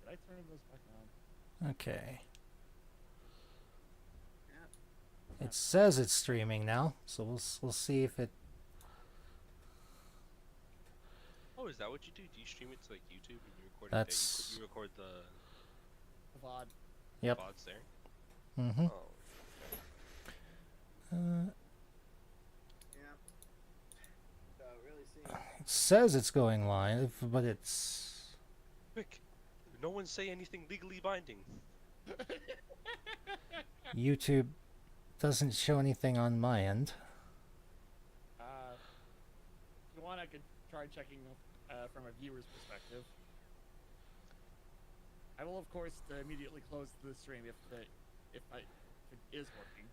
wait, did I turn those back on? Okay. Yeah. It says it's streaming now, so we'll see if it. Oh, is that what you do? Do you stream it to like YouTube and you record it That's. there? You record the VOD. Yep. VODs there? Mm-hmm. Oh. Yeah. So really seeing. It says it's going live, but it's. Quick! No one say anything legally binding. YouTube doesn't show anything on my end. If you want, I could try checking from a viewer's perspective. I will, of course, immediately close the stream if it is working.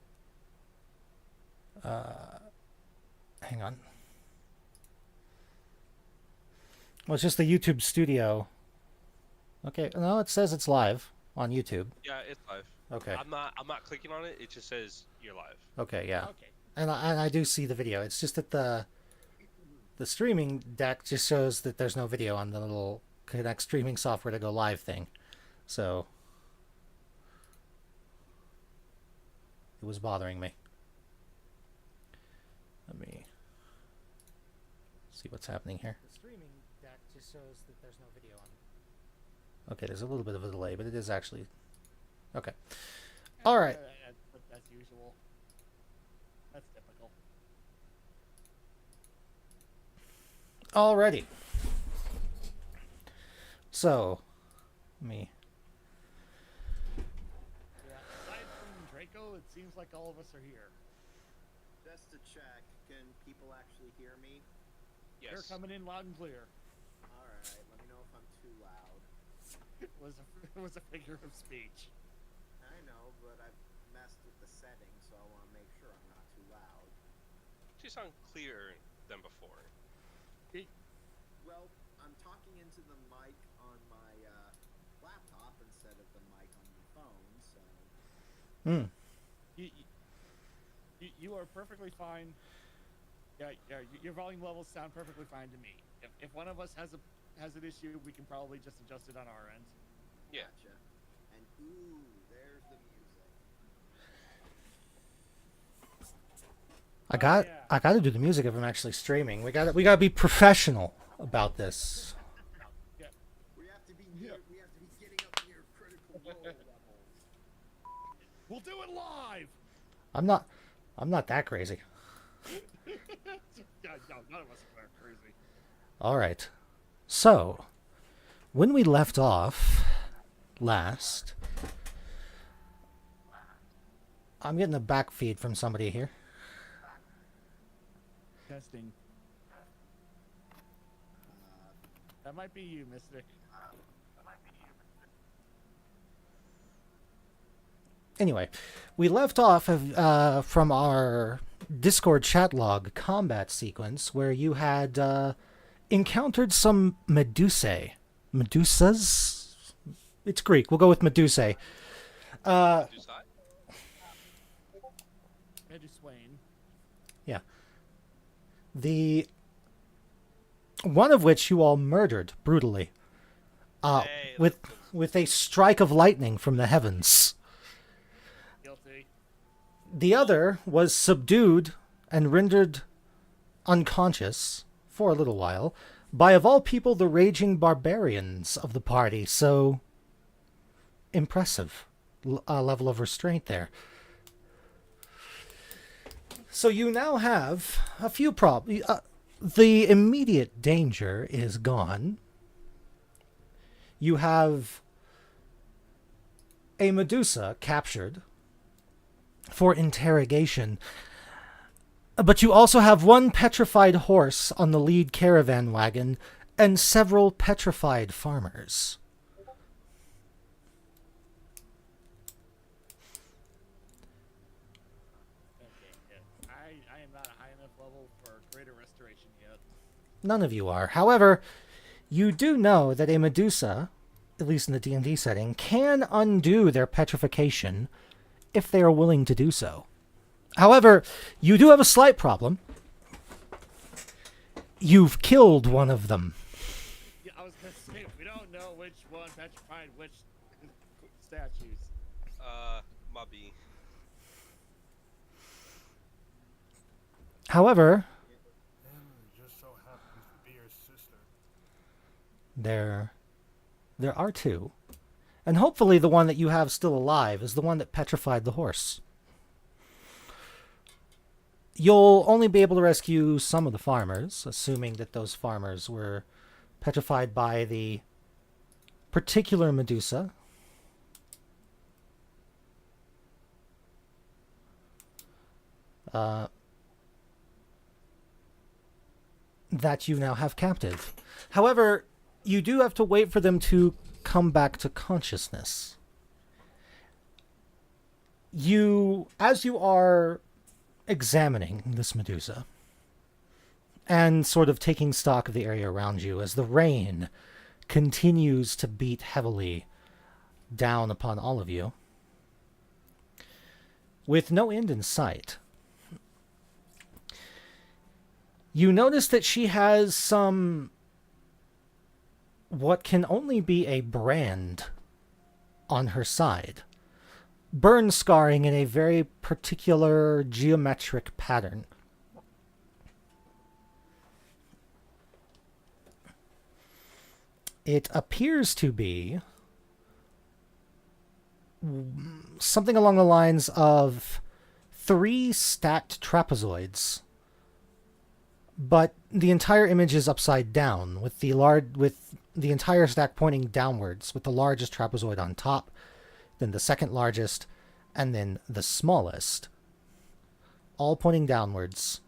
Hang on. Well, it's just the YouTube studio. Okay, no, it says it's live on YouTube. Yeah, it's live. Okay. I'm not clicking on it. It just says you're live. Okay, yeah. Okay. And I do see the video. It's just that the streaming deck just shows that there's no video on the little connect streaming software to go live thing. So it was bothering me. Let me see what's happening here. The streaming deck just shows that there's no video on. Okay, there's a little bit of a delay, but it is actually okay. All right. As usual. That's typical. Alrighty. So, me. Yeah. Aside from Draco, it seems like all of us are here. Just to check, can people actually hear me? They're Yes. coming in loud and clear. Alright, let me know if I'm too loud. It was a figure of speech. I know, but I've messed with the settings, so I want to make sure I'm not too loud. You sound clearer than before. Well, I'm talking into the mic on my laptop instead of the mic on my phone, so... You are perfectly fine. Yeah, your volume levels sound perfectly fine to me. If one of us has an issue, we can probably just adjust it on our end. Yeah. Gotcha. And ooh, there's the music. I got to do the music if I'm actually streaming. We got to be professional about this. Yeah. We have to be getting up near critical role levels. We'll do it live. I'm not that crazy. Yeah, no, none of us are crazy. All right. So, when we left off last, I'm getting a back feed from somebody here. Testing. That might be you, Mystic. Anyway, we left off from our Discord chat log combat sequence where you had encountered some Medusae. Medusas? It's Greek. We'll go with Medusae. Meduswain. Yeah. The one of which you all murdered brutally, Hey, with a strike of lightning from the heavens. Guilty. The other was subdued and rendered unconscious for a little while by, of all people, the raging barbarians of the party. So impressive level of restraint there. So you now have a few problems. The immediate danger is gone. You have a Medusa captured for interrogation. But you also have one petrified horse on the lead caravan wagon and several petrified farmers. Okay, yeah. I am not a high enough level for greater restoration yet. None of you are. However, you do know that a Medusa, at least in the D&D setting, can undo their petrification if they are willing to do so. However, you do have a slight problem. You've killed one of them. Yeah, I was gonna say, if we don't know which one petrified which statues. Mubby. However, Emily just so happens to be her sister. there are two. And hopefully the one that you have still alive is the one that petrified the horse. You'll only be able to rescue some of the farmers, assuming that those farmers were petrified by the particular Medusa. That you now have captive. However, you do have to wait for them to come back to consciousness. As you are examining this Medusa and sort of taking stock of the area around you as the rain continues to beat heavily down upon all of you, with no end in sight, you notice that she has some what can only be a brand on her side. Burn scarring in a very particular geometric pattern. It appears to be something along the lines of 3 stacked trapezoids, but the entire image is upside down, with the entire stack pointing downwards, with the largest trapezoid on top, then the second largest, and then the smallest, all pointing downwards,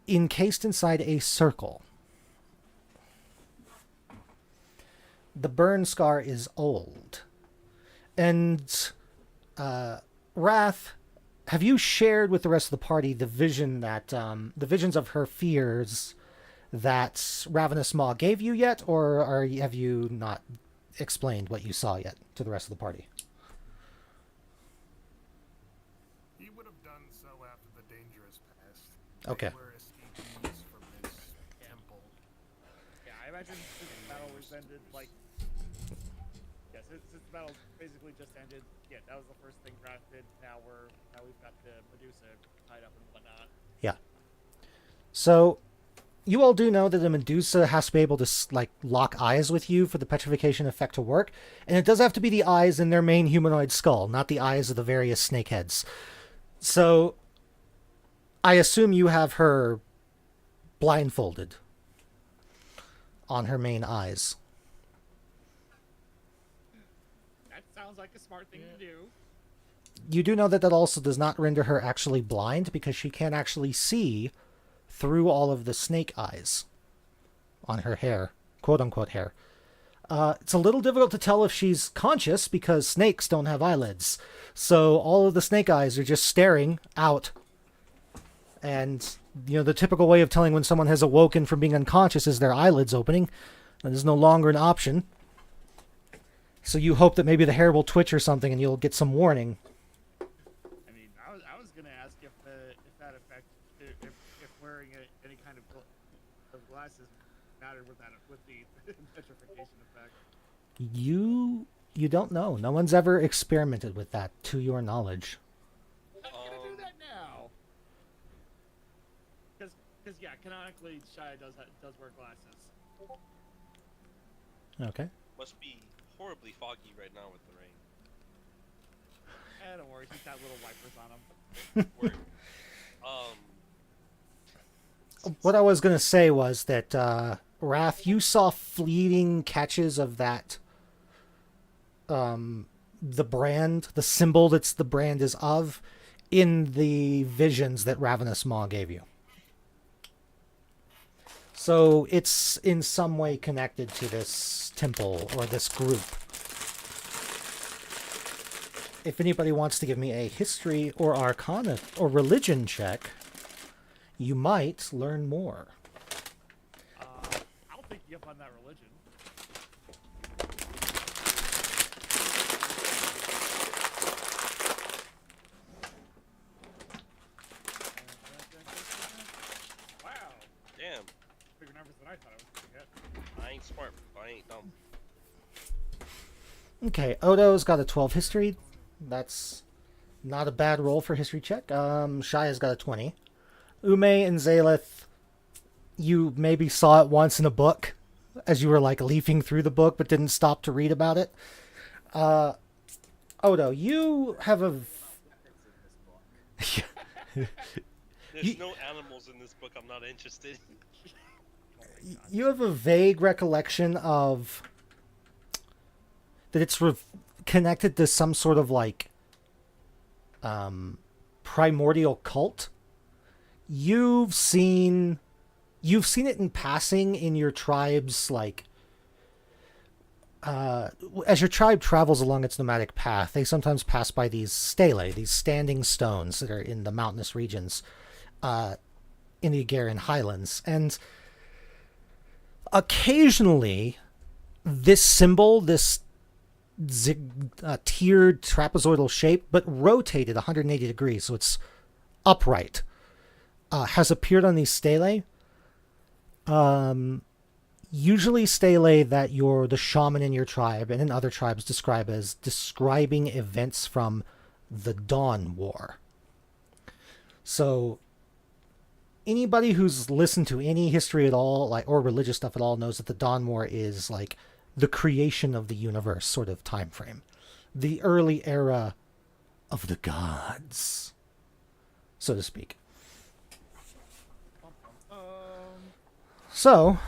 encased inside a circle. The burn scar is old. And Wrath, have you shared with the rest of the party the visions of her fears that Ravenous Maw gave you yet, or have you not explained what you saw yet to the rest of the party? He would have done so after the dangerous past. Okay. They were escapees from this temple. Yeah, I imagine since the battle was ended, like... Yeah, since the battle basically just ended, yeah, that was the first thing Wrath did. Now we've got the Medusa tied up and whatnot. Yeah. So, you all do know that the Medusa has to be able to, lock eyes with you for the petrification effect to work. And it does have to be the eyes in their main humanoid skull, not the eyes of the various snakeheads. So, I assume you have her blindfolded on her main eyes. That sounds like a smart thing to do. You do know that that also does not render her actually blind, because she can actually see through all of the snake eyes on her hair, quote-unquote hair. It's a little difficult to tell if she's conscious, because snakes don't have eyelids. So all of the snake eyes are just staring out. And, the typical way of telling when someone has awoken from being unconscious is their eyelids opening. That is no longer an option. So you hope that maybe the hair will twitch or something and you'll get some warning. I mean, I was gonna ask if that effect, if wearing any kind of glasses mattered with the petrification effect. You don't know. No one's ever experimented with that, to your knowledge. I'm gonna do that now. Because yeah, canonically, Shia does wear glasses. Okay. Must be horribly foggy right now with the rain. Don't worry, he's got little wipers on him. Word. What I was going to say was that, Wrath, you saw fleeting catches of that, the brand, the symbol that's the brand is of, in the visions that Ravenous Maw gave you. So it's in some way connected to this temple or this group. If anybody wants to give me a history or arcana or religion check, you might learn more. I'll take you up on that religion. Wow. Damn. bigger numbers than I thought I was gonna get. I ain't smart, but I ain't dumb. Okay, Odo's got a 12 history. That's not a bad roll for history check. Shaya's got a 20. Ume and Zaleth, you maybe saw it once in a book as you were like leafing through the book but didn't stop to read about it. Odo, you have a... There's no animals in this book. I'm not interested. You have a vague recollection of that it's connected to some sort of like primordial cult. You've seen it in passing in your tribe's like as your tribe travels along its nomadic path, they sometimes pass by these stelae, these standing stones that are in the mountainous regions in the Agarian Highlands. And occasionally, this symbol, this tiered trapezoidal shape, but rotated 180 degrees, so it's upright, has appeared on these stelae. Usually stelae that the shaman in your tribe and in other tribes describe as describing events from the Dawn War. So anybody who's listened to any history at all, like, or religious stuff at all, knows that the Dawn War is like the creation of the universe sort of time frame, the early era of the gods, so to speak. So,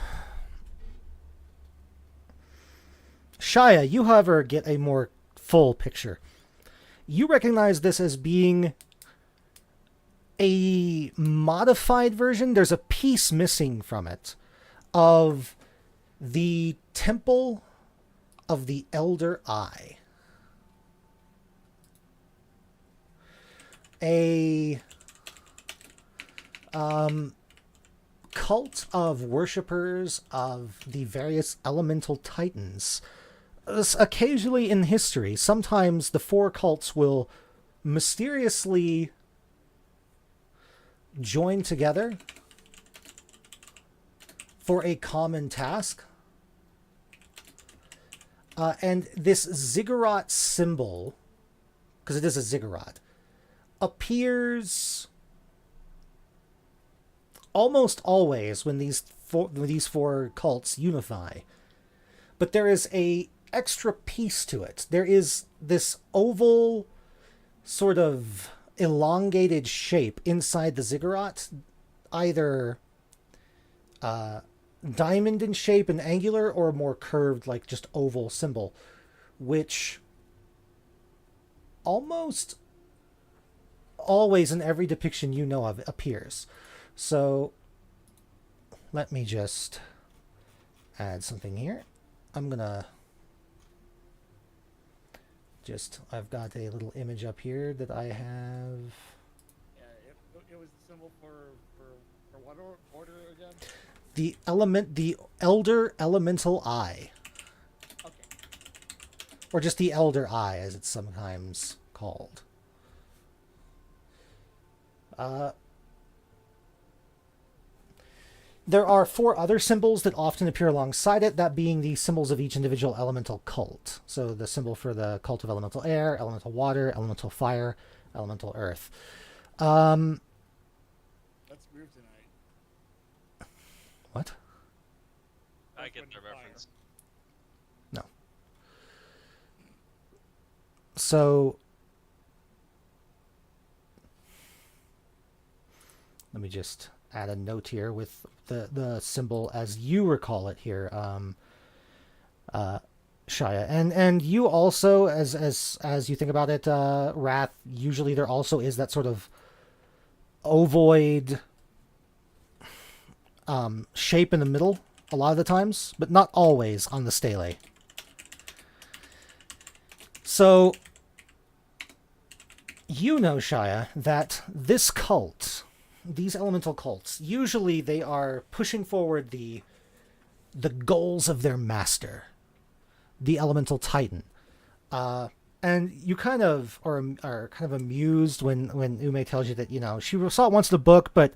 Shaya, you, however, get a more full picture. You recognize this as being a modified version. There's a piece missing from it of the Temple of the Elder Eye. A cult of worshippers of the various elemental titans. Occasionally in history, sometimes the four cults will mysteriously join together for a common task. And this ziggurat symbol, because it is a ziggurat, appears almost always when these four cults unify. But there is a extra piece to it. There is this oval, sort of elongated shape inside the ziggurat, either diamond in shape and angular, or more curved, like just oval symbol, which almost always in every depiction you know of appears. So let me just add something here. I'm gonna I've got a little image up here that I have. Yeah, it was the symbol for what order again? The Elder Elemental Eye. Okay. Or just the Elder Eye, as it's sometimes called. There are four other symbols that often appear alongside it, that being the symbols of each individual elemental cult. So the symbol for the cult of elemental air, elemental water, elemental fire, elemental earth. Let's groove tonight. What? I get the reference. No. So let me just add a note here with the symbol as you recall it here, Shaya, and you also, as you think about it, Wrath. Usually there also is that sort of ovoid shape in the middle a lot of the times, but not always on the stele. So you know, Shaya, that this cult, these elemental cults, usually they are pushing forward the goals of their master, the elemental titan. And you kind of are kind of amused when Ume tells you that, you know, she saw it once in the book, but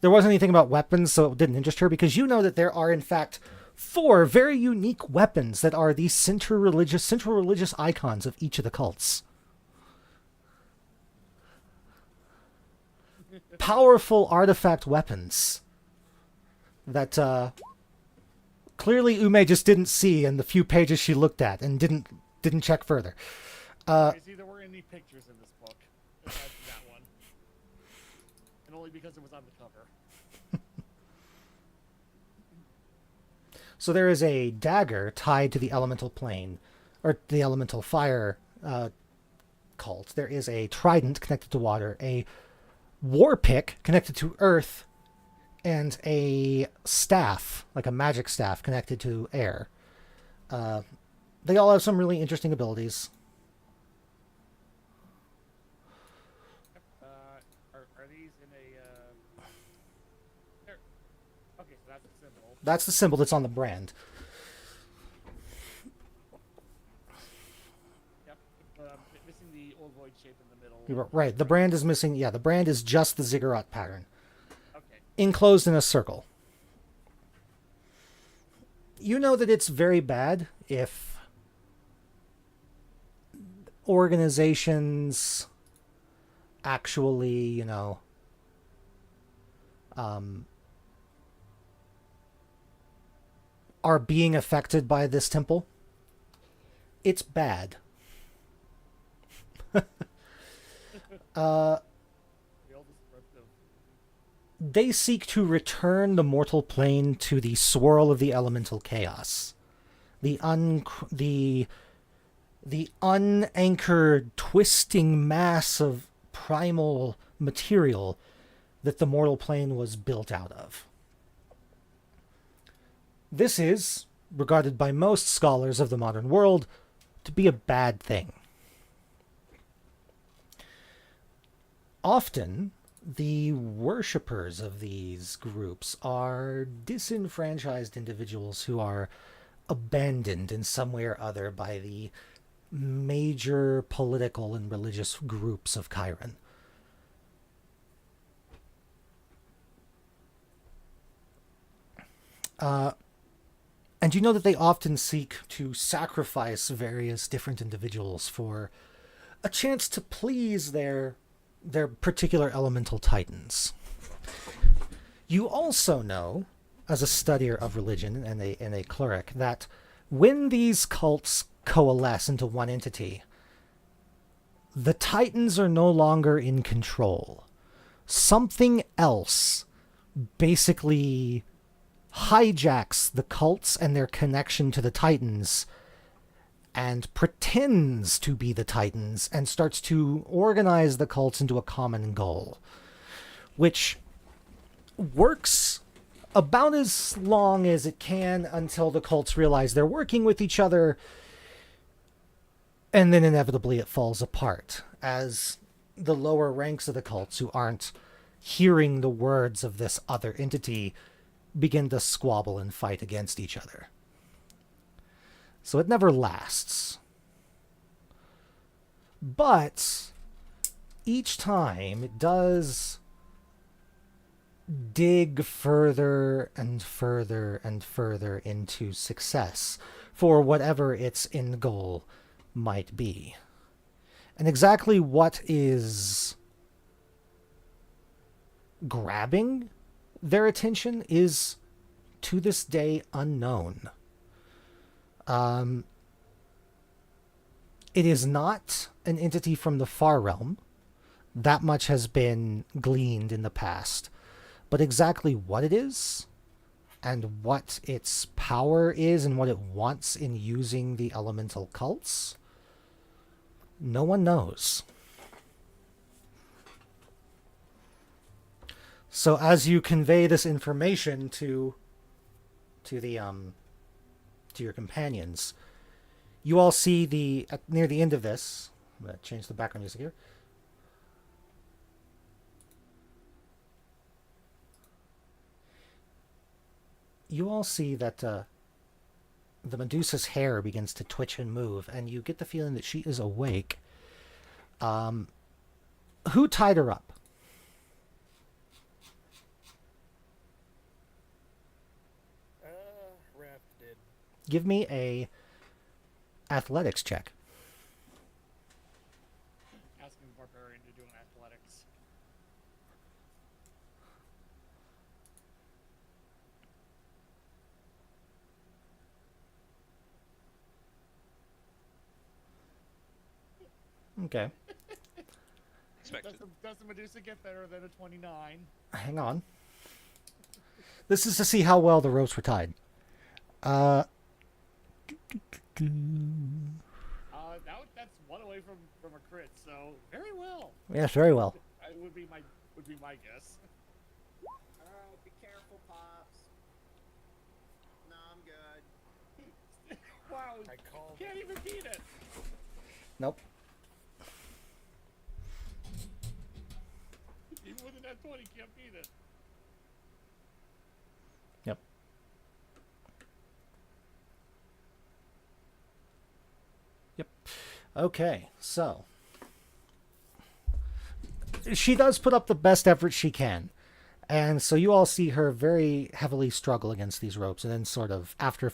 There wasn't anything about weapons, so it didn't interest her, because you know that there are, in fact, 4 very unique weapons that are the central religious icons of each of the cults. Powerful artifact weapons that clearly Ume just didn't see in the few pages she looked at and didn't check further. See, there weren't any pictures in this book besides that one, and only because it was on the cover. So there is a dagger tied to the elemental plane, or the elemental fire cult. There is a trident connected to water, a war pick connected to earth, and a staff, like a magic staff, connected to air. They all have some really interesting abilities. Are these in a... there. Okay, so that's the symbol. That's the symbol that's on the brand. Yep. Missing the old void shape in the middle. You're right, the brand is missing. Yeah, the brand is just the ziggurat pattern, Okay. enclosed in a circle. You know that it's very bad if organizations actually, are being affected by this temple. It's bad. Real descriptive. They seek to return the mortal plane to the swirl of the elemental chaos. The unanchored, twisting mass of primal material that the mortal plane was built out of. This is, regarded by most scholars of the modern world, to be a bad thing. Often, the worshippers of these groups are disenfranchised individuals who are abandoned in some way or other by the major political and religious groups of Chiron. And you know that they often seek to sacrifice various different individuals for a chance to please their particular elemental titans. You also know, as a studier of religion and a cleric, that when these cults coalesce into one entity, the titans are no longer in control. Something else basically hijacks the cults and their connection to the titans and pretends to be the titans and starts to organize the cults into a common goal, which works about as long as it can until the cults realize they're working with each other, and then inevitably it falls apart as the lower ranks of the cults, who aren't hearing the words of this other entity, begin to squabble and fight against each other. So it never lasts. But each time it does dig further and further and further into success for whatever its end goal might be. And exactly what is grabbing their attention is, to this day, unknown. It is not an entity from the far realm. That much has been gleaned in the past. But exactly what it is, and what its power is, and what it wants in using the elemental cults, no one knows. So as you convey this information to your companions, you all see near the end of this. I'm going to change the background music here. You all see that the Medusa's hair begins to twitch and move, and you get the feeling that she is awake. Who tied her up? Give me a athletics check. Asking the barbarian to do an athletics. Okay. Expected. Does the Medusa get better than a 29? Hang on. This is to see how well the ropes were tied. That's one away from a crit, so very well. Yes, very well. Would be my guess. Oh, be careful, Pops. No, I'm good. Wow, I called can't even beat it. Nope. Even with an F20, can't beat it. Yep. Yep. Okay, so she does put up the best effort she can. And so you all see her very heavily struggle against these ropes, and then sort of after a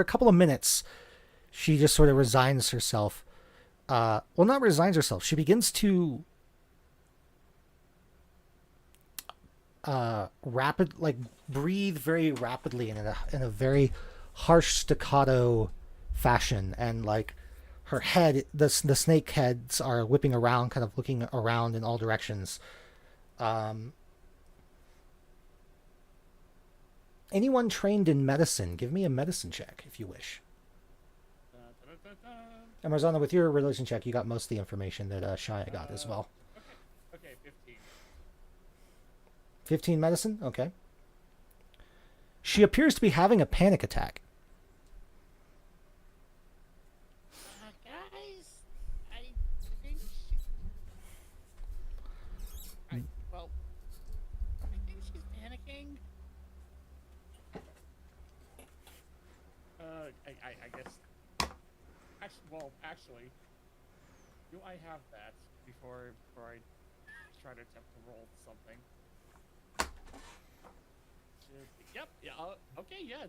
couple of minutes, she just sort of resigns herself. Well, not resigns herself. She begins to breathe very rapidly and in a very harsh staccato fashion, and like her head, the snake heads are whipping around, kind of looking around in all directions. Anyone trained in medicine, give me a medicine check if you wish. And Marzana, with your relation check, you got most of the information that Shia got as well. Okay, 15. 15 medicine? Okay. She appears to be having a panic attack. Guys, I think I think she's panicking. I guess. Actually, do I have that before I try to attempt to roll something? Yep. Yeah. Okay. Yeah.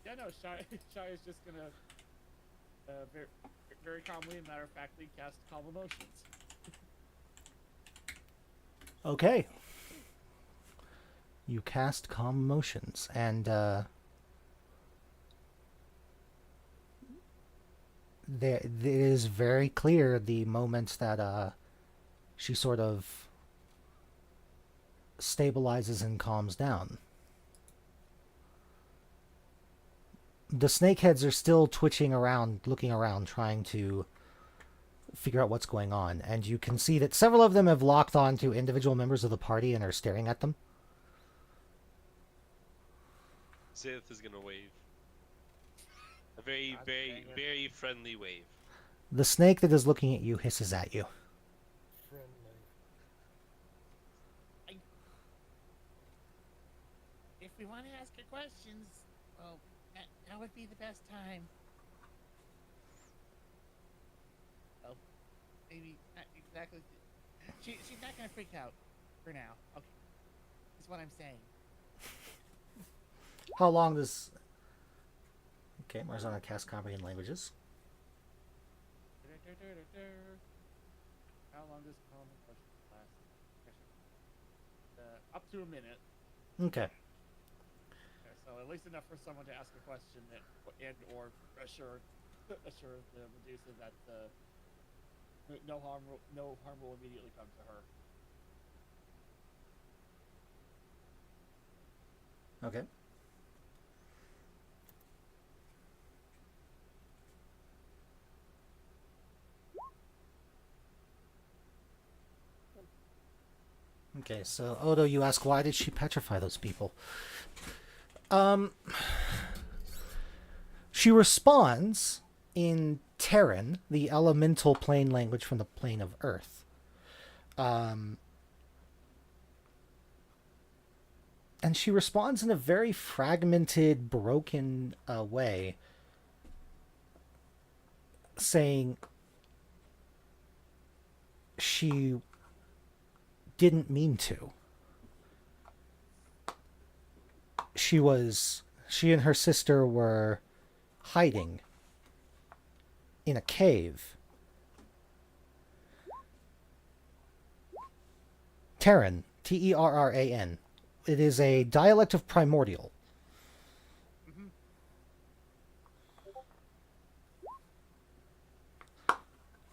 Yeah. No. Shy is just gonna very, very calmly and matter of factly cast Calm Emotions. Okay. You cast Calm Emotions, and it is very clear the moments that she sort of stabilizes and calms down. The snakeheads are still twitching around, looking around, trying to figure out what's going on, and you can see that several of them have locked on to individual members of the party and are staring at them. Zith is gonna wave. A very, very, very friendly wave. The snake that is looking at you hisses at you. friendly. If we want to ask her questions, well, that would be the best time. Well, maybe not exactly. She's not gonna freak out for now. Okay, that's what I'm saying. How long does... Okay, Marzana cast Comprehend Languages. How long does Calm Emotions last? Up to a minute. Okay. Okay, so at least enough for someone to ask a question and or assure the Medusa that no harm will immediately come to her. Okay. Okay, so Odo, you ask, why did she petrify those people? She responds in Terran, the elemental plane language from the plane of Earth. And she responds in a very fragmented, broken way, saying she didn't mean to. She was she and her sister were hiding in a cave. Terran, Terran. It is a dialect of Primordial.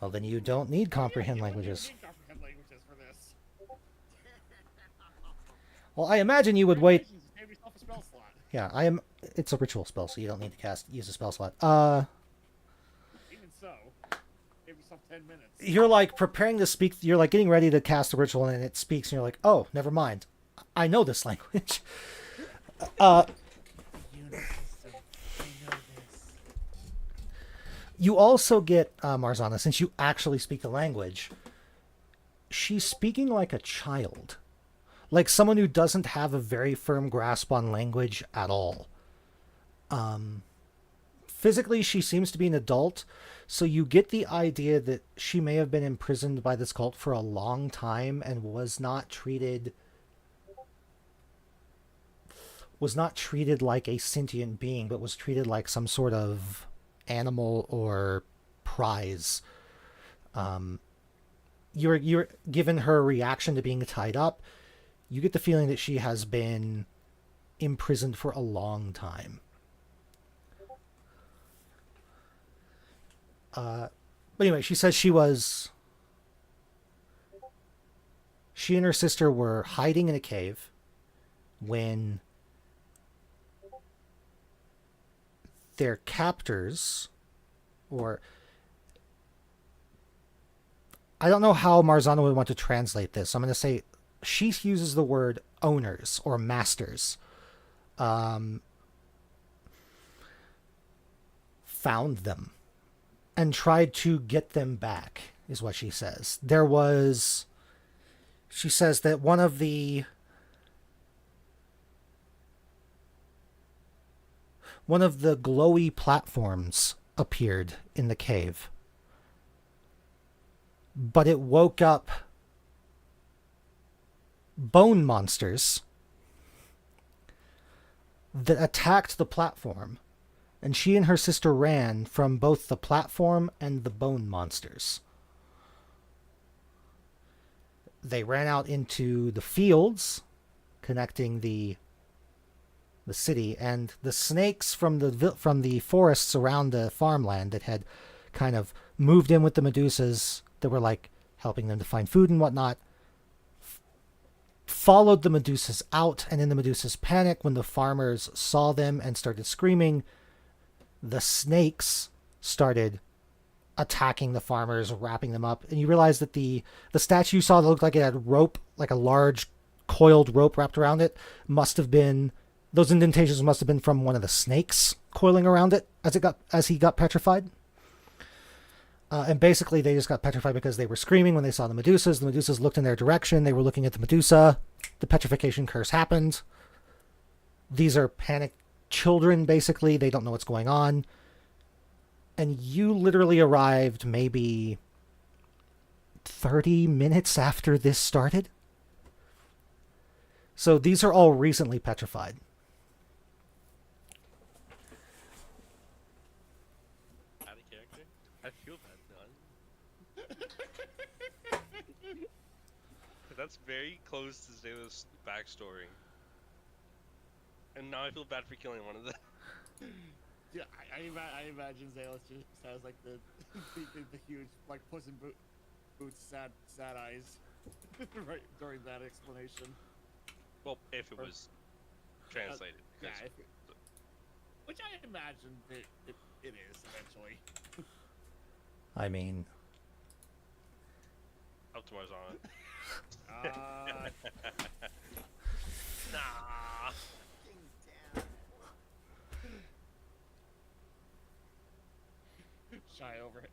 Well, then you don't need comprehend languages. You don't need comprehend languages for this. Well, I imagine you would wait. Just save yourself a spell slot. Yeah, it's a ritual spell, so you don't need to use a spell slot. Even so, give yourself 10 minutes. You're like preparing to speak. You're like getting ready to cast a ritual, and it speaks, and you're like, oh, never mind. I know this language. Unit system. I know this. You also get Marzana, since you actually speak the language. She's speaking like a child, like someone who doesn't have a very firm grasp on language at all. Physically, she seems to be an adult, so you get the idea that she may have been imprisoned by this cult for a long time and was not treated like a sentient being, but was treated like some sort of animal or prize. You're given her reaction to being tied up, you get the feeling that she has been imprisoned for a long time. But anyway, she says she and her sister were hiding in a cave when their captors, or I don't know how Marzana would want to translate this. I'm going to say she uses the word owners or masters. Found them and tried to get them back, is what she says. She says that one of the glowy platforms appeared in the cave, but it woke up bone monsters that attacked the platform, and she and her sister ran from both the platform and the bone monsters. They ran out into the fields connecting the city, and the snakes from the forests around the farmland that had kind of moved in with the Medusas that were like helping them to find food and whatnot followed the Medusas out, and in the Medusas' panic, when the farmers saw them and started screaming, the snakes started attacking the farmers, wrapping them up, and you realize that the statue you saw that looked like it had rope, like a large coiled rope wrapped around it, those indentations must have been from one of the snakes coiling around it as he got petrified. And basically, they just got petrified because they were screaming when they saw the Medusas. The Medusas looked in their direction. They were looking at the Medusa. The petrification curse happened. These are panicked children, basically. They don't know what's going on. And you literally arrived maybe 30 minutes after this started. So these are all recently petrified. Out of character? I feel bad now. That's very close to Zayla's backstory. And now I feel bad for killing one of them. Yeah, I imagine Zayla just has like the huge like Puss in Boots sad eyes right during that explanation. Well, if it was translated. Yeah, which I imagine it is eventually. I mean, Up to Marzana. Nah. Shy over it.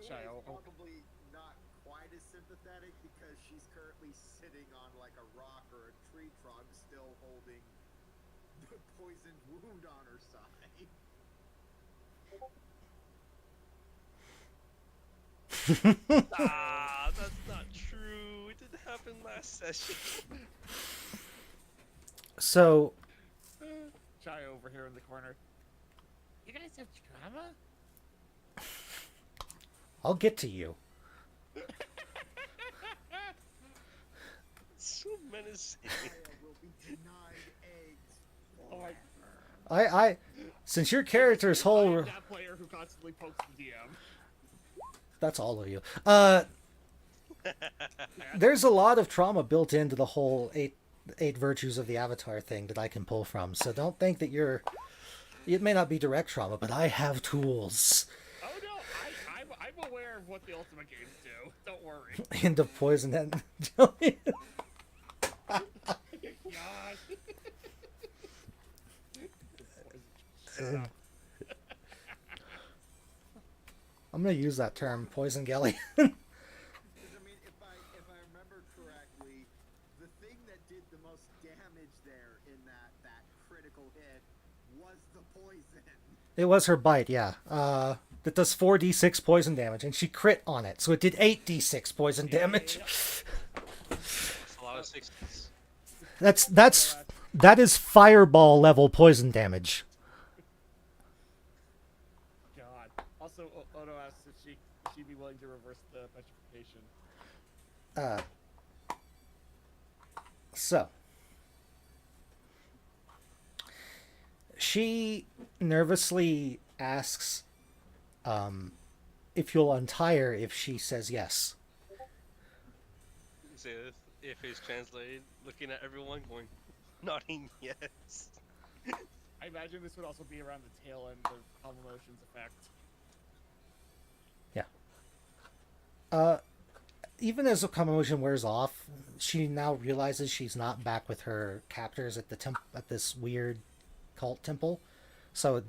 Shy over. Probably not quite as sympathetic because she's currently sitting on like a rock or a tree trunk, still holding the poisoned wound on her side. That's not true. It didn't happen last session. so Chai over here in the corner. You guys have trauma? I'll get to you. So menacing. Aya will be denied eggs. Oh my. I since your character's I am whole that player who constantly pokes the DM. that's all of you. There's a lot of trauma built into the whole eight virtues of the Avatar thing that I can pull from. So don't think that it may not be direct trauma, but I have tools Oh no, I'm aware of what the Ultimate games do. Don't worry. into poison and God. I'm gonna use that term, poison gelly. Because I mean, if I remember correctly, the thing that did the most damage there in that critical hit was the poison. It was her bite, yeah. That does 4d6 poison damage, and she crit on it, so it did 8d6 poison damage. That's a lot of sixes. That is fireball level poison damage. God. Also, Odo asks if she'd be willing to reverse the petrification. So she nervously asks if you'll untie her if she says yes. So if it's translated, looking at everyone going, nodding yes. I imagine this would also be around the tail end of calm emotions effect. Even as the calm emotion wears off, she now realizes she's not back with her captors at the at this weird cult temple. So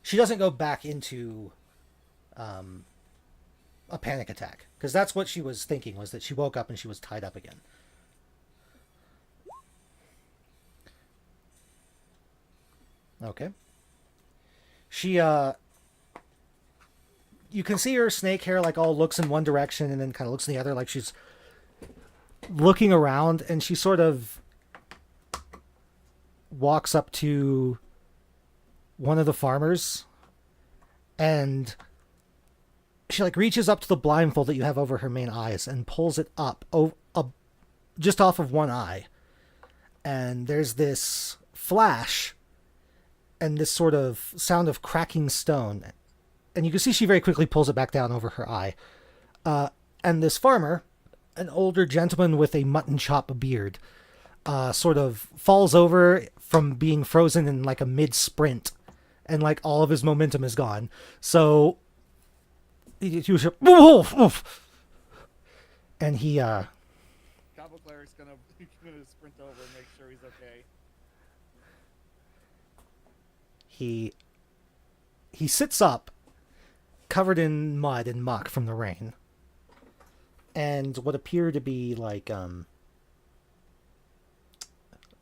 she doesn't go back into a panic attack, because that's what she was thinking, was that she woke up and she was tied up again. Okay. She you can see her snake hair like all looks in one direction and then kind of looks in the other, like she's looking around, and she sort of walks up to one of the farmers and she like reaches up to the blindfold that you have over her main eyes and pulls it up just off of one eye, and there's this flash and this sort of sound of cracking stone, and you can see she very quickly pulls it back down over her eye. And this farmer, an older gentleman with a mutton chop beard, sort of falls over from being frozen in like a mid-sprint, and like all of his momentum is gone. So he was and he Cabo Cleric's gonna sprint over and make sure he's okay. he sits up, covered in mud and muck from the rain, and what appear to be like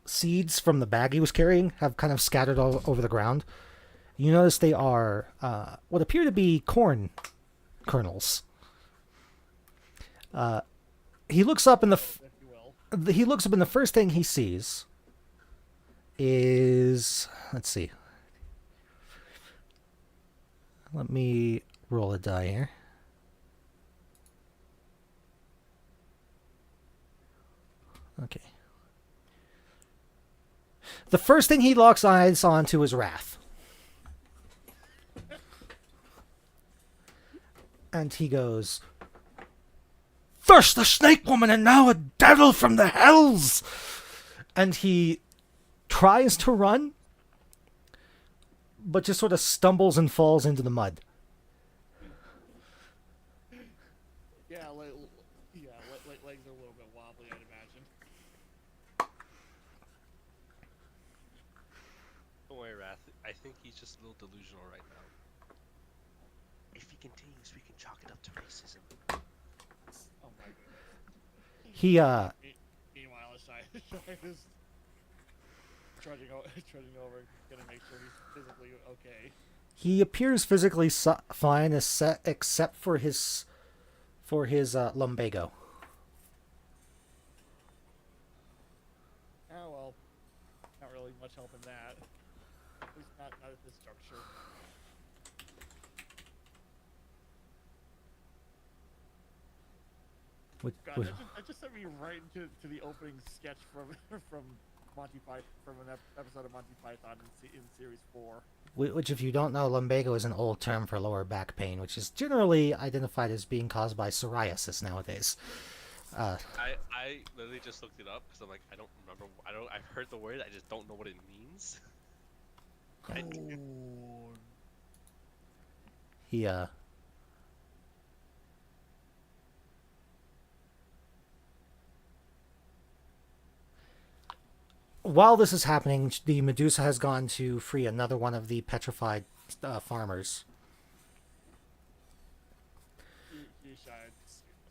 seeds from the bag he was carrying have kind of scattered all over the ground. You notice they are what appear to be corn kernels. He looks up in If you will. he looks up, and the first thing he sees is, let's see. Let me roll a die here. Okay. The first thing he locks eyes onto is Wrath. And he goes, "First the snake woman and now a devil from the hells!" And he tries to run, but just sort of stumbles and falls into the mud. Yeah, legs are a little bit wobbly, I'd imagine. Don't worry, Wrath. I think he's just a little delusional right now. If he continues, we can chalk it up to racism. Oh my goodness. He Meanwhile, Shai is trudging over, gonna make sure he's physically okay. He appears physically fine, except for his lumbago. Oh well, not really much much help in that. At least not at this juncture. God, that just sent me right into the opening sketch from from Monty Python, from an episode of Monty Python in series 4. Which, if you don't know, lumbago is an old term for lower back pain, which is generally identified as being caused by psoriasis nowadays. I literally just looked it up because I'm like, I don't remember. I've heard the word. I just don't know what it means. He While this is happening, the Medusa has gone to free another one of the petrified farmers. You should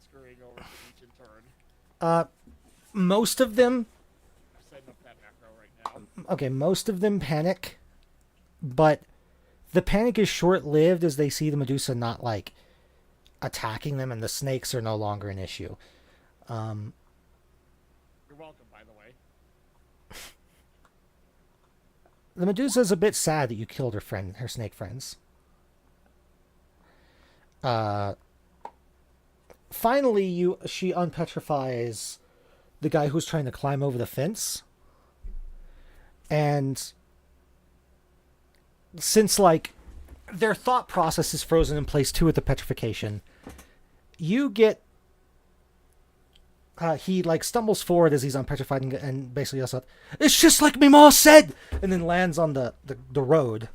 scurrying over to each in turn. Most of them, I'm setting up that macro right now. okay, most of them panic, but the panic is short-lived as they see the Medusa not, like, attacking them, and the snakes are no longer an issue. You're welcome, by the way. The Medusa is a bit sad that you killed her snake friends. Finally, she unpetrifies the guy who's trying to climb over the fence. And since, like, their thought process is frozen in place too with the petrification, you get... he, like, stumbles forward as he's unpetrified and basically yells out, "It's just like me ma said!" And then lands on the road.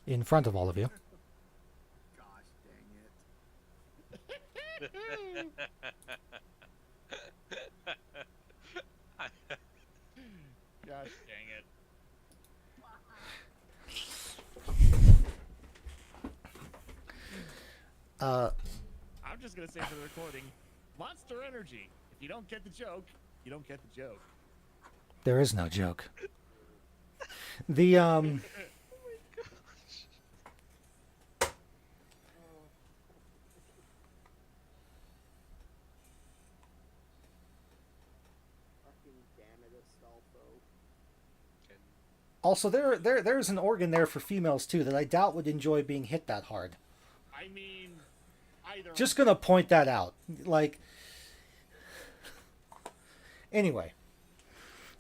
In front of all of you. Gosh dang it. Gosh dang it. I'm just gonna say for the recording, Monster Energy. If you don't get the joke, you don't get the joke. There is no joke. The Fucking damn it, Astolfo. also there's an organ there for females too that I doubt would enjoy being hit that hard. I mean, either. Just gonna point that out. Like, anyway,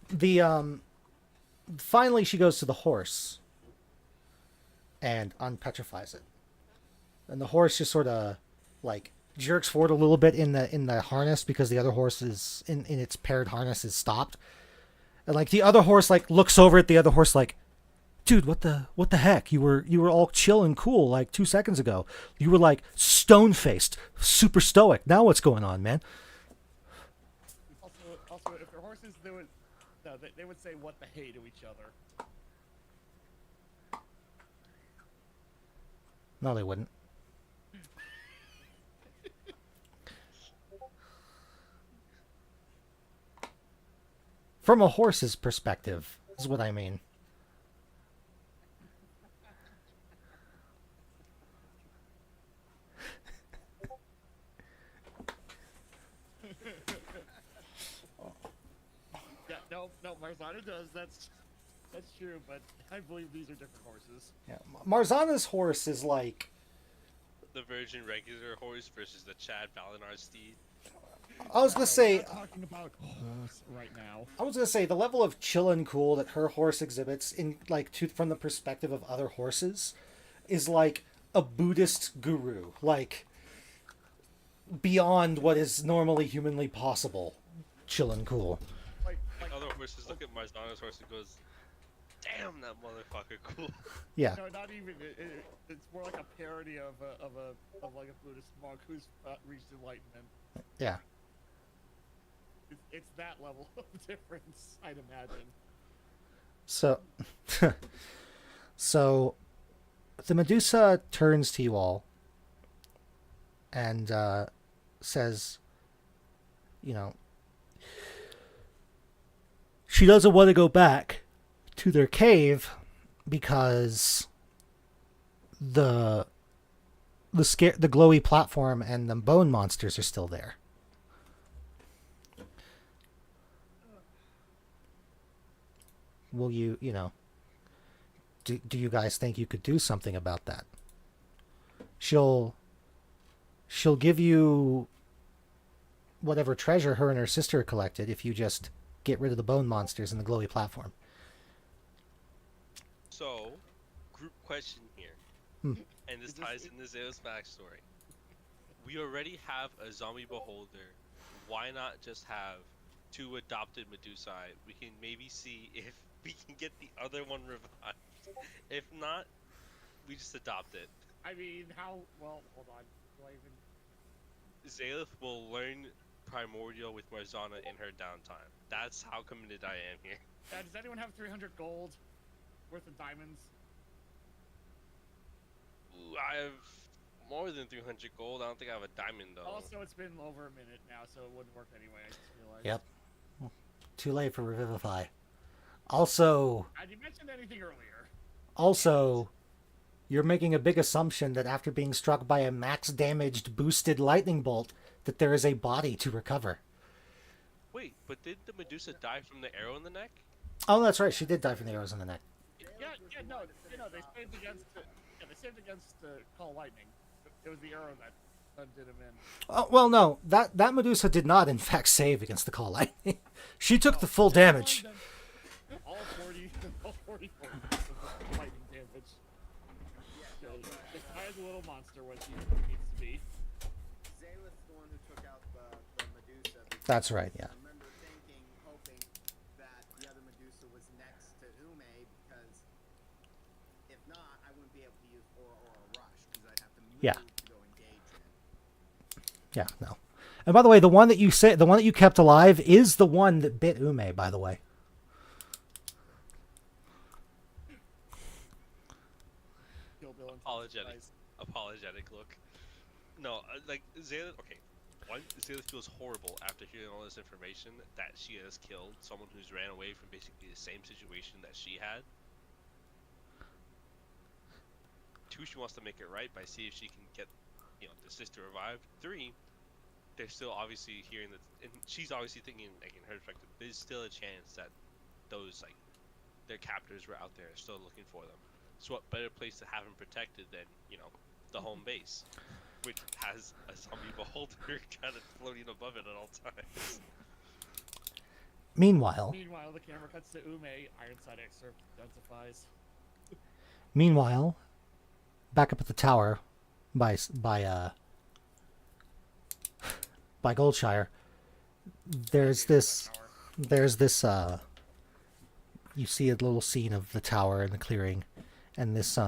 the finally she goes to the horse and unpetrifies it, and the horse just sort of like jerks forward a little bit in the harness because the other horse is in its paired harness is stopped, and like the other horse like looks over at the other horse like, "Dude, what the heck? You were all chill and cool like 2 seconds ago. You were like stone faced, super stoic. Now what's going on, man?" Also, if their horses, they would say "what the hey" to each other. No, they wouldn't. From a horse's perspective, is what I mean. Yeah, no, Marzana does. That's true, but I believe these are different horses. Yeah, Marzana's horse is like, The virgin regular horse versus the Chad Valinar steed. I was gonna say, We're not talking about horse right now. I was gonna say the level of chill and cool that her horse exhibits in like from the perspective of other horses is like a Buddhist guru, like beyond what is normally humanly possible. Chill and cool. Like Other horses look at Marzana's horse and goes, "Damn, that motherfucker cool." Yeah. no, not even. It's more like a parody of like a Buddhist monk who's reached enlightenment. Yeah. It's that level of difference, I'd imagine. So, so the Medusa turns to you all and says, you know, she doesn't want to go back to their cave because the glowy platform and the bone monsters are still there. will you, do you guys think you could do something about that? She'll give you whatever treasure her and her sister collected if you just get rid of the bone monsters in the glowy platform. So, group question here, Hmm. and this ties into Zeus' backstory. We already have a zombie beholder. Why not just have 2 adopted Medusae? We can maybe see if we can get the other one revived. If not, we just adopt it. I mean, how? Well, hold on. Do I even? Zaelith will learn Primordial with Marzana in her downtime. That's how committed I am here. Does anyone have 300 gold worth of diamonds? Ooh, I have more than 300 gold. I don't think I have a diamond though. Also, it's been over a minute now, so it wouldn't work anyway. I just realized. Yep. Too late for Revivify. Also, Had you mentioned anything earlier? you're making a big assumption that after being struck by a max damaged boosted lightning bolt, that there is a body to recover. Wait, but did the Medusa die from the arrow in the neck? Oh, that's right. She did die from the arrows in the neck. No, they saved against the call lightning. It was the arrow that did him in. Oh, well, no. That Medusa did not, in fact, save against the call lightning. She took the full damage. All 44 of lightning damage. Just as a little monster when she needs to be. Zaelith's the one who took out the Medusa. because That's right, yeah. I remember hoping that the other Medusa was next to Ume, because if not, I wouldn't be able to use Aura Rush, because I'd have to move Yeah. to go engage it. Yeah, no. And by the way, the one that you kept alive is the one that bit Ume, by the way. Kill Bill and Apologetic look. No, like Zaelith. Okay, one, Zaelith feels horrible after hearing all this information that she has killed someone who's ran away from basically the same situation that she had. 2, she wants to make it right by see if she can get, the sister revived. 3, they're still obviously hearing that, and she's obviously thinking, like in her perspective, there's still a chance that those their captors were out there still looking for them. So what better place to have them protected than the home base, which has a zombie beholder kind of floating above it at all times. Meanwhile, Meanwhile, the camera cuts to Ume. Ironside excerpt intensifies. back up at the tower by Goldshire, there's this you see a little scene of the tower and the clearing, and this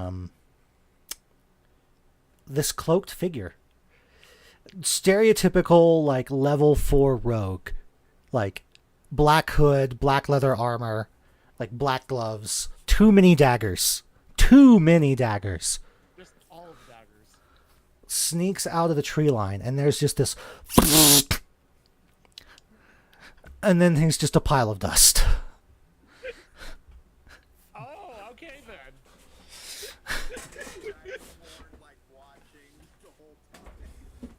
cloaked figure, stereotypical level 4 rogue, black hood, black leather armor, black gloves, too many daggers, Just all of the daggers. sneaks out of the tree line, and there's just this and then there's just a pile of dust. Oh, okay then. Watching the whole time.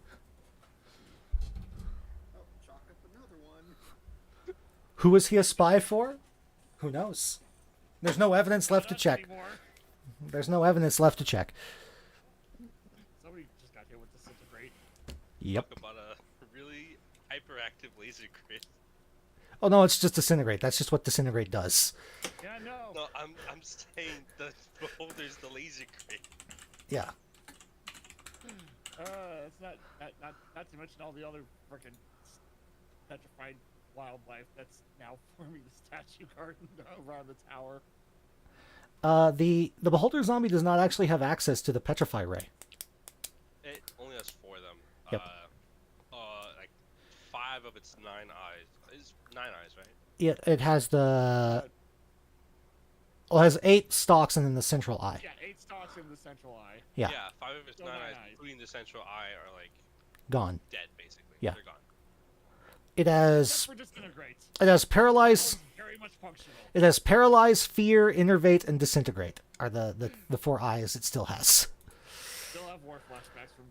Oh, chalk up another one. Who was he a spy for? Who knows? There's no evidence left to Not check. anymore. There's no evidence left to check. Somebody just got hit with disintegrate. Yep. Talk about a really hyperactive laser grid. Oh no, it's just disintegrate. That's just what disintegrate does. Yeah, no. No, I'm saying the beholder's the laser grid. Yeah. It's not to mention all the other frickin' petrified wildlife that's now forming the statue garden around the tower. The beholder zombie does not actually have access to the petrify ray. It only has 4 of them. Yep. 5 of its 9 eyes. It's 9 eyes, right? It has it has 8 stalks and then the central eye. Yeah, 8 stalks in the central eye. Yeah. 5 of its So 9 9 eyes, eyes. including the central eye, are Gone. dead, basically. Yeah. They're gone. It Except has for disintegrate. paralyze. Very much functional. It has paralyze, fear, innervate, and disintegrate. Are the 4 eyes it still has. Still have war flashbacks from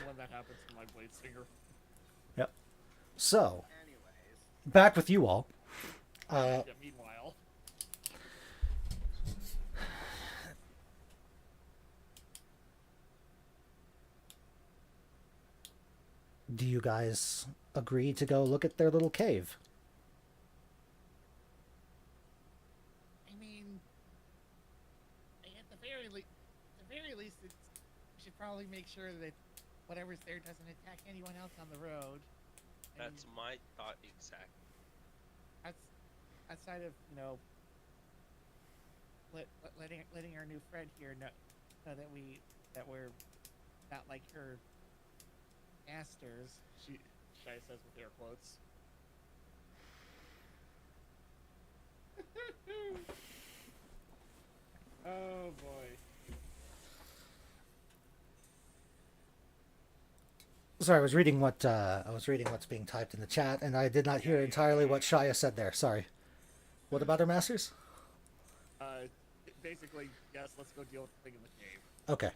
when that happens to my Blade Singer. Yep. So Anyways, back with you all. Yeah, meanwhile, do you guys agree to go look at their little cave? I mean, at the very least, we should probably make sure that whatever's there doesn't attack anyone else on the road. I That's mean, my thought exactly. outside of letting our new friend here know that we're not like her masters. Shai says with air quotes. Oh boy. Sorry, I was reading what's being typed in the chat, and I did not hear entirely what Shia said there. Sorry. What about our masters? Basically, yes. Let's go deal with the thing in the cave. Okay.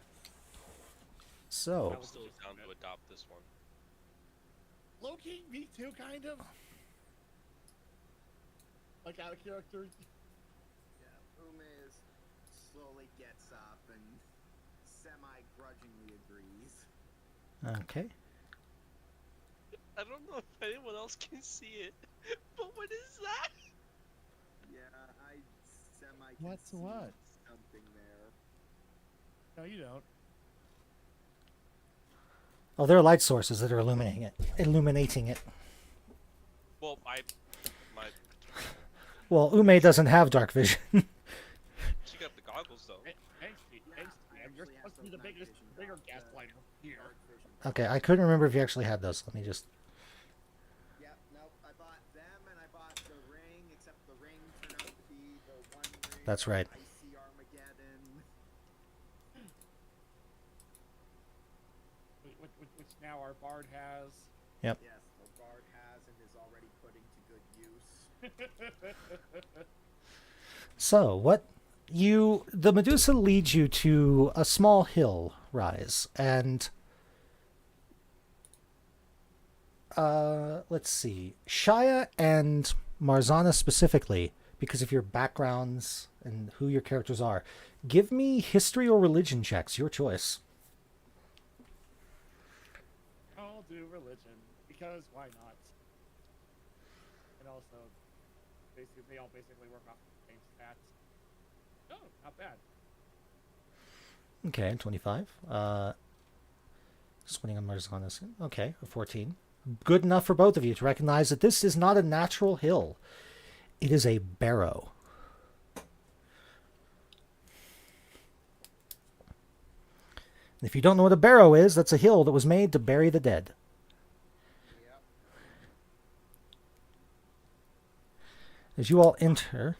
So, I'm still down to adopt this one. Low-key, me too, kind of. Like out of character. Yeah, Ume slowly gets up and semi-grudgingly agrees. okay. I don't know if anyone else can see it, but what is that? Yeah, I semi What's what? something there. No, you don't. Oh, there are light sources that are illuminating it. Well, my Well, Ume doesn't have dark vision. she got the goggles though. Thanks, you're Actually supposed to be have the night bigger vision, not gaslighter here. dark vision. Okay, I couldn't remember if you actually had those. Let me just... Yep, nope. I bought them and I bought the ring, except the ring turned out to be the one ring. That's right. Icy Armageddon. Which now our bard has. Yep. Yes, the bard has and is already putting to good use. So, the Medusa leads you to a small hill rise, and let's see, Shia and Marzana specifically, because of your backgrounds and who your characters are, give me history or religion checks, your choice. I'll do religion because why not? And also, they all basically work off the same stats. Oh, not bad. Okay, 25. Swinging on Marzana's. Okay, a 14. Good enough for both of you to recognize that this is not a natural hill. It is a barrow. And if you don't know what a barrow is, that's a hill that was made to bury the dead. Yep. Yep. As you all enter,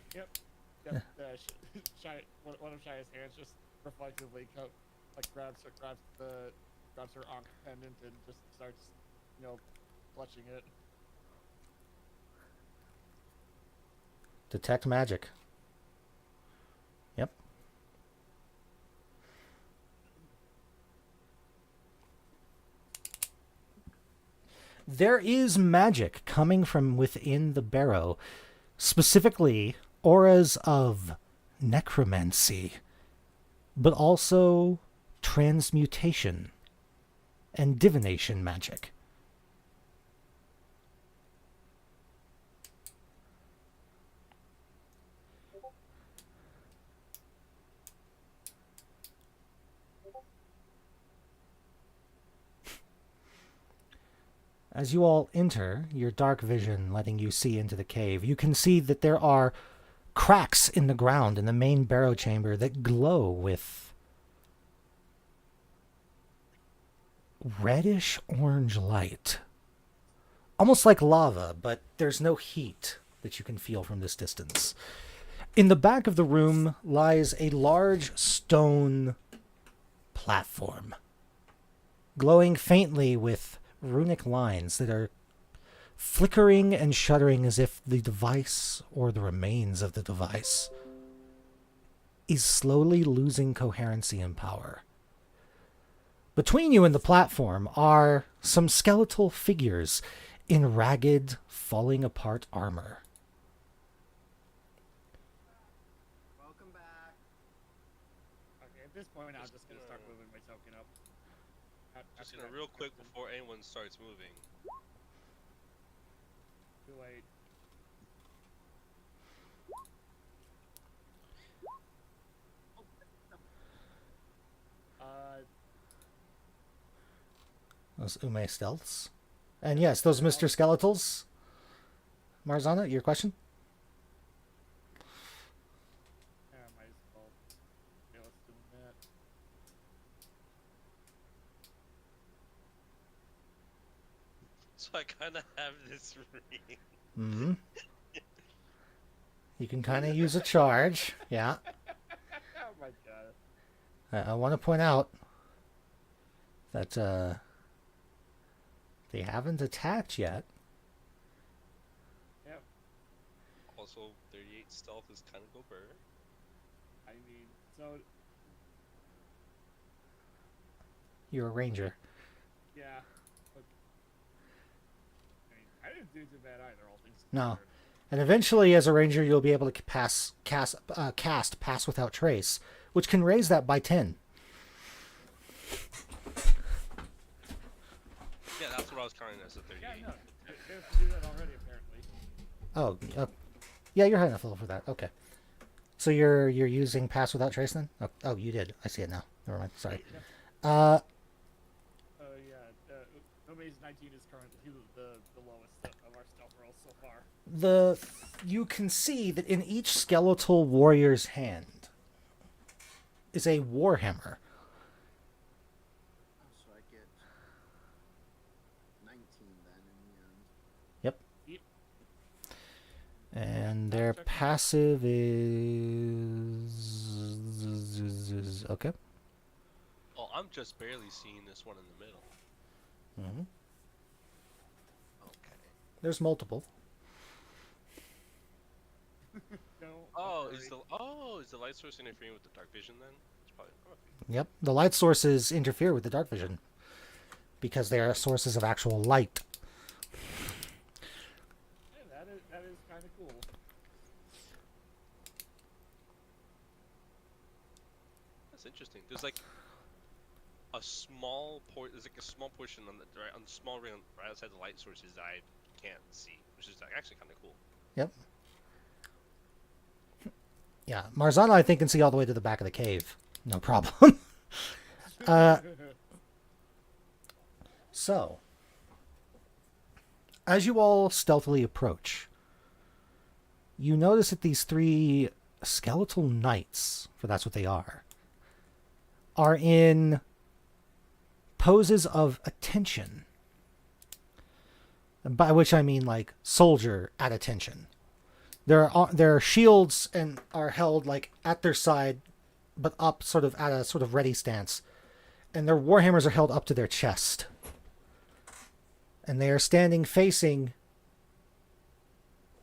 One of Shia's hands just reflexively grabs her ankh pendant and just starts, clutching it. detect magic. Yep. There is magic coming from within the barrow, specifically auras of necromancy, but also transmutation and divination magic. As you all enter, your dark vision letting you see into the cave, you can see that there are cracks in the ground in the main barrow chamber that glow with reddish orange light. Almost like lava, but there's no heat that you can feel from this distance. In the back of the room lies a large stone platform, glowing faintly with runic lines that are flickering and shuddering as if the device, or the remains of the device, is slowly losing coherency and power. Between you and the platform are some skeletal figures in ragged, falling apart armor. Welcome back. Okay, at this point, I'm just gonna start moving my token up. Just After gonna that real quick description. before anyone starts moving. Too late. Uh, Those Ume stealths. And yes, those Mr. Skeletals. Marzana, your question? yeah, might as well. Yeah, let's do that. So I kind of have this ring. Hmm. You can kind of use a charge. Yeah. Oh my god. I want to point out that they haven't attacked yet. Yep. Also, 38 stealth is kind of go burr. I mean, so You're a ranger. yeah. But, I mean, I didn't do too bad either. All things No. considered. And eventually, as a ranger, you'll be able to cast Pass Without Trace, which can raise that by 10. Yeah, that's what I was counting as a 38. Yeah, no, they have to do that already apparently. Oh, yeah, you're high enough level for that. Okay. So you're using Pass Without Trace then? Oh, you did. I see it now. Never mind. Sorry. Yeah. Yeah. Ume's 19 is currently the lowest of our stealth rolls so far. You can see that in each skeletal warrior's hand is a warhammer. Oh, so I get 19 then in the end. Yep. Yep. And their passive is okay. Oh, I'm just barely seeing this one in the middle. Hmm. Okay. There's multiple. No. Oh, sorry. is the light source interfering with the dark vision then? It's probably. Yep. The light sources interfere with the dark vision because they are sources of actual light. Yeah, that is kind of cool. That's interesting. There's like a small there's like a small portion on the small ring right outside the light sources that I can't see, which is like actually kind of cool. Yep. Yeah, Marzana, I think, can see all the way to the back of the cave. No problem. So, as you all stealthily approach, you notice that these three skeletal knights, for that's what they are in poses of attention. By which I mean like soldier at attention. Their shields and are held like at their side, but up sort of at a sort of ready stance, and their warhammers are held up to their chest, and they are standing facing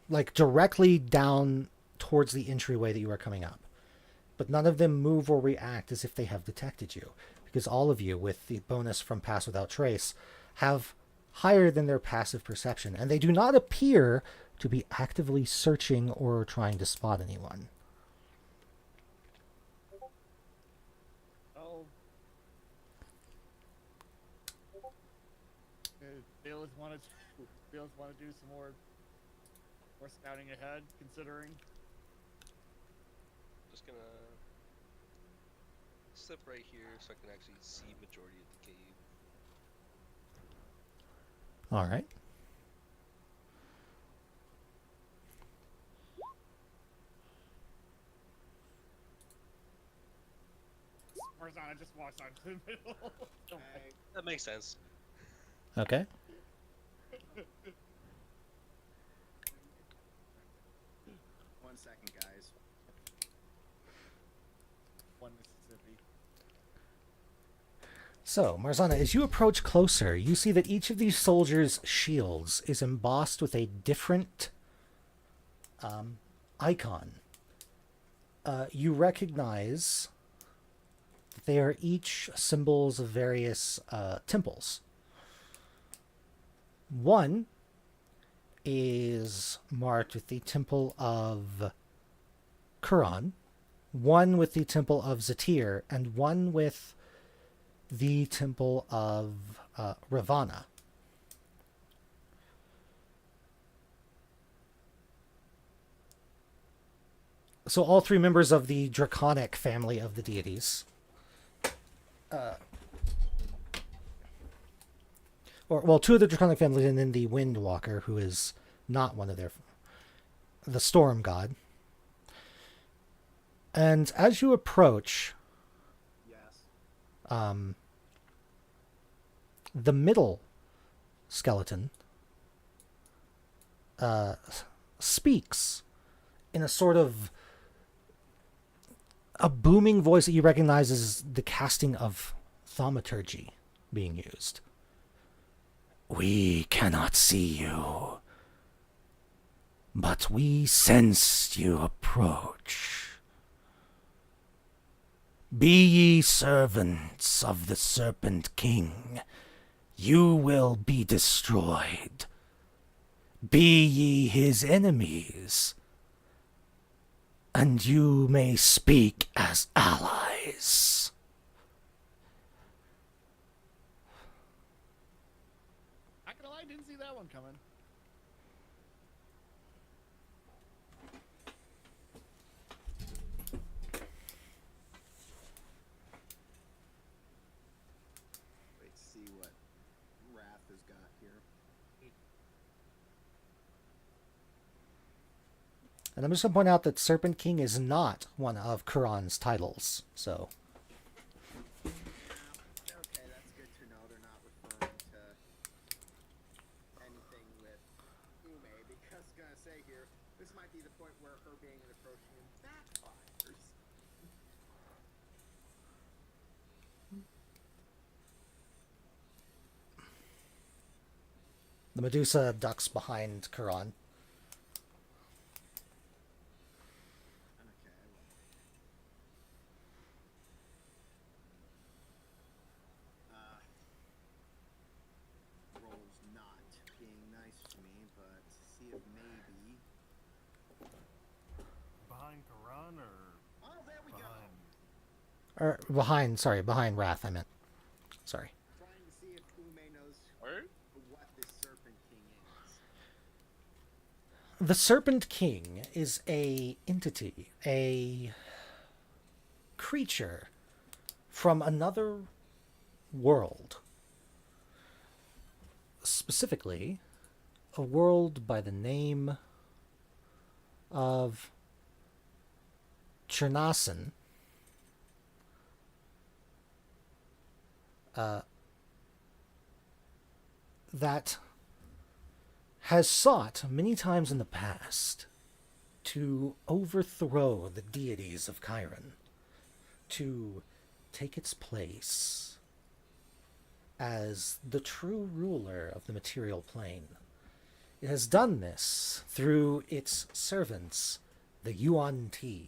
like directly down towards the entryway that you are coming up. But none of them move or react as if they have detected you, because all of you, with the bonus from Pass Without Trace, have higher than their passive perception, and they do not appear to be actively searching or trying to spot anyone. Oh. Bailiff want to do some more scouting ahead, considering. Just gonna slip right here so I can actually see majority of the cave. All right. Marzana just walks out to the middle. Don't worry. That makes sense. Okay. One second, guys. One Mississippi. So, Marzana, as you approach closer, you see that each of these soldiers' shields is embossed with a different icon. You recognize that they are each symbols of various temples. One is marked with the Temple of Kuran, one with the Temple of Zatir, and one with the Temple of Ravana. So all three members of the draconic family of the deities, two of the draconic families, and then the Windwalker, who is not one of the storm god. And as you approach, Yes. the middle skeleton speaks in a sort of a booming voice that you recognize as the casting of thaumaturgy being used. We cannot see you, but we sense you approach. Be ye servants of the Serpent King, you will be destroyed. Be ye his enemies, and you may speak as allies. Not gonna lie, didn't see that one coming. Wait to see what Wrath has got here. And I'm just going to point out that Serpent King is not one of Quran's titles, so... Okay, that's good to know. They're not referring to anything with Ume, because I'm gonna say here, this might be the point where her being and approaching him backfires. The Medusa ducks behind Quran. Okay, Roll's not being nice to me, but see if maybe. Behind Quran or Oh, there we behind? go. Behind Wrath, I meant. Sorry. Trying to see if Ume knows Word? what this Serpent King is. The Serpent King is a entity, a creature from another world. Specifically, a world by the name of Chernasen. That has sought many times in the past to overthrow the deities of Chiron, to take its place as the true ruler of the material plane. It has done this through its servants, the Yuan Ti.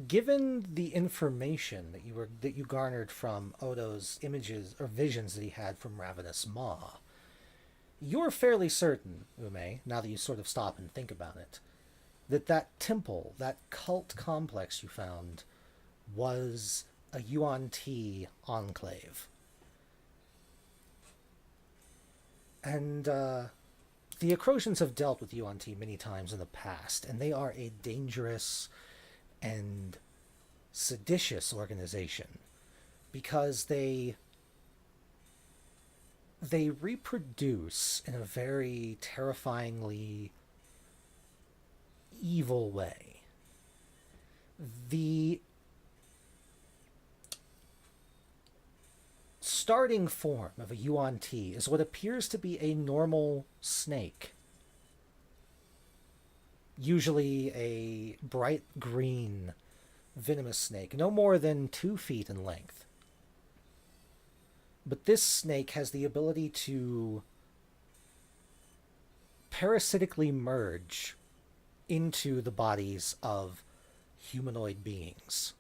Given the information that you garnered from Odo's images or visions that he had from Ravenous Maw, you're fairly certain, Ume, now that you sort of stop and think about it, that temple, that cult complex you found, was a Yuan Ti enclave. And the Acrosians have dealt with Yuan Ti many times in the past, and they are a dangerous and seditious organization because they reproduce in a very terrifyingly evil way. The starting form of a Yuan Ti is what appears to be a normal snake. Usually a bright green venomous snake, no more than 2 feet in length. But this snake has the ability to parasitically merge into the bodies of humanoid beings,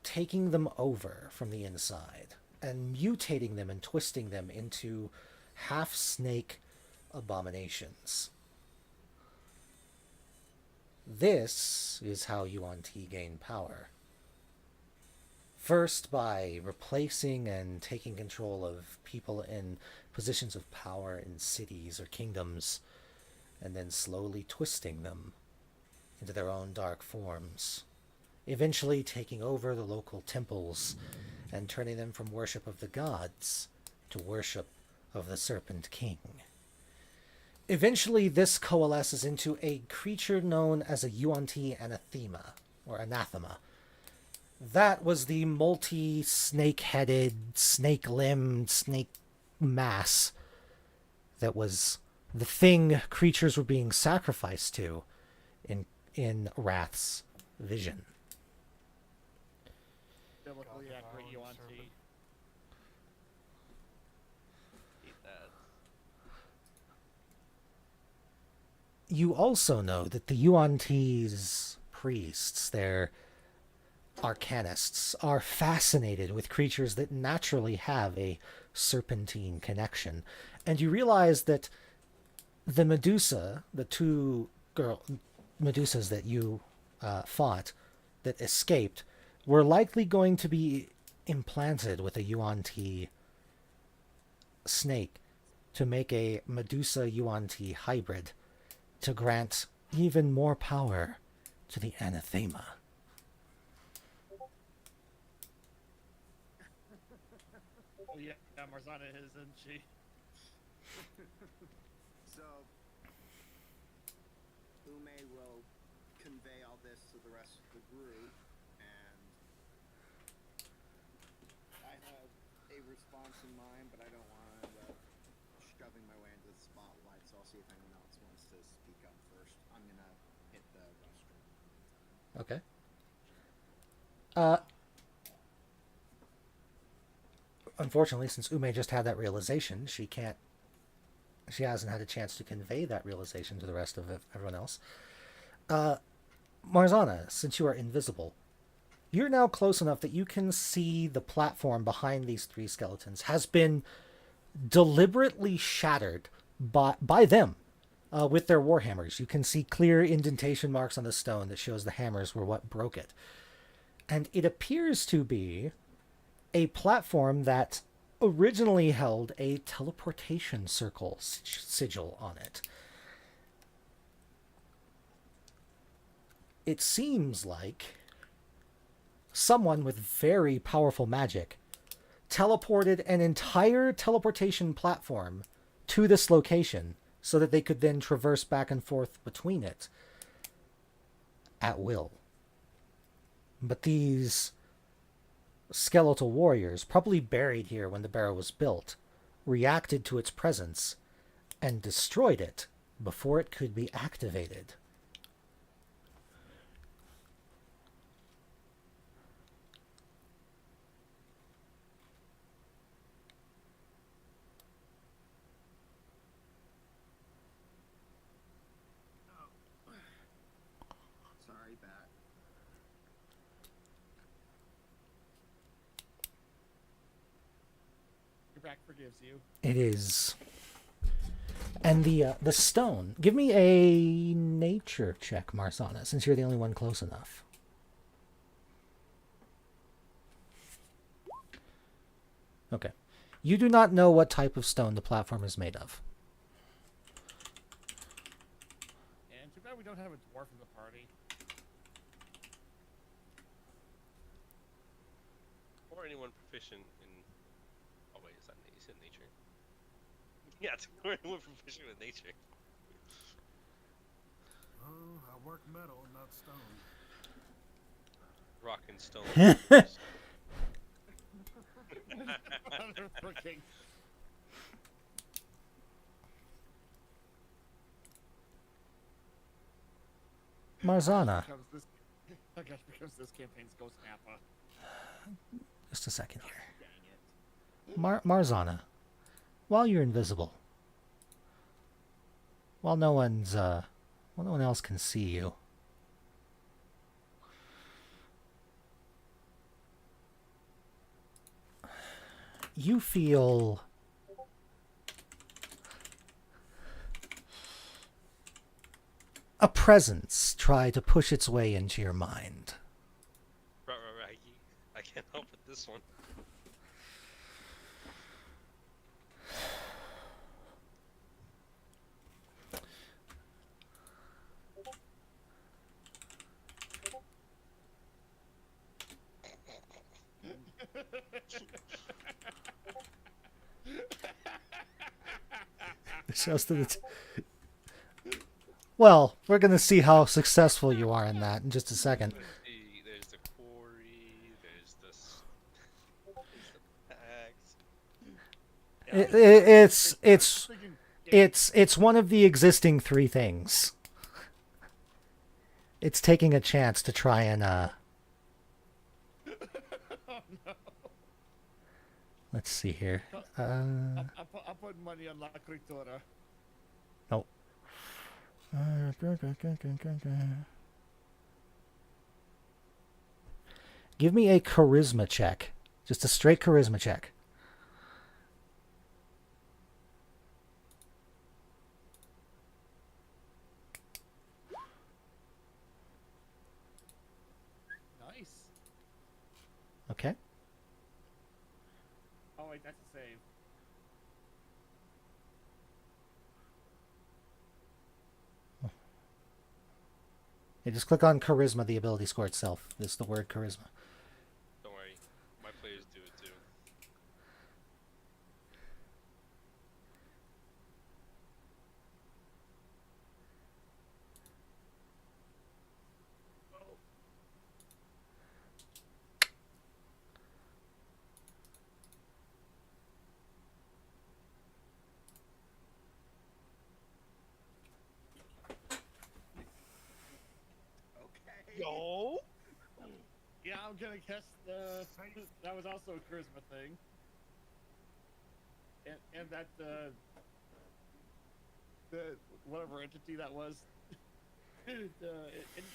taking them over from the inside and mutating them and twisting them into half-snake abominations. This is how Yuan-Ti gain power. First, by replacing and taking control of people in positions of power in cities or kingdoms, and then slowly twisting them into their own dark forms, eventually taking over the local temples and turning them from worship of the gods to worship of the Serpent King. Eventually, this coalesces into a creature known as a Yuan-Ti anathema, or anathema. That was the multi-snake-headed, snake-limbed, snake mass that was the thing creatures were being sacrificed to in Wrath's vision. Biblically accurate Yuan Ti. Hate that. You also know that the Yuan-Ti's priests, their arcanists, are fascinated with creatures that naturally have a serpentine connection. And you realize that the Medusa, the two Medusas that you fought, that escaped, were likely going to be implanted with a Yuan-Ti snake to make a Medusa Yuan-Ti hybrid to grant even more power to the anathema. Oh yeah, Marzana is, isn't she? So, Ume will convey all this to the rest of the group, and I have a response in mind, but I don't want to end up shoving my way into the spotlight, so I'll see if anyone else wants to speak up first. I'm gonna hit the restroom. Okay. Unfortunately, since Ume just had that realization, she hasn't had a chance to convey that realization to the rest of everyone else. Marzana, since you are invisible, you're now close enough that you can see the platform behind these three skeletons has been deliberately shattered by them with their warhammers. You can see clear indentation marks on the stone that shows the hammers were what broke it. And it appears to be a platform that originally held a teleportation circle sigil on it. It seems like someone with very powerful magic teleported an entire teleportation platform to this location so that they could then traverse back and forth between it at will. But these skeletal warriors, probably buried here when the barrow was built, reacted to its presence and destroyed it before it could be activated. Sorry, Bat. Your back forgives you. It is. And the stone. Give me a nature check, Marzana, since you're the only one close enough. Okay. You do not know what type of stone the platform is made of. And too bad we don't have a dwarf in the party. Or anyone proficient in. Oh wait, is it nature? Yeah, or anyone proficient in nature. Oh, I work metal, not stone. Rock and stone. Freaking. Marzana. I guess becomes this campaign's Ghost Nappa. Just a second here. Dang it. Marzana, while you're invisible, while no one else can see you, you feel a presence try to push its way into your mind. Raggy. I can't help with this one. It shows that it's... Well, we're going to see how successful you are in that in just a second. There's the quarry. There's this. There's the axe. It's one of the existing three things. It's taking a chance to try and let's see here. I'm putting money on La Critura. Nope. Give me a charisma check. Just a straight charisma check. Nice. Okay. Oh wait, that's a save. You just click on charisma, the ability score itself. It's the word charisma. Don't worry, my players do it too. Okay. Yo. Yeah, I'm gonna guess that was also a charisma thing. And that the whatever entity that was in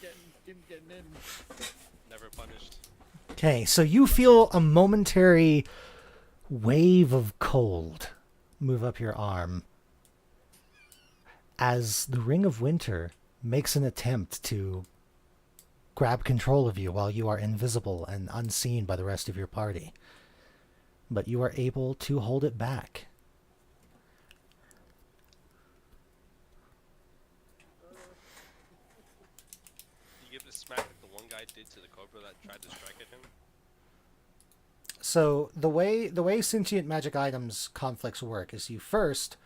getting in. Never punished. Okay, so you feel a momentary wave of cold move up your arm as the Ring of Winter makes an attempt to grab control of you while you are invisible and unseen by the rest of your party. But you are able to hold it back. You give the smack that the one guy did to the Cobra that tried to strike at him. So the way sentient magic items conflicts work is you first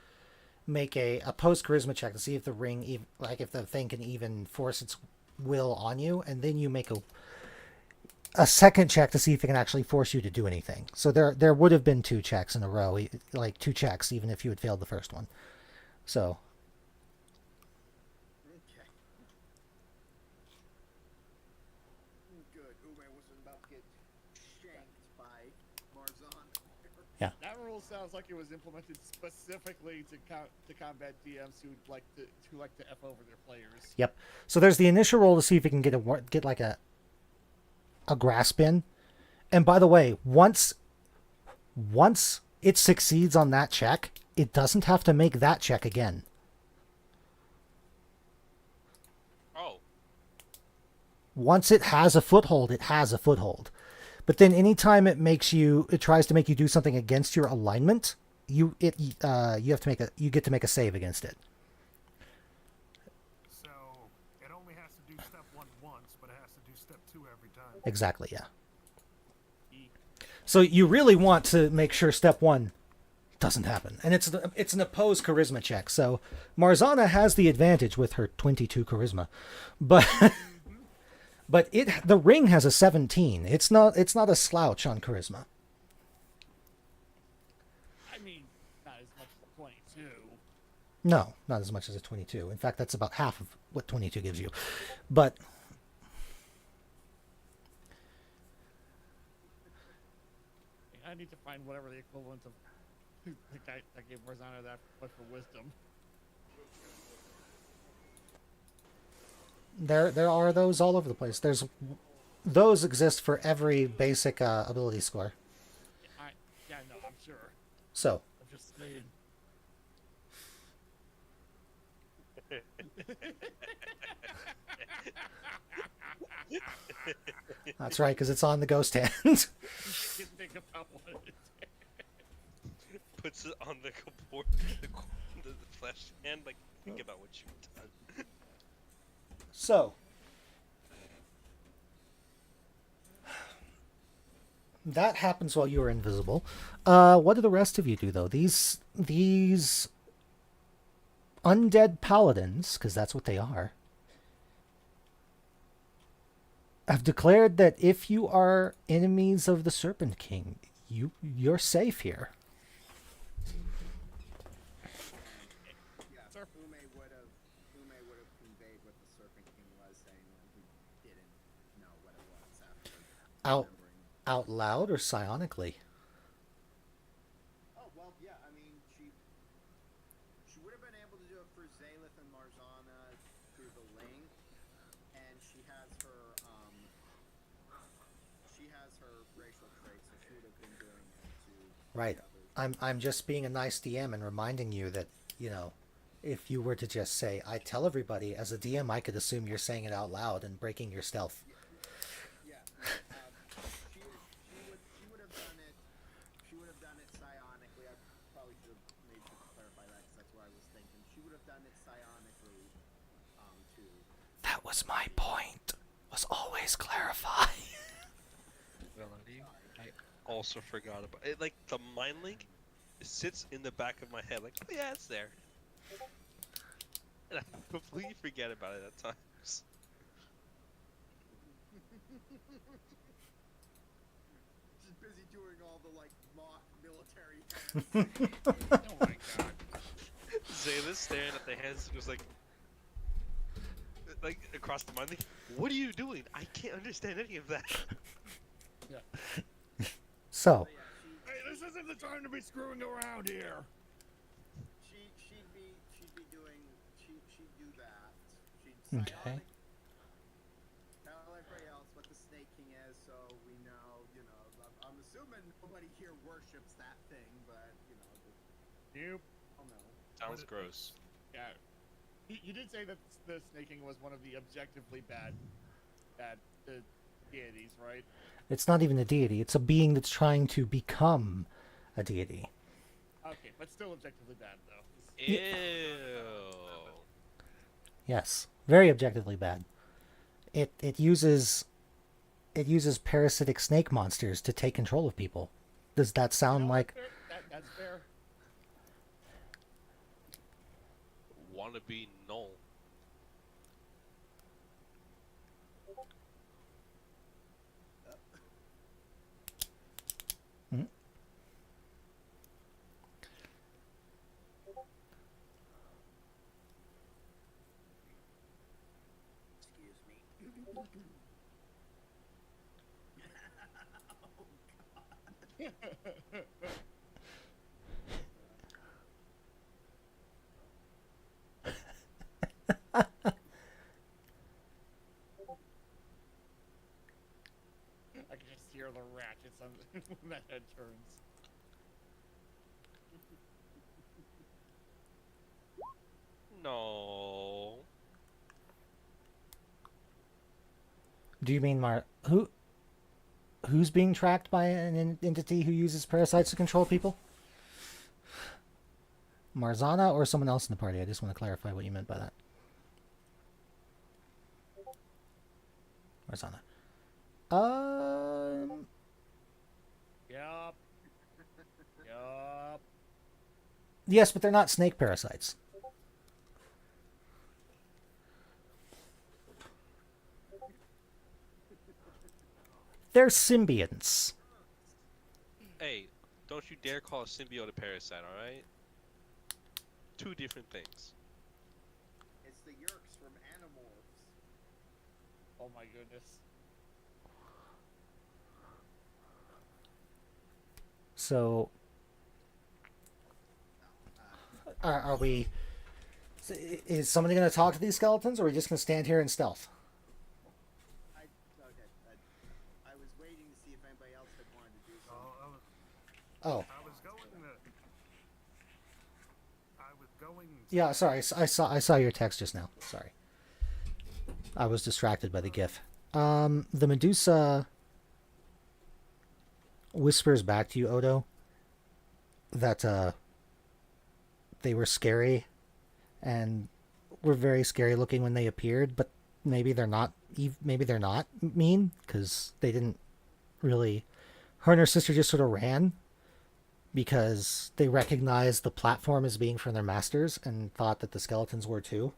make a post charisma check to see if the ring if the thing can even force its will on you, and then you make a second check to see if it can actually force you to do anything. So there would have been two checks in a row, like two checks even if you had failed the first one. So Okay. Good. Ume wasn't about to get shanked by Marzan. That rule sounds like it was implemented specifically to combat DMs who like to f over their players. yep. So there's the initial roll to see if it can get like a grasp in. And by the way, once it succeeds on that check, it doesn't have to make that check again. Oh. Once it has a foothold, it has a foothold. But then anytime it tries to make you do something against your alignment, you get to make a save against it. So it only has to do step 1 once, but it has to do step 2 every time. Exactly, yeah. So you really want to make sure step 1 doesn't happen. And it's an opposed charisma check. So Marzana has the advantage with her 22 charisma. But but the ring has a 17. It's not a slouch on charisma. I mean, not as much as 22. No, not as much as a 22. In fact, that's about half of what 22 gives you. But I need to find whatever the equivalent of the guy that gave Marzana that but for wisdom. there are those all over the place. Those exist for every basic ability score. Yeah, no, I'm sure. So I'm just saying. That's right, because it's on the ghost hand. Didn't think about what it did. Puts it on the board, the flesh hand. Like, think about what you've done. So, that happens while you are invisible. What do the rest of you do, though? These undead paladins, because that's what they are, have declared that if you are enemies of the Serpent King, you're safe here. Yeah, Ume would have conveyed what the Serpent King was saying when he didn't know what it was after Out remembering. out loud or psionically? Oh well, yeah. I mean, she would have been able to do it for Zalith and Marzana through the link, and she has her racial traits, so she would have been doing it to Right. the others. I'm just being a nice DM and reminding you that, if you were to just say, I tell everybody, as a DM, I could assume you're saying it out loud and breaking your stealth. Yeah. She would have done it. She would have done it psionically. I probably should have made sure to clarify that because that's what I was thinking. She would have done it psionically, too. That was my point. Was always clarify. Melody, I also forgot about it. Like, the mind link, it sits in the back of my head. Like, oh yeah, it's there. And I completely forget about it at times. Just busy doing all the mock military hands. Oh my god. Zayla's staring at the hands, was like across the mind. Like, what are you doing? I can't understand any of that. So, But yeah, Hey, this isn't the time to be screwing around here. she'd do that. She'd Okay. psionic tell everybody else what the Snake King is, so we know. I'm assuming nobody here worships that thing, but Nope. I'll know. Sounds gross. Yeah. You did say that the snaking was one of the objectively bad the deities, right? it's not even a deity. It's a being that's trying to become a deity. Okay, but still objectively bad though. Ew. Yes. Very objectively bad. It uses parasitic snake monsters to take control of people. Does that sound like... That's fair. Wannabe null. Excuse me. I can just hear the ratchets on when that head turns. No. Do you mean who's being tracked by an entity who uses parasites to control people? Marzana or someone else in the party? I just want to clarify what you meant by that. Marzana. Yup. Yup. Yes, but they're not snake parasites. They're symbionts. Hey, don't you dare call a symbiote a parasite, alright? Two different things. It's the Yerks from Animorphs. Oh my goodness. So, are we... Is somebody going to talk to these skeletons, or are we just going to stand here in stealth? I was waiting to see if anybody else had wanted to do something. Oh, I was going. yeah, sorry. I saw your text just now. Sorry. I was distracted by the GIF. The Medusa whispers back to you, Odo, that they were scary and were very scary looking when they appeared, but maybe they're not. Maybe they're not mean because they didn't really. Her and her sister just sort of ran because they recognized the platform as being from their masters and thought that the skeletons were too.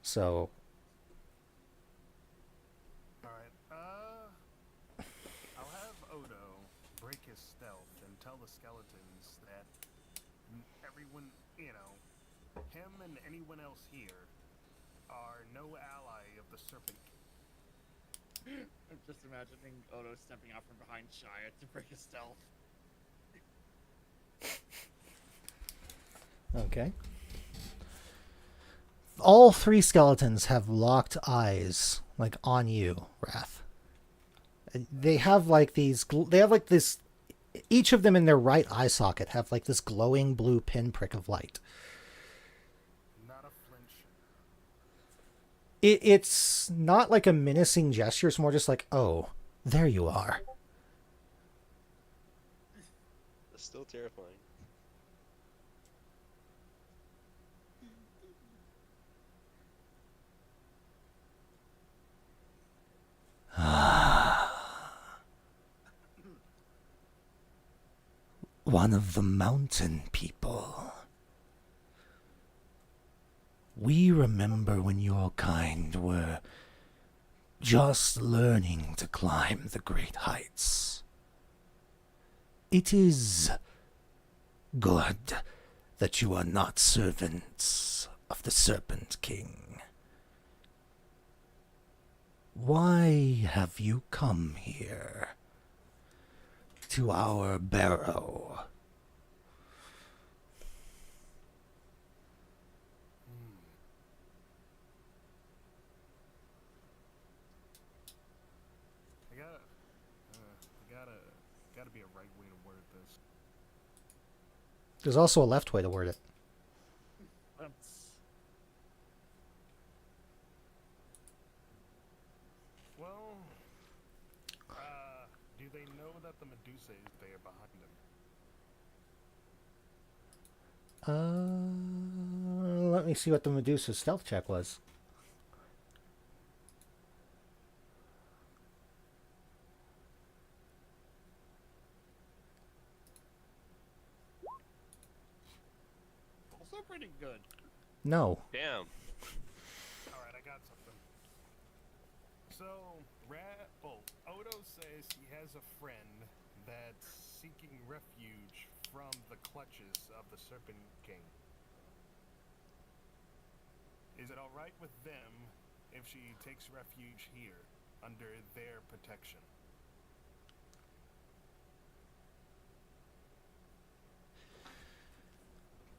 So. Alright, I'll have Odo break his stealth and tell the skeletons that everyone, him and anyone else here are no ally of the Serpent King. I'm just imagining Odo stepping out from behind Shia to break his stealth. Okay. All three skeletons have locked eyes, like, on you, Wrath. They have, like, these... They have, like, this... Each of them in their right eye socket have, like, this glowing blue pinprick of light. Not a flinch. It's not like a menacing gesture. It's more just like, oh, there you are. That's still terrifying. One of the mountain people. We remember when your kind were just learning to climb the great heights. It is good that you are not servants of the Serpent King. Why have you come here? To our barrow. Gotta be a right way to word this. There's also a left way to word it. Well, do they know that the Medusa is there behind them? Let me see what the Medusa's stealth check was. Also pretty good. No. Damn. Alright, I got something. So, Odo says he has a friend that's seeking refuge from the clutches of the Serpent King. Is it alright with them if she takes refuge here, under their protection?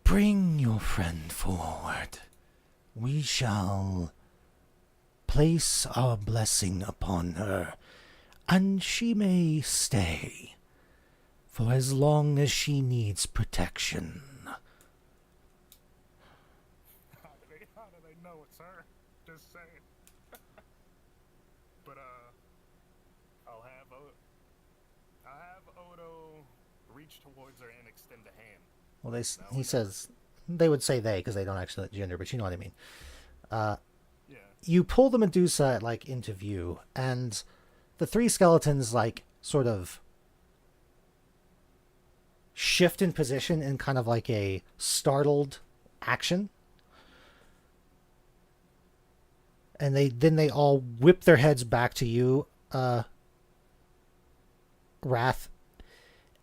Bring your friend forward. We shall place our blessing upon her, and she may stay for as long as she needs protection. How do they know it's her? Just saying. But I'll have Odo reach towards her and extend a hand. Well, he says they would say they because they don't actually gender, but you know what I mean. Yeah. You pull the Medusa like into view, and the three skeletons like sort of shift in position in kind of like a startled action. And they all whip their heads back to you, Wrath.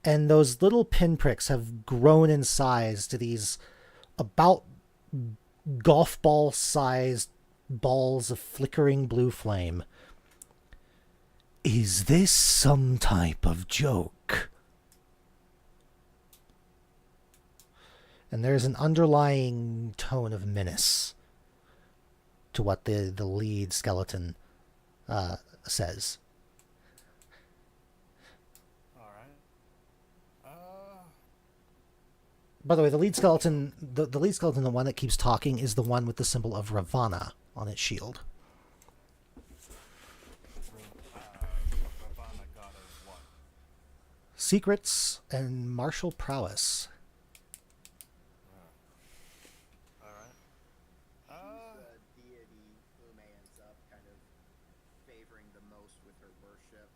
And those little pinpricks have grown in size to these about golf ball sized balls of flickering blue flame. Is this some type of joke? And there's an underlying tone of menace to what the lead skeleton says. By the way, the lead skeleton, the one that keeps talking, is the one with the symbol of Ravana on its shield. Ravana got us what? Secrets and martial prowess. Alright. She's the deity Ume ends up kind of favoring the most with her worship.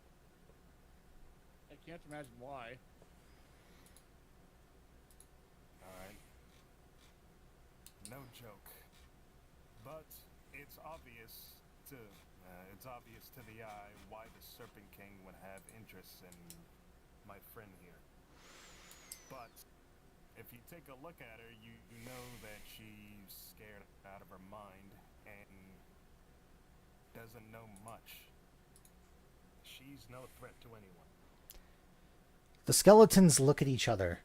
I can't imagine why. Alright. No joke. But it's obvious to the eye why the Serpent King would have interest in my friend here. But if you take a look at her, you know that she's scared out of her mind and doesn't know much. She's no threat to anyone. The skeletons look at each other,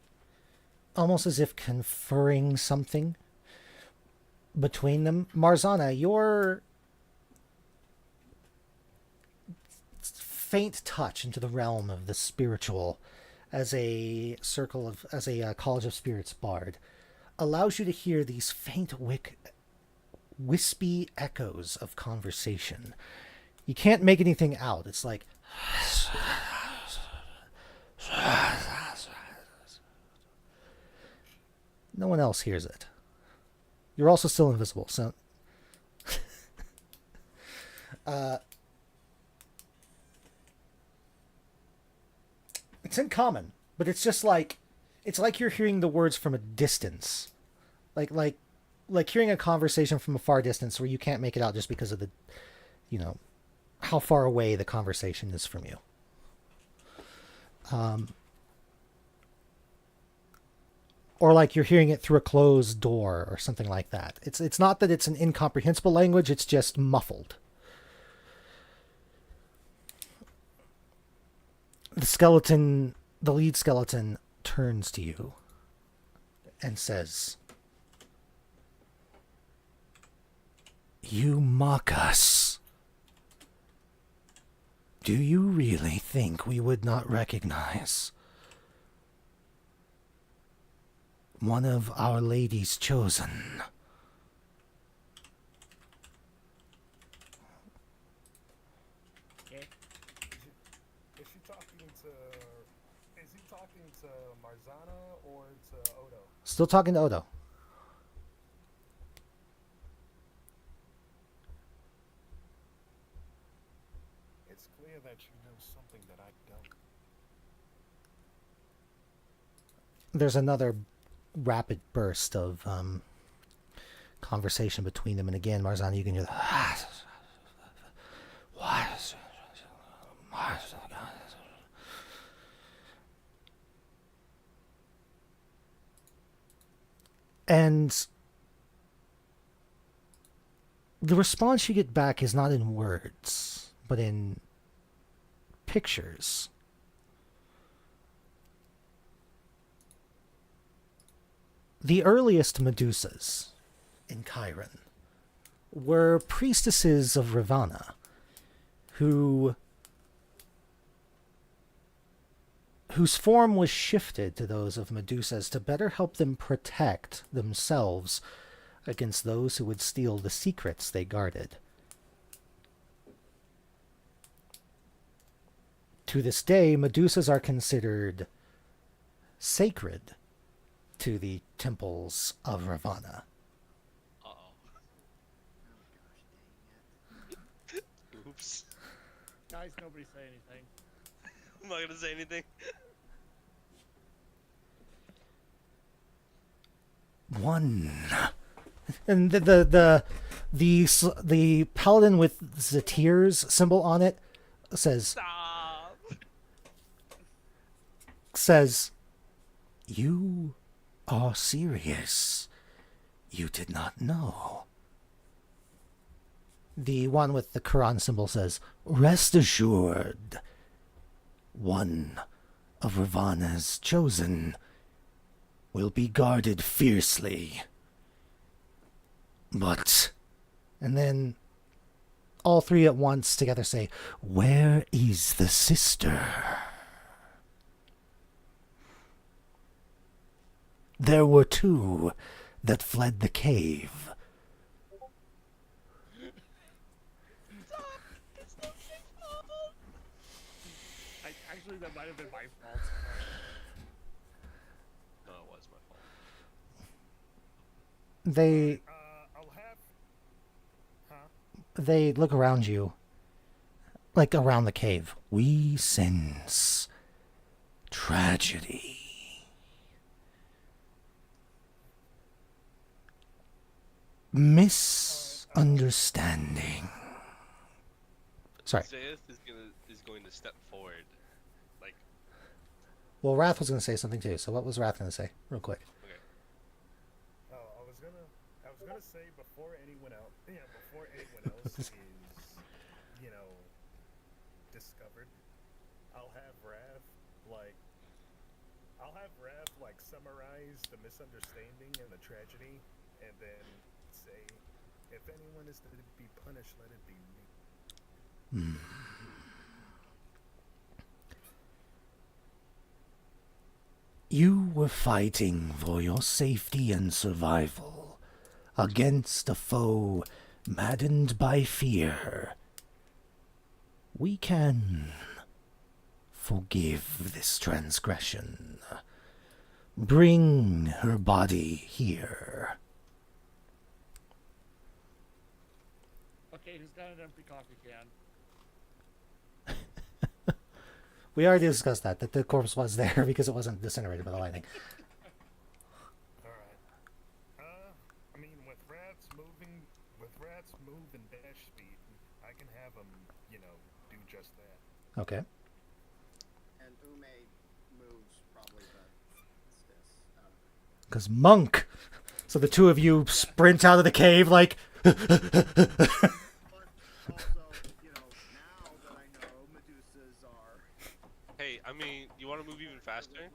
almost as if conferring something between them. Marzana, your faint touch into the realm of the spiritual as a College of Spirits bard allows you to hear these faint wispy echoes of conversation. You can't make anything out. It's like no one else hears it. You're also still invisible, so it's in common, but it's just like it's like you're hearing the words from a distance, like hearing a conversation from a far distance where you can't make it out just because of the, how far away the conversation is from you. Or like you're hearing it through a closed door or something like that. It's not that it's an incomprehensible language, it's just muffled. The lead skeleton turns to you and says, "You mock us. Do you really think we would not recognize one of Our Lady's chosen?" Okay. Is he talking to Marzana or to Odo? Still talking to Odo. It's clear that you know something that I don't. There's another rapid burst of conversation between them, and again, Marzana, you can hear the and the response you get back is not in words, but in pictures. The earliest Medusas in Chiron were priestesses of Ravana whose form was shifted to those of Medusas to better help them protect themselves against those who would steal the secrets they guarded. To this day, Medusas are considered sacred to the temples of Ravana. Uh-oh. Oh gosh, dang it. Oops. Guys, nobody say anything. I'm not gonna say anything. One. And the paladin with the tears symbol on it says, "You are serious. You did not know." The one with the Quran symbol says, "Rest assured, one of Ravana's chosen will be guarded fiercely. But," and then all three at once together say, "Where is the sister?" There were two that fled the cave. Actually, that might have been my fault. No, it was my fault. They I'll have. Huh? they look around you, like around the cave. We sense tragedy. Misunderstanding. Sorry. Zayeth is going to step forward, like Well, Wrath was going to say something too. So what was Wrath going to say, real quick? okay. Oh, I was gonna say before anyone else, is, discovered, I'll have Rav summarize the misunderstanding and the tragedy, and then say, if anyone is to be punished, let it be me. You were fighting for your safety and survival against a foe maddened by fear. We can forgive this transgression. Bring her body here. Okay, who's got an empty coffee can? We already discussed that the corpse was there because it wasn't disintegrated by the lightning. Alright. I mean, with Rat's move and dash speed, I can have him, do just that. Okay. And Ume moves probably the fastest out of it. Because Monk. So the two of you sprint out of the cave like... But also, now that I know Medusas are Hey, I mean, you want to move even faster? Lana,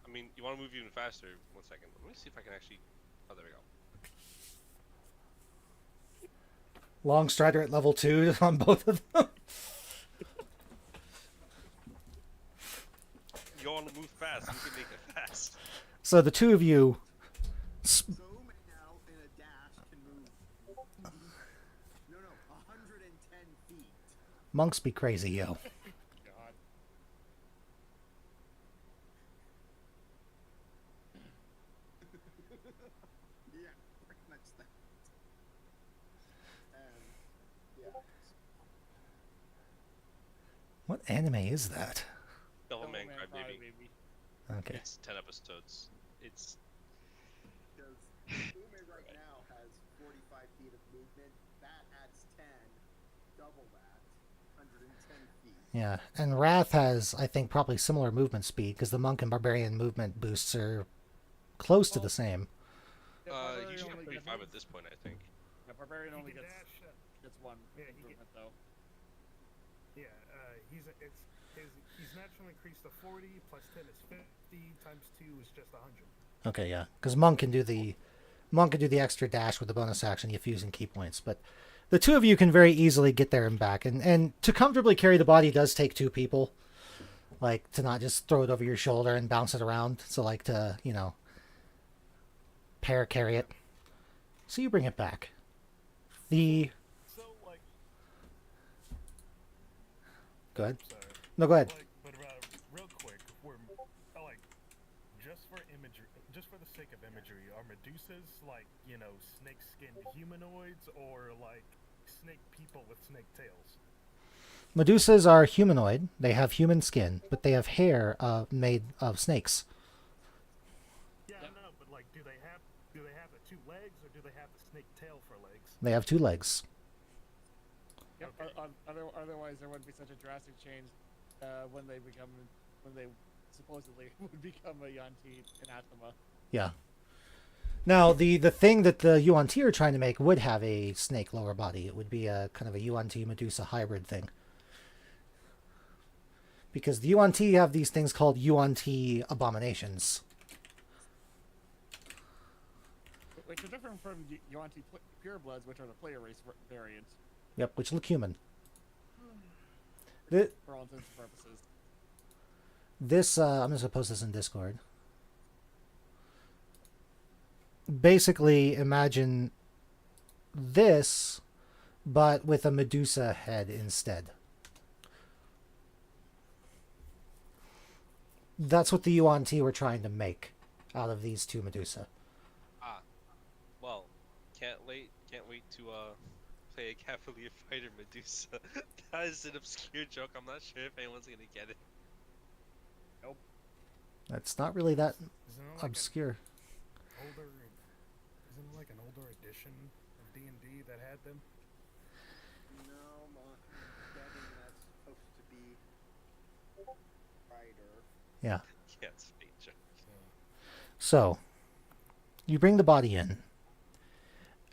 I mean, you want to move even faster? 1 second. Let me see if I can actually. Oh, there we go. Long Strider at level 2 on both of them. You want to move fast? You can make it fast. So the two of you... so Ume now in a dash can move 110 feet. Monks be crazy, yo. God. Yeah, pretty much that. And yeah. What anime is that? Devilman Devilman Crybaby. Crybaby. Okay. It's 10 episodes. It's Because Ume right now has 45 feet of movement. That adds 10, double that, 110 feet. Yeah, and Wrath has, I think, probably similar movement speed because the Monk and Barbarian movement boosts are close to the same. Yeah, he Barbarian should only be gets- 5 at this point, I think. Yeah, Barbarian He only can gets dash. one Yeah, he improvement though. Yeah, he's naturally increased to 40 plus 10 is 50 times 2 is just 100. Okay, yeah, because Monk can do the extra dash with the bonus action, you fuse and key points. But the two of you can very easily get there and back, and to comfortably carry the body does take two people. Like to not just throw it over your shoulder and bounce it around. So like to pair carry it. So you bring it back. The So, like, go ahead. sorry. No, go ahead. But real quick, just for imagery, just for the sake of imagery, are Medusas like, snake-skinned humanoids or like snake people with snake tails? Medusas are humanoid. They have human skin, but they have hair made of snakes. Yeah, no, but like, do they have the 2 legs or do they have the snake tail for legs? They have 2 legs. Yep. Okay. Otherwise, there wouldn't be such a drastic change when they supposedly would become a Yanti anathema. Yeah. Now, the thing that the Yuan-Ti are trying to make would have a snake lower body. It would be a kind of a Yuan-Ti Medusa hybrid thing. Because the Yuan-Ti have these things called Yuan-Ti abominations. Which are different from Yuan-Ti purebloods, which are the player race variant, Yep, which look human. Th- for all intents and purposes. This, I'm just going to post this in Discord. Basically, imagine this but with a Medusa head instead. That's what the Yuan Ti were trying to make out of these two Medusa. Ah, well, can't wait to play a Cavalier Fighter Medusa. That is an obscure joke. I'm not sure if anyone's gonna get it. That's not really that Isn't it like obscure. isn't it like an older edition of D&D that had them? No, betting that's supposed to be Rider. Yeah. Yeah, it's a fake joke. So, you bring the body in,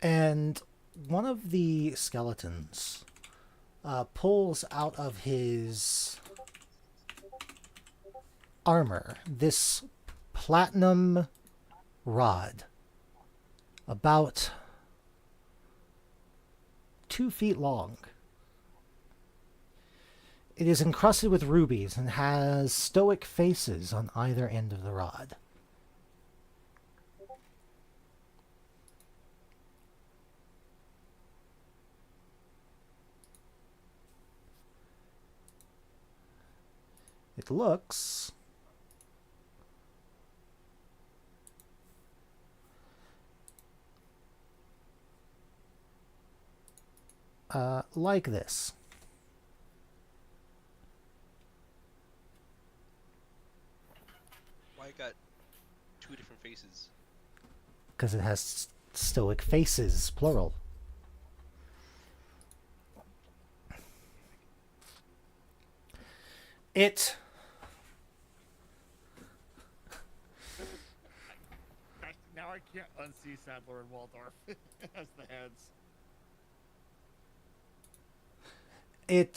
and one of the skeletons pulls out of his armor this platinum rod, about 2 feet long. It is encrusted with rubies and has stoic faces on either end of the rod. It looks like this. Why it got 2 different faces? Because it has stoic faces, plural. It Now I can't unsee Sadler and Waldorf as the heads. it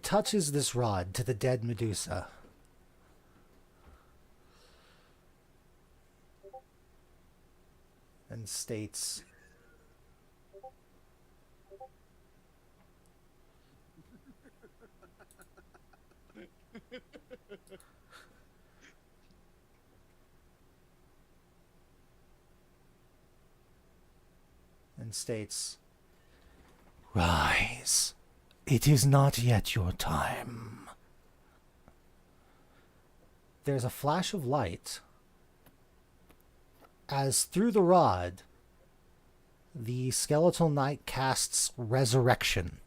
touches this rod to the dead Medusa. And states, "Rise. It is not yet your time." There's a flash of light as through the rod, the skeletal knight casts Resurrection.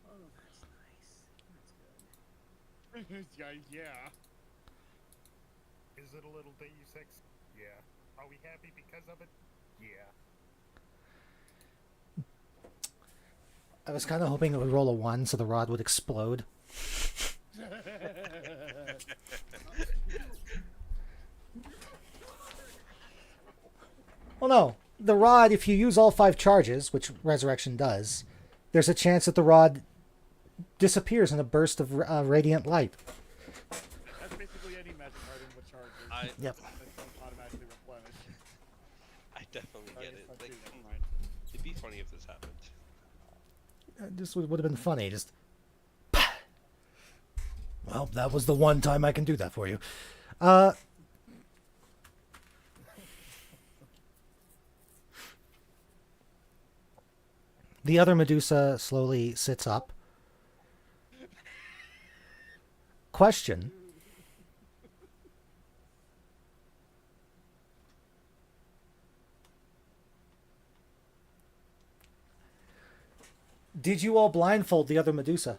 Oh, that's nice. That's good. Yeah. Is it a little Deus Ex? Yeah. Are we happy because of it? Yeah. I was kind of hoping it would roll a 1 so the rod would explode. Well, no. The rod, if you use all 5 charges, which Resurrection does, there's a chance that the rod disappears in a burst of radiant light. That's basically any magic item with charges. Yep. That don't automatically replenish. I definitely Sorry, get it. that's Like, too, never mind. it'd be funny if this happened. This would have been funny. Just. Well, that was the one time I can do that for you. The other Medusa slowly sits up. Question. Did you all blindfold the other Medusa?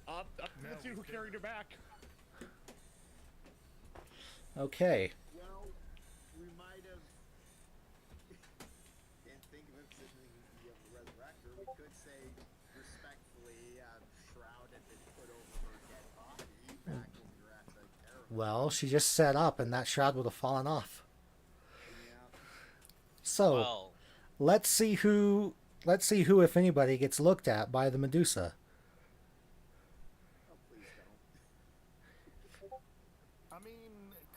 Up to the two who carried her back. Okay. Well, we might have. Can't think of it since we be able to resurrect her. We could say respectfully, Shroud had been put over her dead body back when we were at the caravan. Well, she just sat up and that shroud would have fallen off. Yeah. So, Well, let's see who, if anybody, gets looked at by the Medusa. Oh, please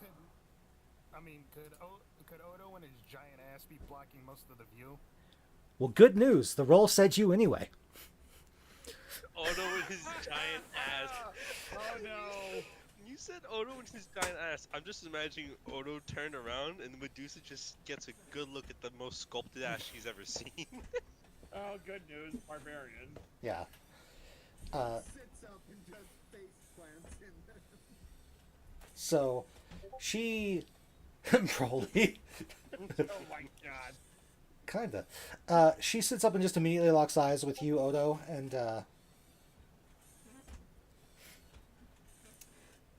don't. Could Odo and his giant ass be blocking most of the view? Well, good news. The roll said you anyway. Odo with his giant ass. Oh no. Can you said Odo and his giant ass, I'm just imagining Odo turn around and Medusa just gets a good look at the most sculpted ass she's ever seen. Oh, good news, barbarian. Yeah. Sits up and just face plants in there. So she Broly. Oh my god. Kinda. She sits up and just immediately locks eyes with you, Odo, and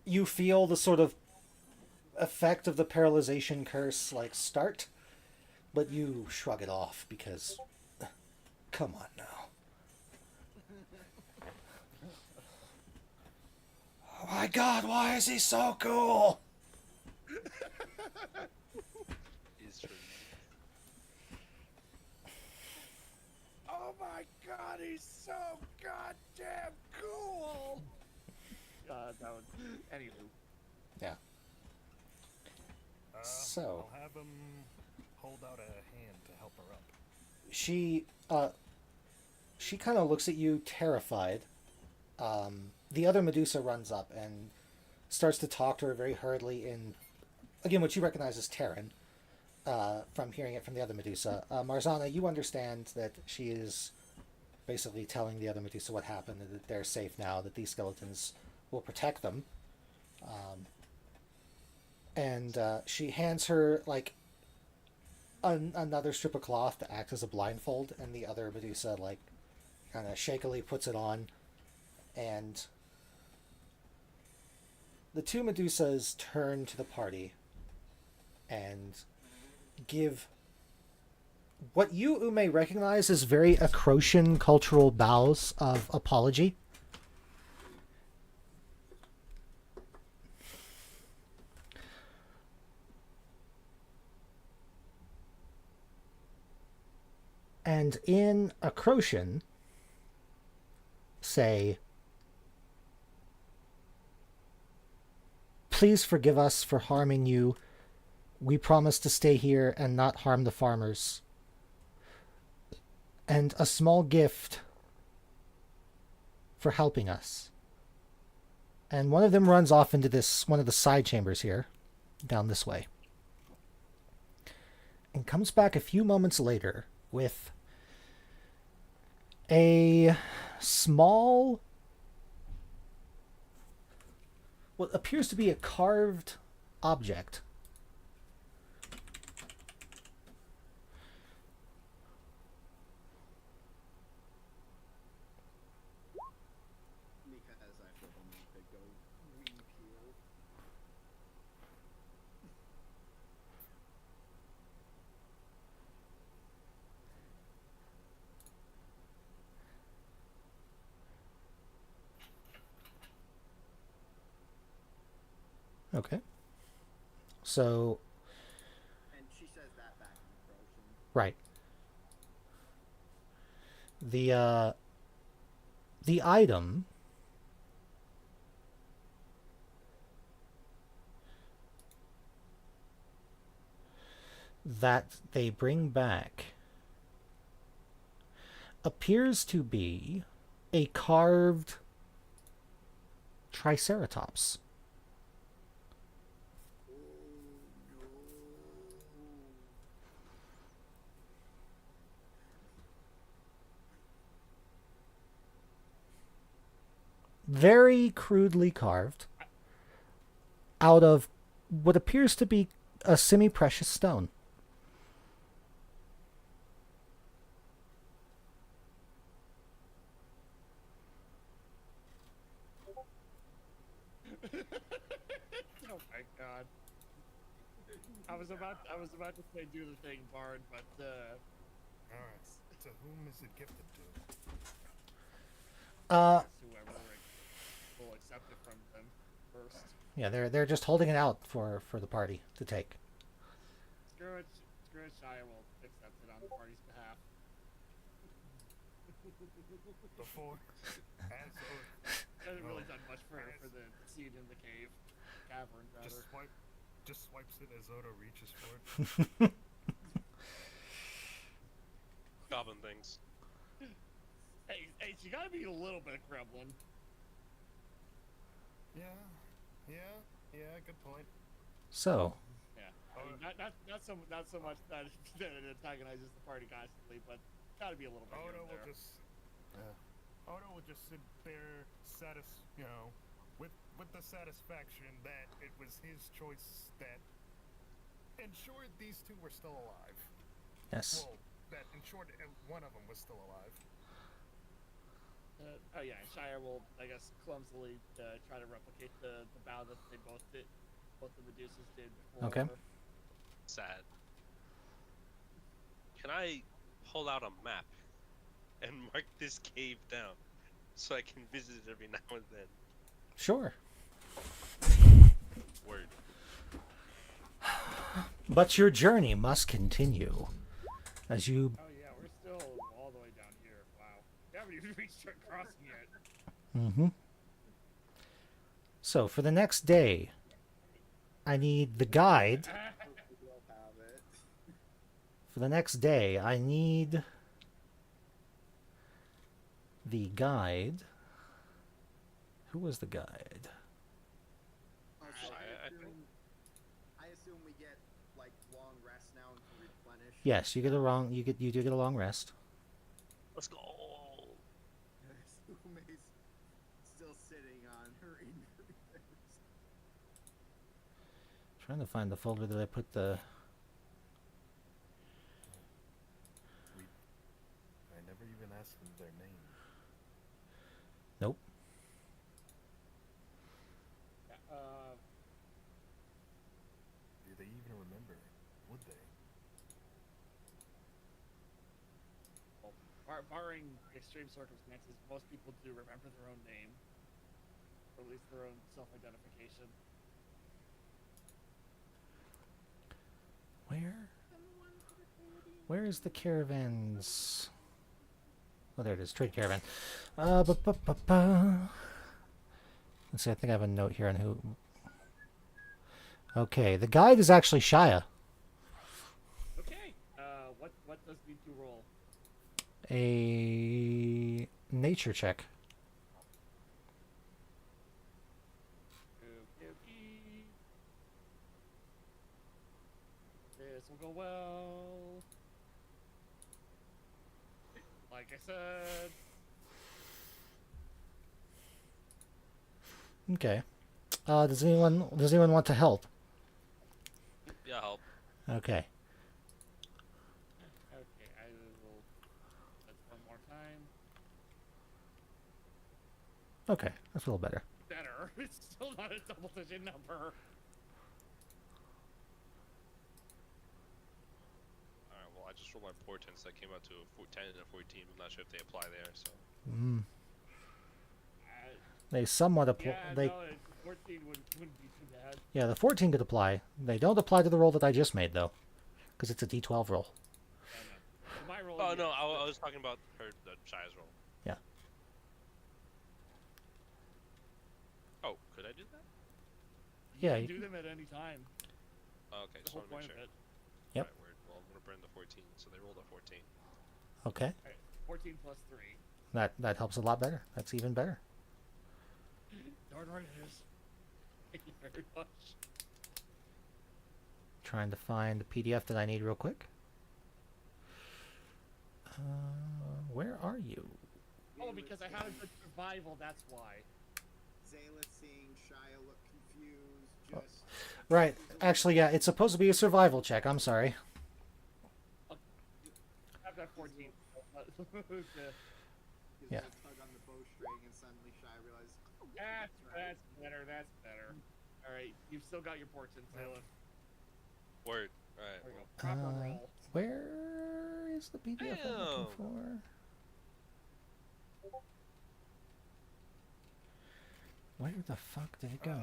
you feel the sort of effect of the paralyzation curse like start, but you shrug it off because come on now. Oh my god, why is he so cool? Is for Oh my god, he's so goddamn cool! That was... Anywho. Yeah. So I'll have him hold out a hand to help her up. she kind of looks at you terrified. The other Medusa runs up and starts to talk to her very hurriedly in, again, what you recognize as Terran, from hearing it from the other Medusa. Marzana, you understand that she is basically telling the other Medusa what happened, and that they're safe now, that these skeletons will protect them. And she hands her, like, another strip of cloth to act as a blindfold, and the other Medusa, like, kind of shakily puts it on, and the two Medusas turn to the party and give what you may recognize as very Acrosian cultural bows of apology. And in Acrosian, say, "Please forgive us for harming you. We promise to stay here and not harm the farmers. And a small gift for helping us." And one of them runs off into one of the side chambers here, down this way, and comes back a few moments later with a small, what appears to be a carved object. Because I feel the need to go repeal. Okay. So, And she says that back in Croatian. right. The item that they bring back appears to be a carved Triceratops. Very crudely carved out of what appears to be a semi-precious stone. Oh my god. I was about to say do the thing, Bard, but Alright, to whom is it gifted to? whoever will accept it from them first. Yeah, they're just holding it out for the party to take. Screw it, Shia will accept it on the party's behalf. Before, as Hasn't really done much for the seed in the cavern, rather. just swipes it as Odo reaches for it. goblin things. Hey, you gotta be a little bit gremlin. Yeah, Yeah, good point. So, Yeah, I mean, not so much that that it antagonizes the party constantly, but gotta be a little bit here Odo and will there. just, Odo will just sit there, with the satisfaction that it was his choice that ensured these two were still alive. yes. Well, that ensured one of them was still alive. Oh yeah, and Shire will, I guess, clumsily try to replicate the bow that they both did, both the Medusas did before. Okay. Sad. Can I pull out a map and mark this cave down so I can visit it every now and then? Sure. Word. But your journey must continue. As you. Oh yeah, we're still all the way down here. Wow, we haven't even reached our crossing yet. Mm-hmm. So, for the next day, I need the guide. We will have it. For the next day, I need the guide. Who was the guide? Oh, so I think- I assume we get like long rest now and can replenish. Yes, you do get a long rest. Let's go. Sume's still sitting on her injuries. Trying to find the folder that I put the. I never even asked them their name. Nope. Do they even remember? Would they? Well, barring extreme circumstances, most people do remember their own name, or at least their own self-identification. Where is the caravans? Oh, there it is. Trade caravan. Let's see. I think I have a note here on who. Okay, the guide is actually Shia. Okay. What does need to roll? A nature check. Okay, okay. This will go well. Like I said. Okay. Does anyone want to help? Yeah, help. Okay. Okay, I will. That's one more time. Okay, that's a little better. Better. It's still not a double-digit number. Alright, well, I just rolled my portents that came out to a 10 and a 14. I'm not sure if they apply there, so. Mm. Uh, They somewhat apply. yeah, They no, 14 wouldn't be too bad. Yeah, the 14 could apply. They don't apply to the roll that I just made though, because it's a D12 roll. Yeah, no. So my roll. Oh, no, yes, I was talking about the Shia's roll. Yeah. Oh, could I do that? Yeah, You you can do them at any time. Oh, okay, The just whole want to point make of sure. it. Yep. Alright, word. Well, I'm gonna burn the 14, so they rolled a 14. Okay. Alright, 14 plus 3. That helps a lot better. That's even better. Darn right it is. Thank you very much. Trying to find the PDF that I need real quick. Where are you? Oh, because I had a good survival, that's why. Zayla seeing Shia look confused, just Right. Actually, yeah, it's supposed to be a survival check. I'm sorry. I've got 14. Yeah. a tug on the bowstring, and suddenly Shia realizes, oh, That's better, that's better. Alright, you've still got your portents, Zayla. Word. Alright, There we well, go. Proper Uh, roll. Where is the PDF I'm looking Damn. for? Where the fuck did it go?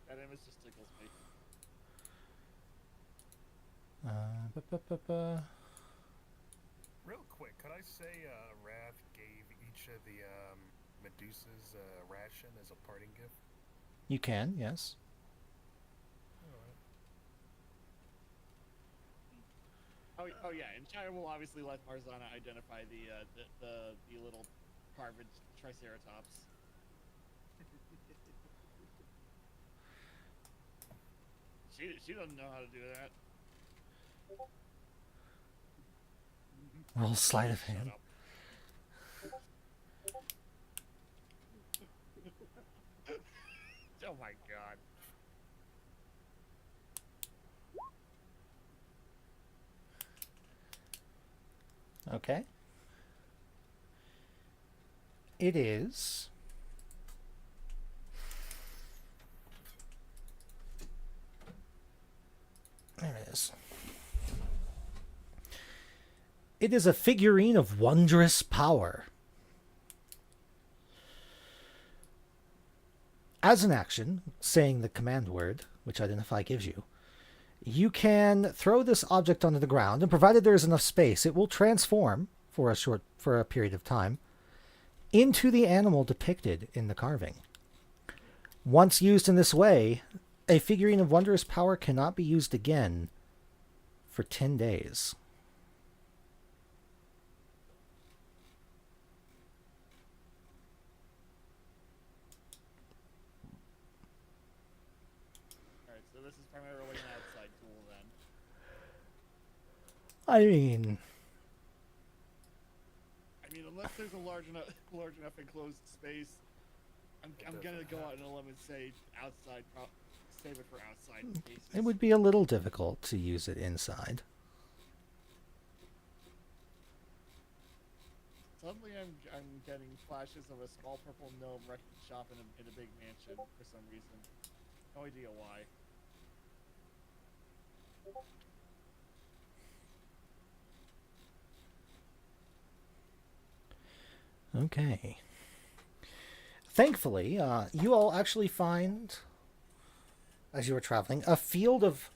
That image just tickles me. Ba-ba-ba-ba. Real quick, could I say Rav gave each of the Medusas a ration as a parting gift? You can, yes. Oh yeah, and Shire will obviously let Marzana identify the little carve a Triceratops. She doesn't know how to do that. Roll sleight of Shut hand. up. Oh my god. Okay. It is. There it is. It is a figurine of wondrous power. As an action, saying the command word, which Identify gives you, you can throw this object onto the ground, and provided there is enough space, it will transform for a period of time into the animal depicted in the carving. Once used in this way, a figurine of wondrous power cannot be used again for 10 days. Alright, so this is primarily an outside tool then. I mean, Unless there's a large enough enclosed space, I'm gonna go out on a limb and say outside. Save it for outside cases. it would be a little difficult to use it inside. Suddenly, I'm getting flashes of a small purple gnome wrecking shop in a big mansion for some reason. No idea why. Okay. Thankfully, you all actually find, as you were traveling, a field of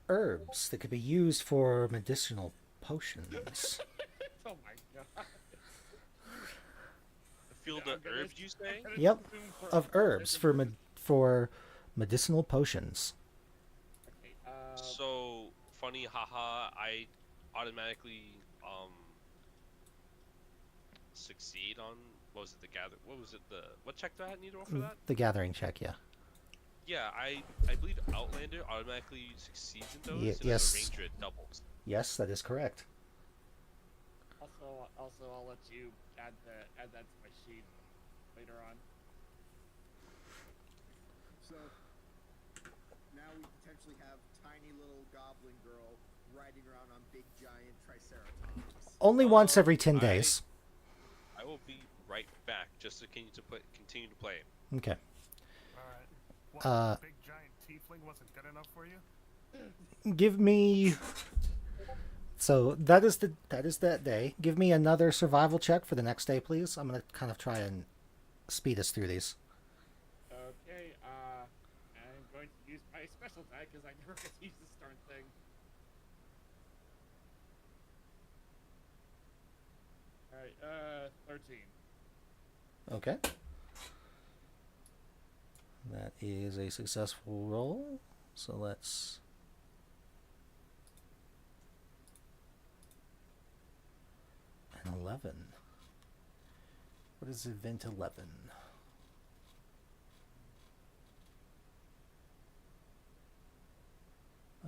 herbs that could be used for medicinal potions. Oh my god. The field of herbs, you say? Yep, of herbs for medicinal potions. Okay, So funny, haha! I automatically succeed on what was it? The gather. What was it? What check do I need to roll for that? The gathering check, yeah. Yeah, I believe Outlander automatically succeeds in those. Ye- and yes. As a ranger, it doubles. Yes, that is correct. Also, I'll let you add that to my sheet later on. So now we potentially have tiny little goblin girl riding around on big giant triceratops. Only once every 10 I- days. I will be right back just to continue to play. Okay. Alright. What, Uh, big giant tiefling wasn't good enough for you? Give me. So that is that day. Give me another survival check for the next day, please. I'm gonna kind of try and speed us through these. Okay, I'm going to use my special die because I never get to use this darn thing. Alright, 13. Okay. That is a successful roll. So let's. An 11. What is event 11?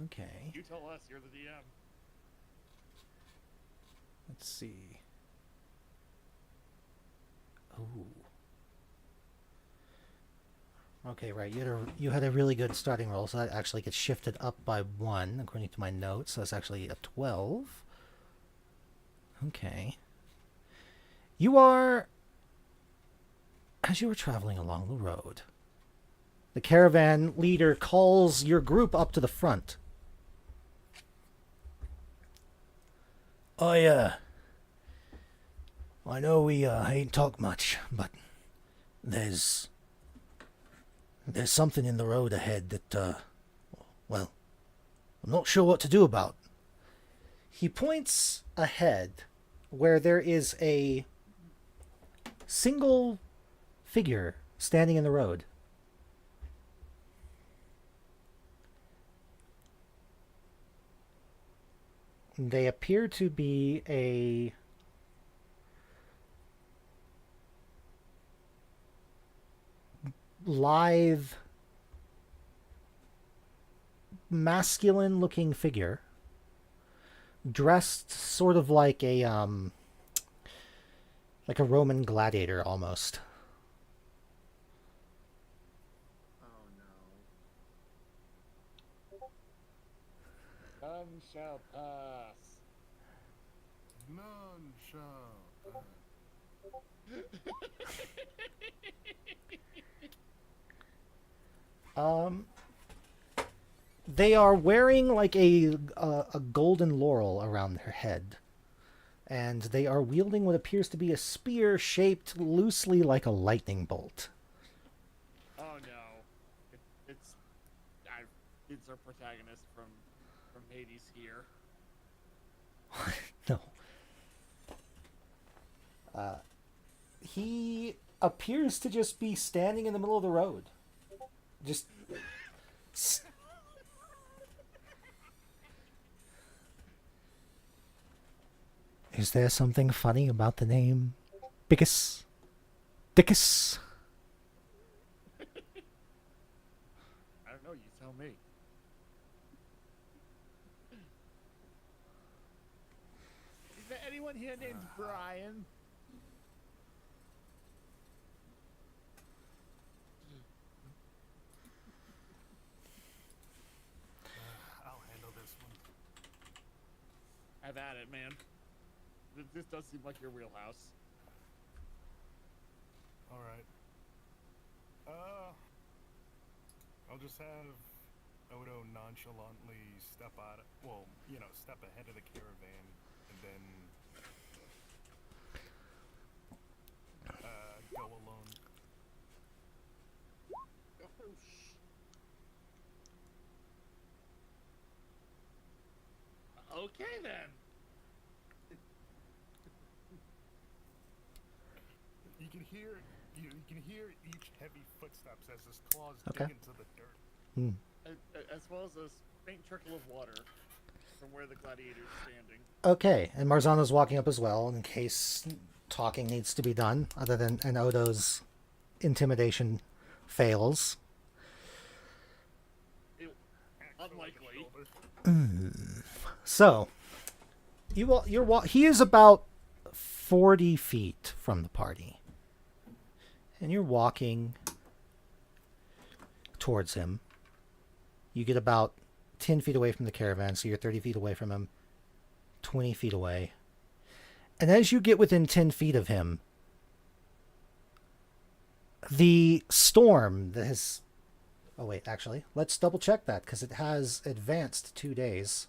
Okay. You tell us, you're the DM. Let's see. Oh. Okay, right. You had a really good starting roll, so that actually gets shifted up by 1 according to my notes. So that's actually a 12. Okay. You are, as you are traveling along the road, the caravan leader calls your group up to the front. I know we ain't talked much, but there's something in the road ahead that, well, I'm not sure what to do about. He points ahead where there is a single figure standing in the road. They appear to be lithe, masculine-looking figure, dressed sort of like a Roman gladiator almost. Oh no. None shall pass. None shall. They are wearing like a golden laurel around their head, and they are wielding what appears to be a spear shaped loosely like a lightning bolt. Oh no. It's our protagonist from Hades here. No. He appears to just be standing in the middle of the road. Just. Is there something funny about the name Bickus? Dickus? I don't know, you tell me. Is there anyone here named Brian? I'll handle this one. Have at it, man. This does seem like your wheelhouse. All right. I'll just have Odo nonchalantly step out. Step ahead of the caravan, and then go alone. Oh sh. Okay then. You can hear each heavy footsteps as his claws Okay. dig into the dirt. As well as a faint trickle of water from where the gladiator's standing. Okay, and Marzano's walking up as well in case talking needs to be done, and Odo's intimidation fails. Unlikely. So, he is about 40 feet from the party. And you're walking towards him. You get about 10 feet away from the caravan, so you're 30 feet away from him, 20 feet away. And as you get within 10 feet of him, the storm that has... Oh, wait, actually, let's double check that, because it has advanced 2 days.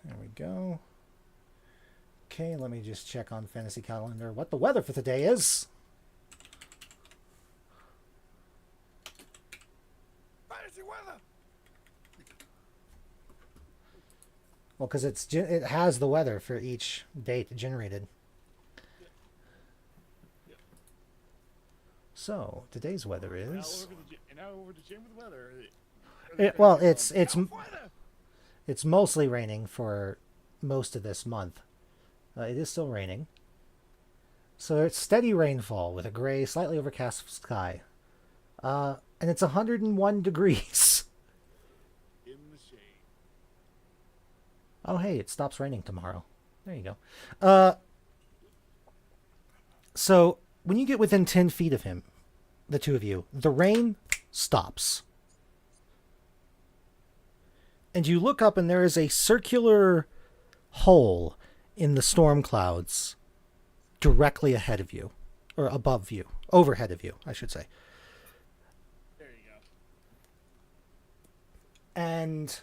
There we go. Okay, let me just check on Fantasy Calendar what the weather for today is. Fantasy weather! Well, because it has the weather for each date generated. So today's weather is. Now over to Jim with weather. It's mostly raining for most of this month. It is still raining. So it's steady rainfall with a gray, slightly overcast sky. And it's 101 degrees. In the shade. Oh, hey, it stops raining tomorrow. There you go. So when you get within 10 feet of him, the two of you, the rain stops. And you look up and there is a circular hole in the storm clouds directly ahead of you. Or above you. Overhead of you, I should say. There you go. And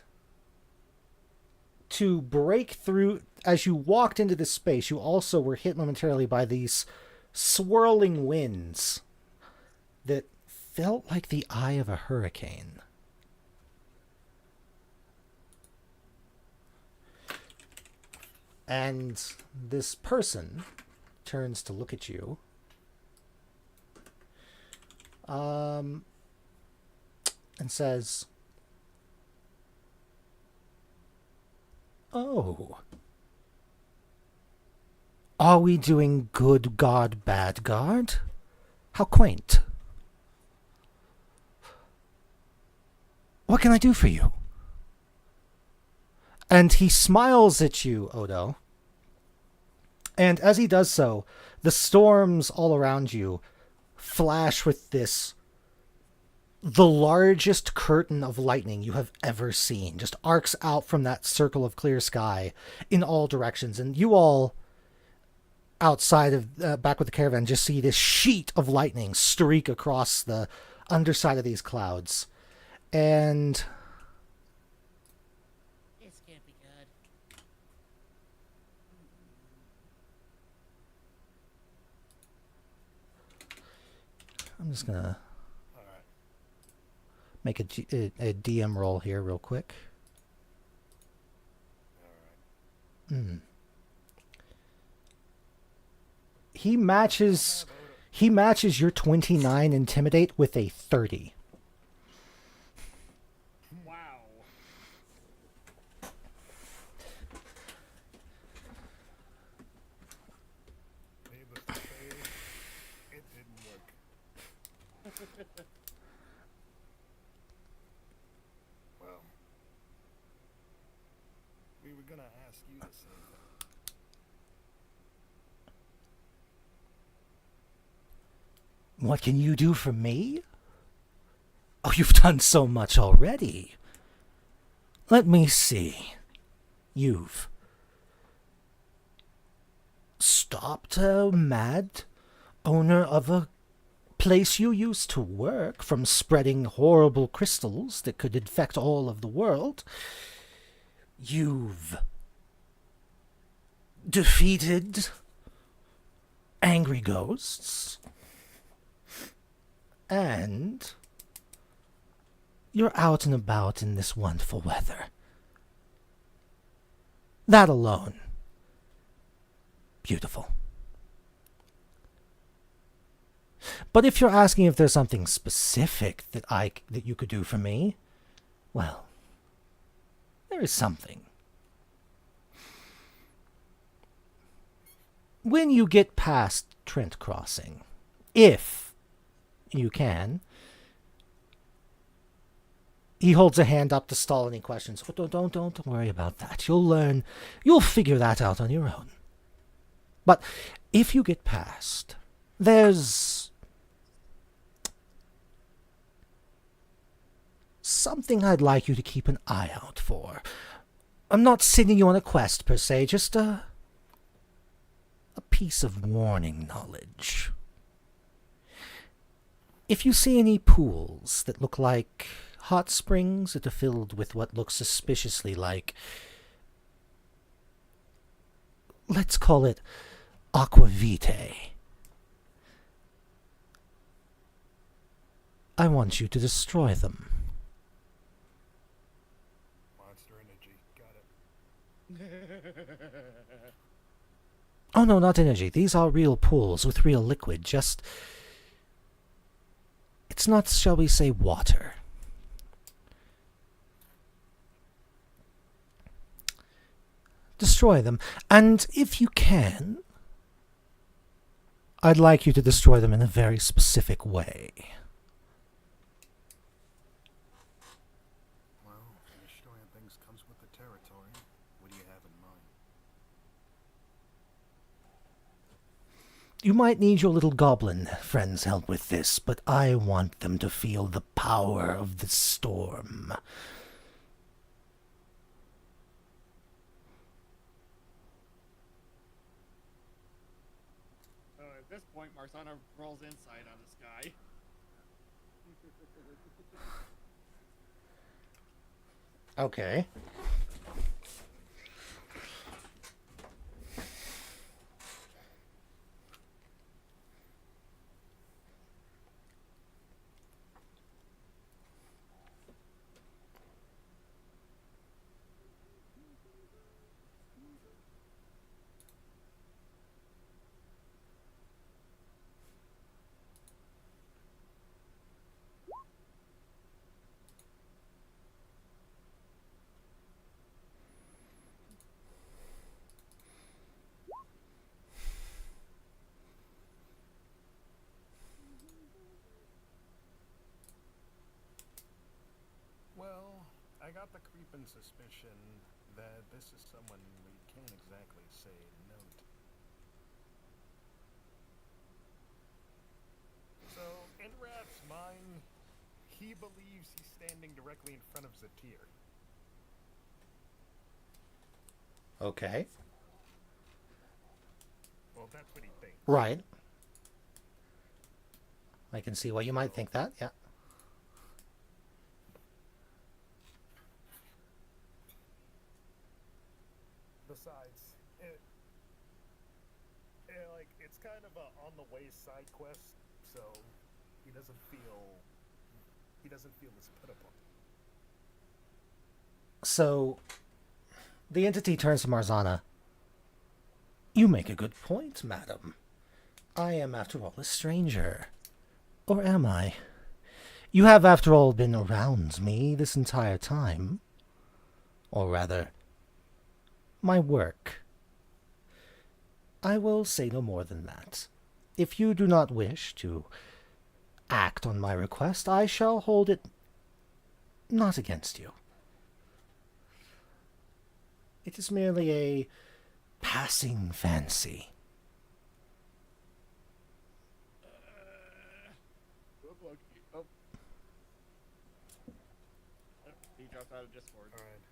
to break through, as you walked into this space, you also were hit momentarily by these swirling winds that felt like the eye of a hurricane. And this person turns to look at you. And says, "Oh. Are we doing good guard, bad guard? How quaint. What can I do for you?" And he smiles at you, Odo. And as he does so, the storms all around you flash with the largest curtain of lightning you have ever seen. Just arcs out from that circle of clear sky in all directions. And you all, outside of, back with the caravan, just see this sheet of lightning streak across the underside of these clouds. And This can't be good. I'm just gonna All right. make a DM roll here real quick. All right. He matches your 29 intimidate with a 30. Wow. Needless to say, it didn't work. Well, we were gonna ask you the same thing. What can you do for me? Oh, you've done so much already. Let me see. You've stopped a mad owner of a place you used to work from spreading horrible crystals that could infect all of the world. You've defeated angry ghosts. And you're out and about in this wonderful weather. That alone. Beautiful. But if you're asking if there's something specific that you could do for me, well, there is something. When you get past Trent Crossing, if you can. He holds a hand up to stall any questions. Oh, don't worry about that. You'll learn. You'll figure that out on your own. But if you get past, there's something I'd like you to keep an eye out for. I'm not sending you on a quest per se, just a piece of warning knowledge. If you see any pools that look like hot springs that are filled with what looks suspiciously like, let's call it aquavitae, I want you to destroy them. Monster energy, got it. Oh no, not energy. These are real pools with real liquid, just... It's not, shall we say, water. Destroy them. And if you can, I'd like you to destroy them in a very specific way. Well, destroying things comes with the territory. What do you have in mind? You might need your little goblin friends' help with this, but I want them to feel the power of the storm. So at this point, Marsana rolls insight on this guy. Okay. got the creeping suspicion that this is someone we can't exactly say no to. So, in Rat's mind, he believes he's standing directly in front of Zatir. Okay. Well, that's what he thinks. Right. I can see why you might think that, yeah. Besides, it's kind of a on the way side quest, so he doesn't feel as put upon. So, the entity turns to Marzana. You make a good point, madam. I am, after all, a stranger. Or am I? You have, after all, been around me this entire time. Or rather, my work. I will say no more than that. If you do not wish to act on my request, I shall hold it not against you. It is merely a passing fancy. Oh. He dropped out of Discord. Alright,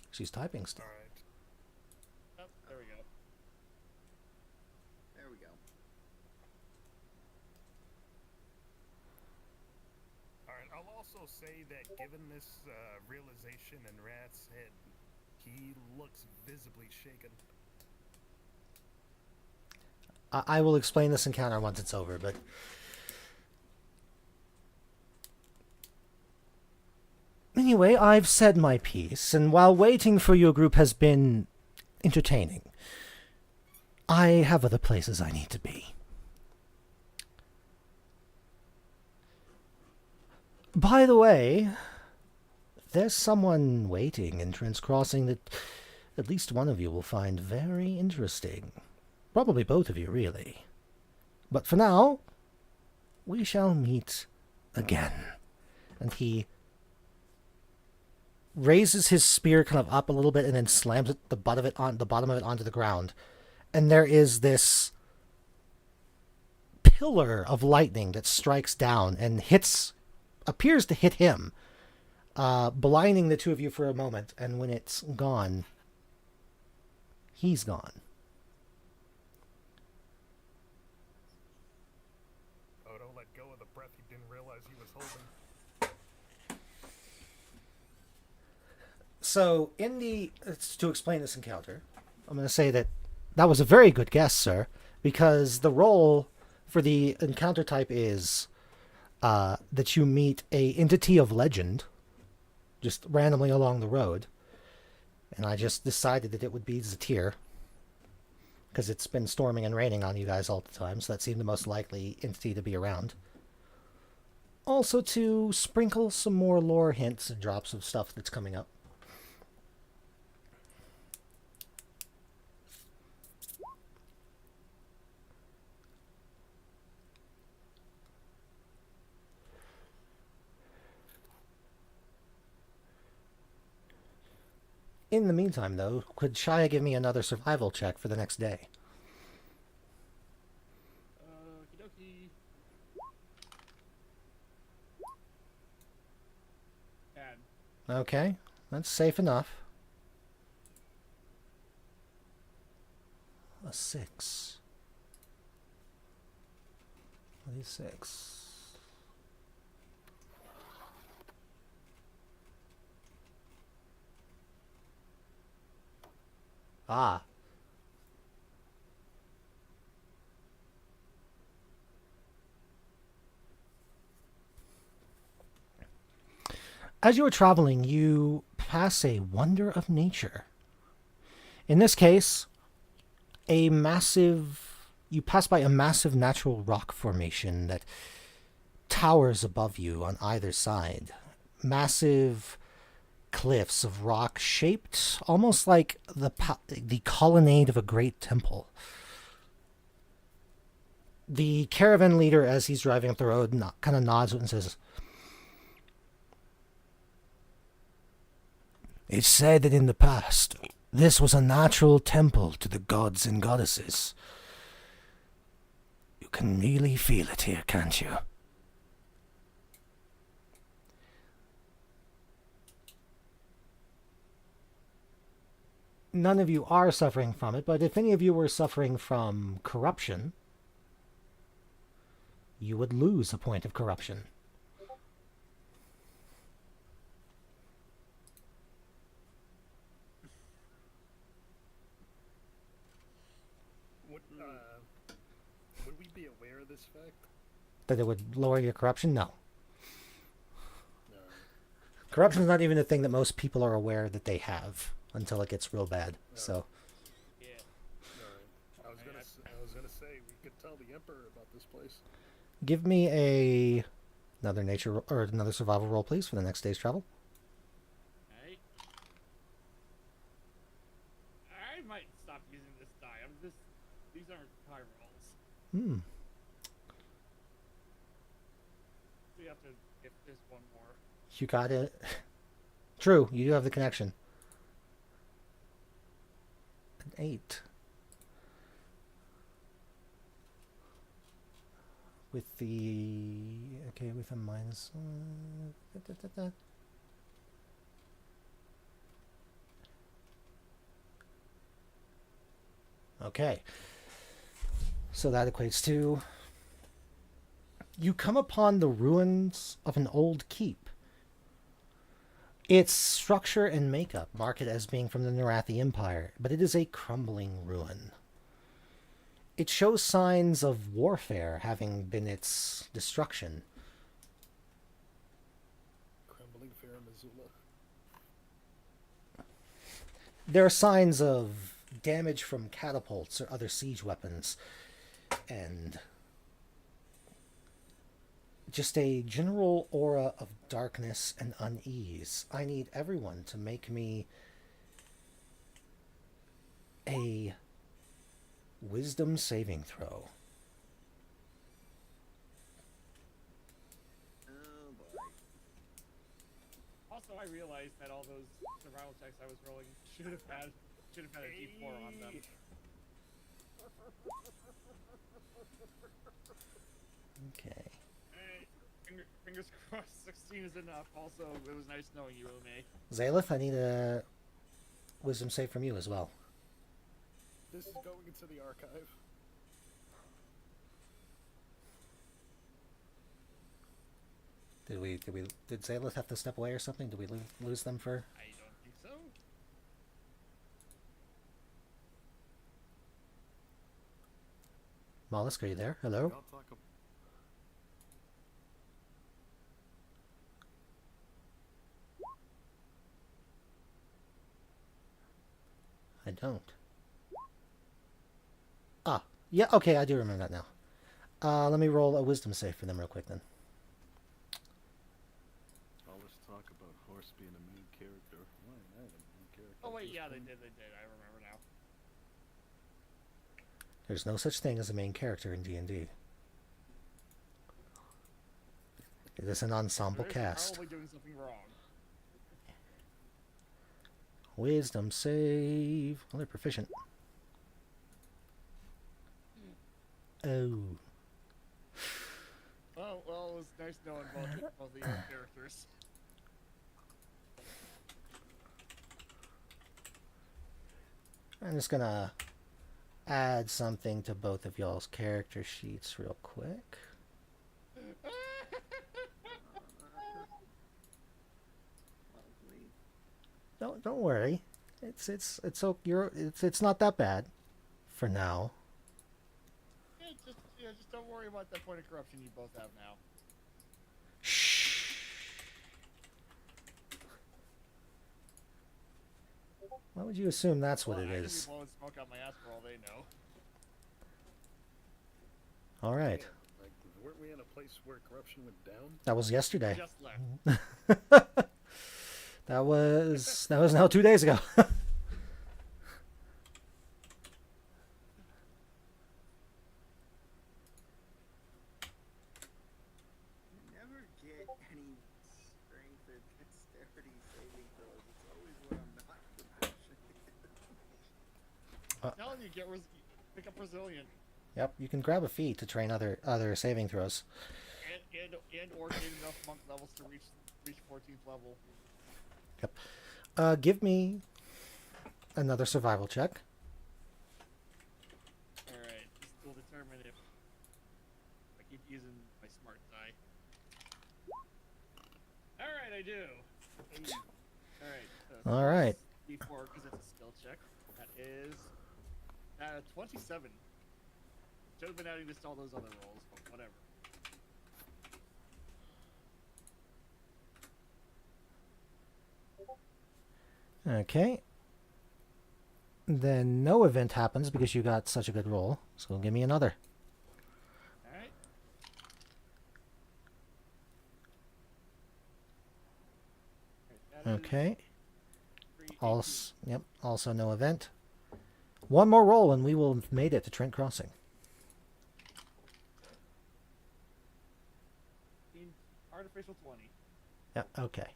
She's typing still. alright. Oh, there we go. There we go. Alright, I'll also say that given this realization in Rat's head, he looks visibly shaken. I will explain this encounter once it's over, but anyway, I've said my piece, and while waiting for your group has been entertaining, I have other places I need to be. By the way, there's someone waiting entrance crossing that at least one of you will find very interesting. Probably both of you, really. But for now, we shall meet again. And he raises his spear kind of up a little bit and then slams it, the bottom of it onto the ground. And there is this pillar of lightning that strikes down and appears to hit him, blinding the two of you for a moment. And when it's gone, he's gone. Oh, don't let go of the breath he didn't realize he was holding. So, to explain this encounter, I'm going to say that was a very good guess, sir, because the role for the encounter type is that you meet a entity of legend just randomly along the road. And I just decided that it would be Zatir, because it's been storming and raining on you guys all the time, so that seemed the most likely entity to be around. Also to sprinkle some more lore hints and drops of stuff that's coming up. In the meantime, though, could Shia give me another survival check for the next day? Okie dokie. And Okay, that's safe enough. A 6. What is 6? Ah. As you are traveling, you pass a wonder of nature. In this case, you pass by a massive natural rock formation that towers above you on either side. Massive cliffs of rock shaped almost like the colonnade of a great temple. The caravan leader, as he's driving up the road, kind of nods and says, It's said that in the past, this was a natural temple to the gods and goddesses. You can really feel it here, can't you? None of you are suffering from it, but if any of you were suffering from corruption, you would lose a point of corruption. Would we be aware of this fact? That it would lower your corruption? No. No. Corruption is not even a thing that most people are aware that they have until it gets real bad. So, Yeah. Alright. I was gonna say we could tell the Emperor about this place. give me another nature or another survival roll, please, for the next day's travel. Alright. I might stop using this die. These aren't high rolls. Hmm. So you have to get this one more. You got it. True, you do have the connection. An 8. With with a minus. Okay. So that equates to. You come upon the ruins of an old keep. Its structure and makeup mark it as being from the Narathi Empire, but it is a crumbling ruin. It shows signs of warfare having been its destruction. Crumbling Fair Missoula. There are signs of damage from catapults or other siege weapons, and just a general aura of darkness and unease. I need everyone to make me a wisdom saving throw. Oh boy. Also, I realized that all those survival checks I was rolling should have had a D4 on them. Okay. Fingers crossed, 16 is enough. Also, it was nice knowing you, Ume. Zaelith, I need a wisdom save from you as well. This is going into the archive. Did Zaelith have to step away or something? Did we lose them for? I don't think so. Mollusk, are you there? Hello? I'll talk about I don't. Ah, yeah, okay, I do remember that now. Let me roll a wisdom save for them real quick then. All this talk about Horse being a main character. Why not a main character? Oh wait, This yeah, they one? did. I remember now. There's no such thing as a main character in D&D. It is an ensemble They're cast. probably doing something wrong. Wisdom save. Well, they're proficient. Oh. Well, it was nice knowing both of your characters. I'm just gonna add something to both of y'all's character sheets real quick. Lovely. Don't worry. It's not that bad for now. Just don't worry about that point of corruption you both have now. Shh. Why would you assume that's what it I could be is? blowing smoke out my ass for all they know. All right. Yeah, like, weren't we in a place where corruption went down? That was yesterday. Just left. That was now 2 days ago. You never get any strength or dexterity saving throws. It's always what I'm I'm telling you, pick up resilient, Yep, you can grab a feat to train other saving throws. and or gain enough monk levels to reach 14th level. Yep. Give me another survival check. All right, this will determine if I keep using my smart die. All right, I do. All right. So All right. D4 because it's a skill check. That is 27. Should have been adding this to all those other rolls, but whatever. Okay. Then no event happens because you got such a good roll. So give me another. All right. That is Okay. 318. Also, yep. Also no event. One more roll and we will have made it to Trent Crossing. Artificial 20. Yeah. Okay.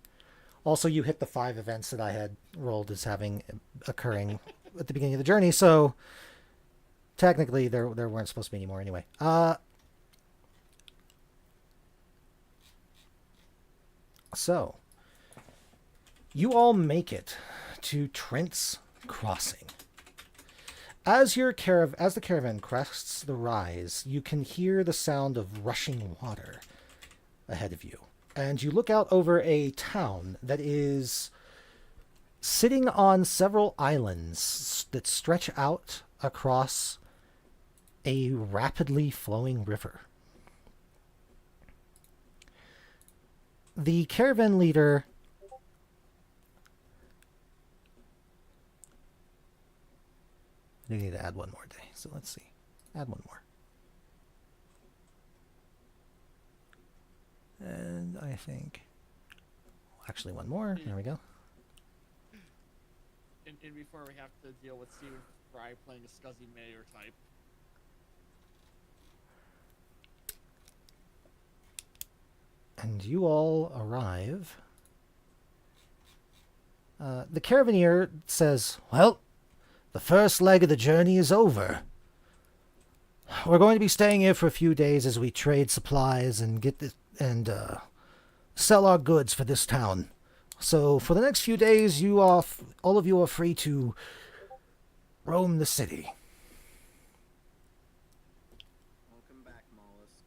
Also, you hit the 5 events that I had rolled as having occurring at the beginning of the journey. So technically, there weren't supposed to be any more anyway. So you all make it to Trent's Crossing. As the caravan crests the rise, you can hear the sound of rushing water ahead of you. And you look out over a town that is sitting on several islands that stretch out across a rapidly flowing river. The caravan leader I need to add one more day, so let's see. Add one more. And I think... Actually, one more. There we go. And before we have to deal with Steven Fry playing a scuzzy mayor type. And you all arrive. The caravaneer says, well, the first leg of the journey is over. We're going to be staying here for a few days as we trade supplies and sell our goods for this town. So for the next few days, all of you are free to roam the city. Welcome back, Mollusk.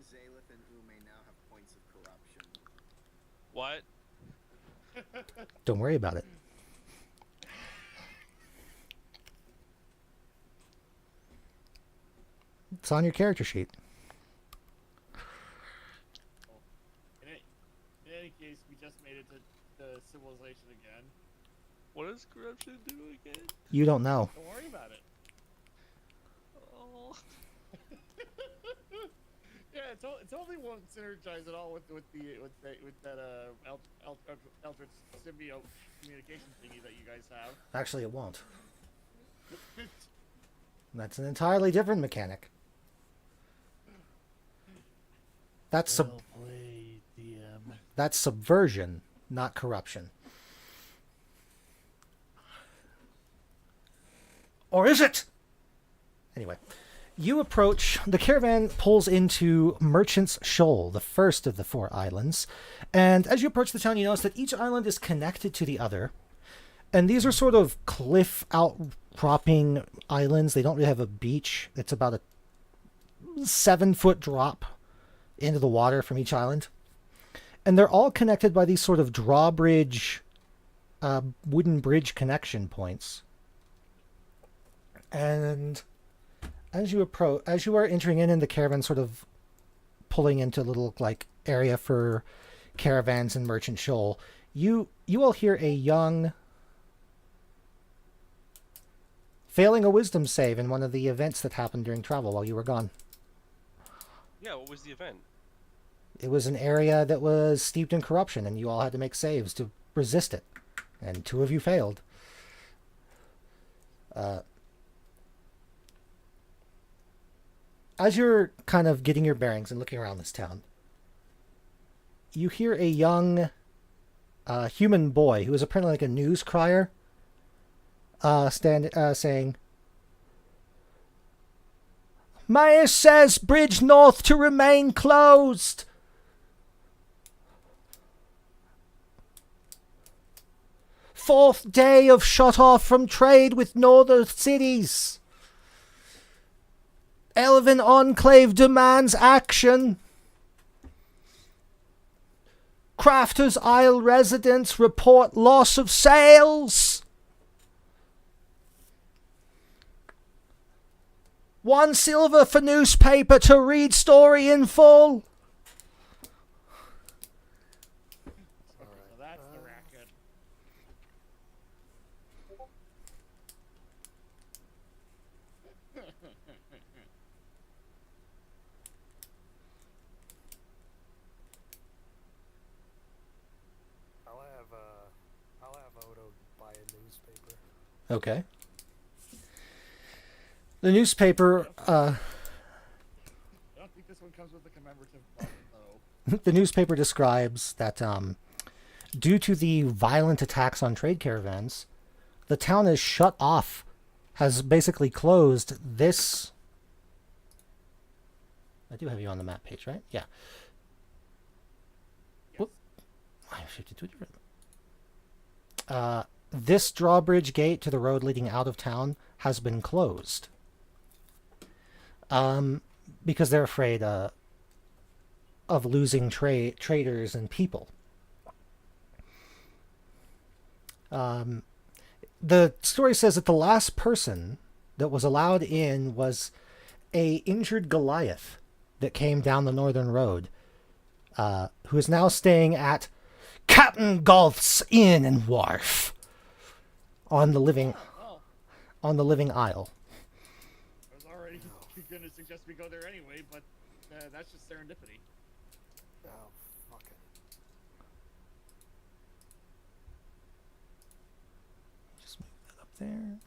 Zaelith and Ume now have points of corruption. What? Don't worry about it. It's on your character sheet. In any case, we just made it to civilization again. What does corruption do again? You don't know. Don't worry about it. Oh. Yeah, it totally won't synergize at all with that Eldritch symbiote communication thingy that you guys have. Actually, it won't. That's an entirely different mechanic. That's Well played, DM. that's subversion, not corruption. Or is it? Anyway, the caravan pulls into Merchant's Shoal, the first of the 4 islands. And as you approach the town, you notice that each island is connected to the other. And these are sort of cliff outcropping islands. They don't really have a beach. It's about a 7-foot drop into the water from each island. And they're all connected by these sort of drawbridge, wooden bridge connection points. And as you are entering in the caravan sort of pulling into a little like area for caravans in Merchant Shoal, you all hear a young failing a wisdom save in one of the events that happened during travel while you were gone. Yeah, what was the event? It was an area that was steeped in corruption, and you all had to make saves to resist it. And 2 of you failed. As you're kind of getting your bearings and looking around this town, you hear a young human boy who is apparently like a news crier saying, Mayor says bridge north to remain closed. Fourth day of shut off from trade with northern cities. Elven Enclave demands action. Crafters Isle residents report loss of sales. 1 silver for newspaper to read story in full. So that's the racket. I'll have Odo buy a newspaper. Okay. The newspaper, I don't think this one comes with a commemorative button, though. the newspaper describes that due to the violent attacks on trade caravans, the town is shut off, has basically closed this. I do have you on the map page, right? Yeah. Yes. I shifted to a different. This drawbridge gate to the road leading out of town has been closed. Because they're afraid of losing traders and people. The story says that the last person that was allowed in was a injured Goliath that came down the northern road, who is now staying at Captain Golf's Inn and Wharf on the living Isle. I was already going to suggest we go there anyway, but that's just serendipity. Oh, fuck it. Just move that up there.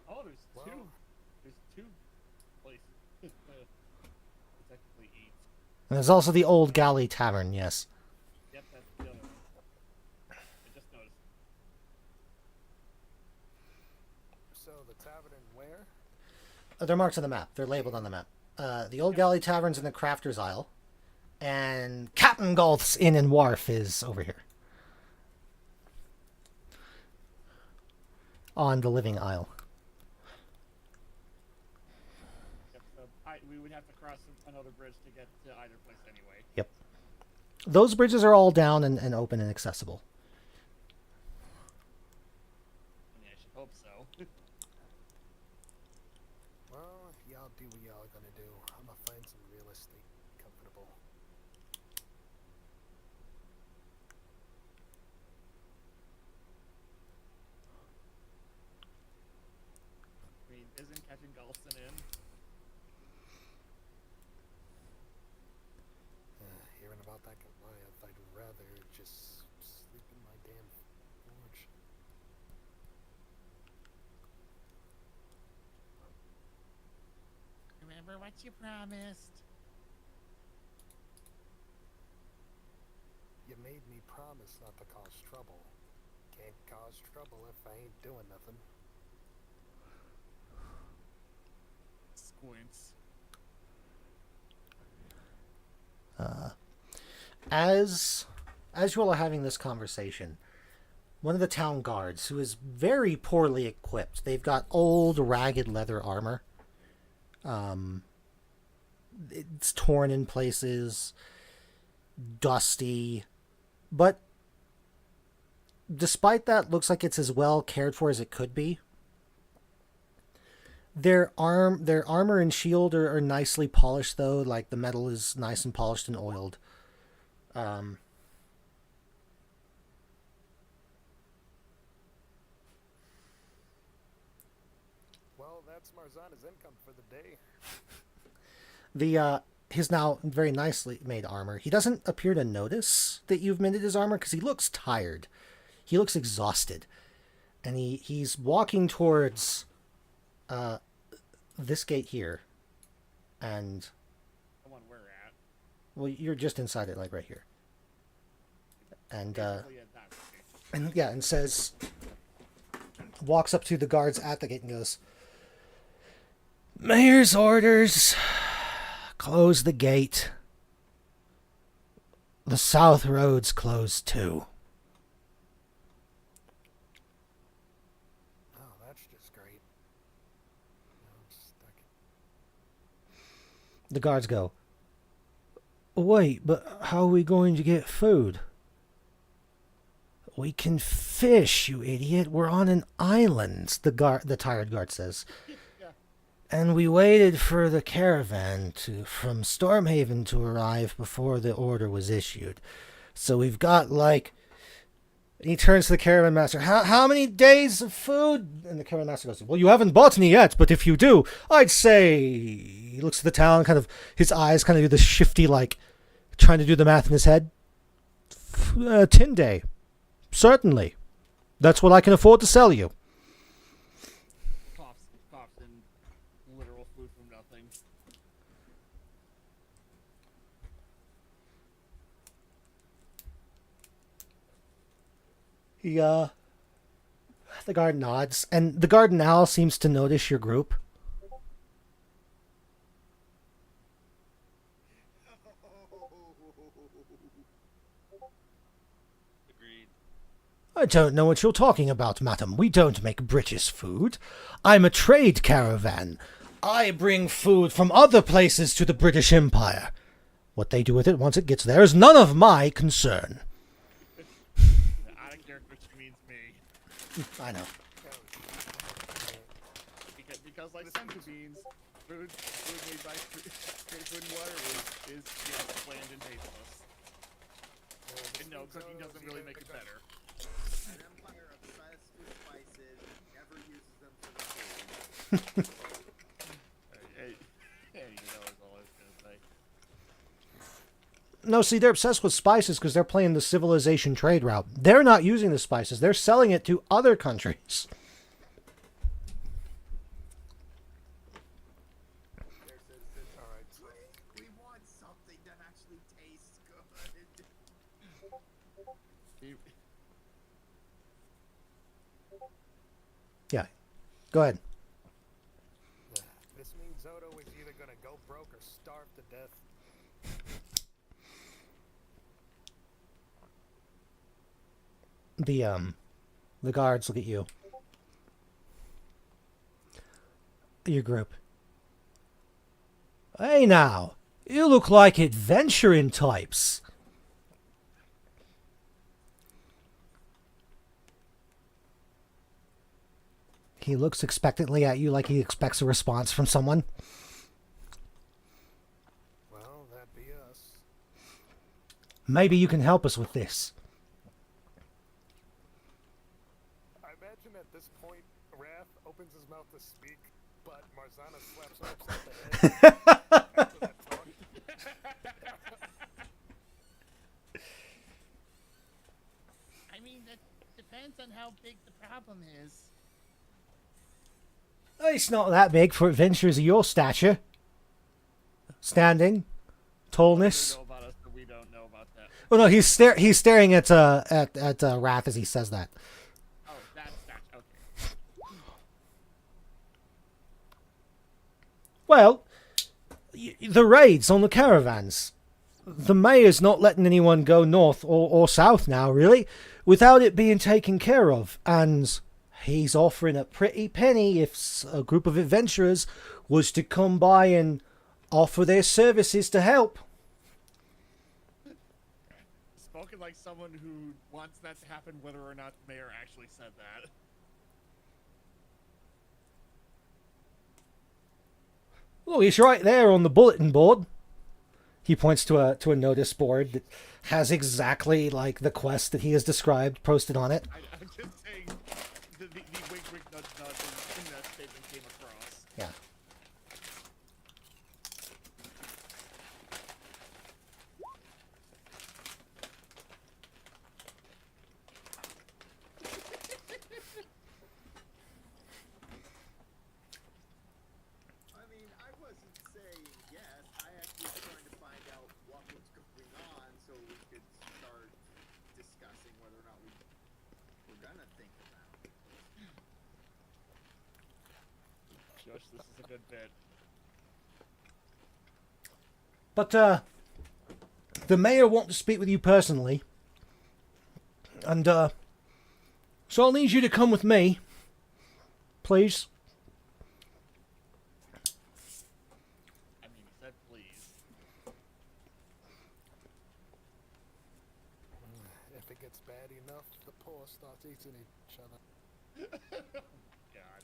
Oh, there's Wow. two. There's two places to technically eat. And there's also the Old Galley Tavern, yes. Yep, that's the other one. I just noticed. So the tavern where? They're marked on the map. They're labeled on the map. The Old Galley Tavern's in the Crafter's Isle. And Captain Golf's Inn and Wharf is over here. On the Living Isle. Yep, so we would have to cross another bridge to get to either place anyway. Yep. Those bridges are all down and open and accessible. I mean, I should hope so. Well, y'all do what y'all gonna do. I'm gonna find some real estate comfortable. I mean, isn't Captain Galston in? Hearing about that Goliath, I'd rather just sleep in my damn forge. Remember what you promised. You made me promise not to cause trouble. Can't cause trouble if I ain't doing nothing. Squints. As you all are having this conversation, one of the town guards, who is very poorly equipped, they've got old, ragged leather armor. It's torn in places, dusty, but despite that, looks like it's as well cared for as it could be. Their armor and shield are nicely polished, though. Like, the metal is nice and polished and oiled. Well, that's Marzana's income for the day. His now very nicely made armor. He doesn't appear to notice that you've mended his armor because he looks tired. He looks exhausted. And he's walking towards this gate here. And The one we're at. Well, you're just inside it, like right here. And Basically, yeah, that's okay. and yeah, and says, walks up to the guards at the gate and goes, "Mayor's orders. Close the gate. The south road's closed too." Oh, that's just great. Now I'm stuck. The guards go, "Wait, but how are we going to get food?" "We can fish, you idiot. We're on an island," the tired guard says. Yeah. "And we waited for the caravan from Stormhaven to arrive before the order was issued. So we've got like..." He turns to the caravan master. How many days of food?" And the caravan master goes, "Well, you haven't bought any yet, but if you do, I'd say..." He looks at the town, kind of, his eyes kind of do this shifty, like, trying to do the math in his head. 10 day. Certainly. That's what I can afford to sell you." Coughs in literal food from nothing. He, the guard nods, and the guard now seems to notice your group. Agreed. "I don't know what you're talking about, madam. We don't make British food. I'm a trade caravan. I bring food from other places to the British Empire. What they do with it once it gets there is none of my concern." Out of character, she means me. I know. Because like senzu beans, food made by straight food and water is bland and tasteless. And no, cooking doesn't really make it better. An empire obsessed with spices never uses them for the food. Hey, you know, is all I was gonna say. No, see, they're obsessed with spices because they're playing the civilization trade route. They're not using the spices. They're selling it to other countries. Their citizens, we want something that actually tastes good. Yeah. Go ahead. This means Zoto is either gonna go broke or starve to death. The guards look at you. Your group. "Hey now, you look like adventuring types." He looks expectantly at you like he expects a response from someone. Well, that'd be us. "Maybe you can help us with this." I imagine at this point, Wrath opens his mouth to speak, but Marzana slaps him upside the head. After that talk. I mean, that depends on how big the problem is. It's not that big for adventurers of your stature. Standing, tallness. They know about us, but we don't know about that. Oh no, he's staring at Wrath as he says that. Oh, that's okay. Well, the raids on the caravans. The mayor's not letting anyone go north or south now, really, without it being taken care of. And he's offering a pretty penny if a group of adventurers was to come by and offer their services to help. Spoken like someone who wants that to happen, whether or not the mayor actually said that. Oh, he's right there on the bulletin board. He points to a notice board that has exactly like the quest that he has described posted on it. I'm just saying the wink nudge in that statement came across. Yeah. I mean, I wasn't saying yes. I actually was trying to find out what was Josh, this is a good bit. But the mayor wants to speak with you personally, and so I'll need you to come with me, please. I mean, he said please. If it gets bad enough, the poor start eating each other. God.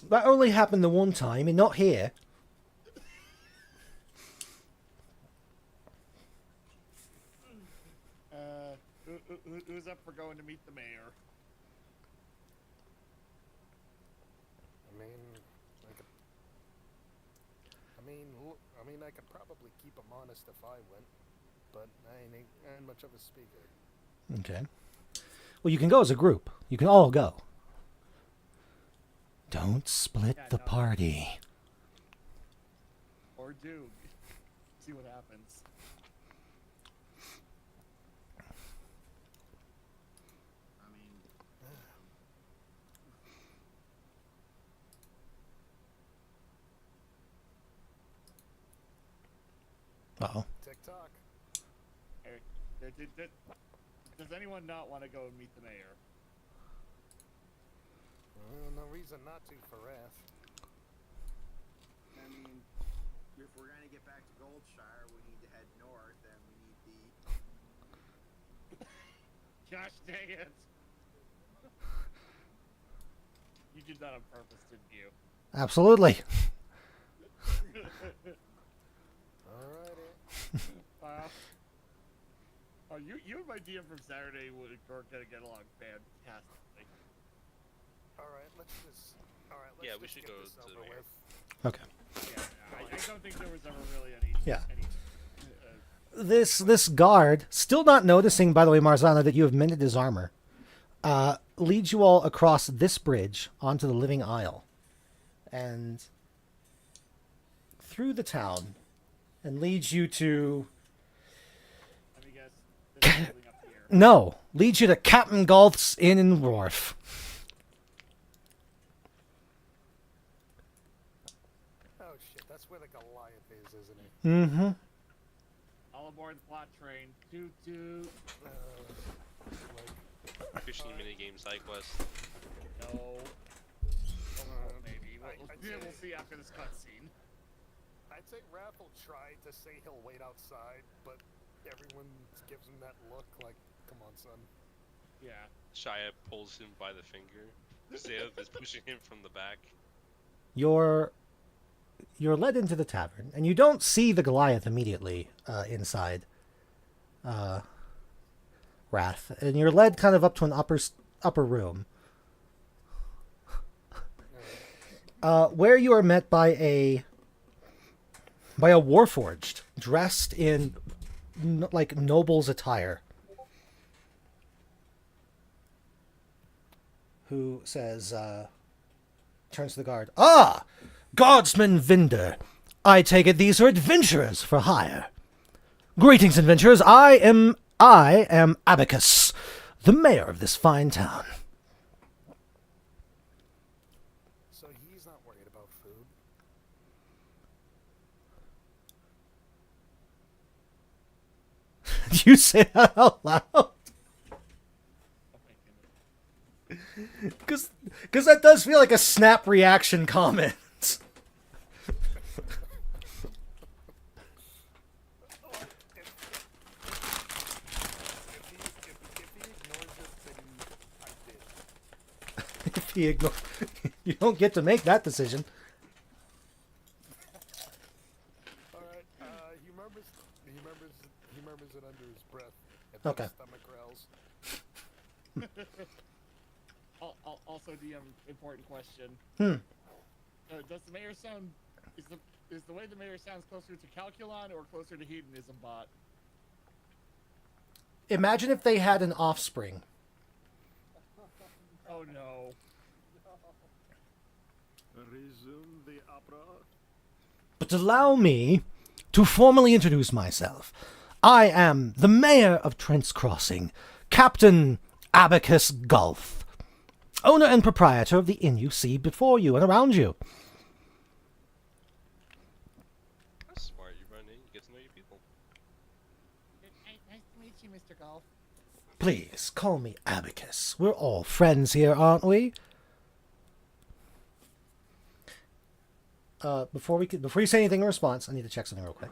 That only happened the one time, and not here. Who's up for going to meet the mayor? I could probably keep him honest if I went, but I ain't much of a speaker. Okay. Well, you can go as a group. You can all go. Don't split Yeah, the no. party. Or do. See what happens. I mean, Uh-oh. TikTok. Eric, does anyone not want to go and meet the mayor? No reason not to for Wrath. I mean, if we're gonna get back to Goldshire, we need to head north, and we need the. Gosh dang it! You did that on purpose, didn't you? Absolutely. Alrighty. You and my DM from Saturday are gonna get along fantastically. Alright, let's Yeah, we just should get go this to the over mayor. with. Okay. Yeah, I don't think there was ever really any. Yeah. Any, This guard, still not noticing, by the way, Marzana, that you have mended his armor, leads you all across this bridge onto the Living Isle, and through the town, and leads you to let me guess. This is building up here. no, leads you to Captain Golf's Inn in Wharf. Oh shit, that's where the Goliath is, isn't it? Mm-hmm. All aboard the plot train. Toot toot. Fishing minigame side quest. No. Maybe. We'll see after this cutscene. I'd say Wrath will try to say he'll wait outside, but everyone gives him that look like, come on, son. Yeah. Shia pulls him by the finger. Zev is pushing him from the back. You're led into the tavern, and you don't see the Goliath immediately inside Wrath, and you're led kind of up to an upper room, where you are met by a warforged dressed in like noble's attire, who says, turns to the guard, "Ah, Guardsman Vinder, I take it these are adventurers for hire. Greetings, adventurers. I am Abacus, the mayor of this fine town." So he's not worried about food. Do you say that out loud? Oh my goodness. Because that does feel like a snap reaction comment. If he ignores it, then I did. You don't get to make that decision. Alright, he murmurs it under his breath. And Okay. his stomach growls. Also, DM, important question. Does the mayor sound? Is the way the mayor sounds closer to Calculon or closer to Hedonism Bot? Imagine if they had an offspring. Oh no. Resume the opera. But allow me to formally introduce myself. I am the mayor of Trent's Crossing, Captain Abacus Gulf. owner and proprietor of the inn you see before you and around you. That's smart. You run in, you get to know your people. Nice to meet you, Mr. Golf. Please, call me Abacus. We're all friends here, aren't we? Before you say anything in response, I need to check something real quick.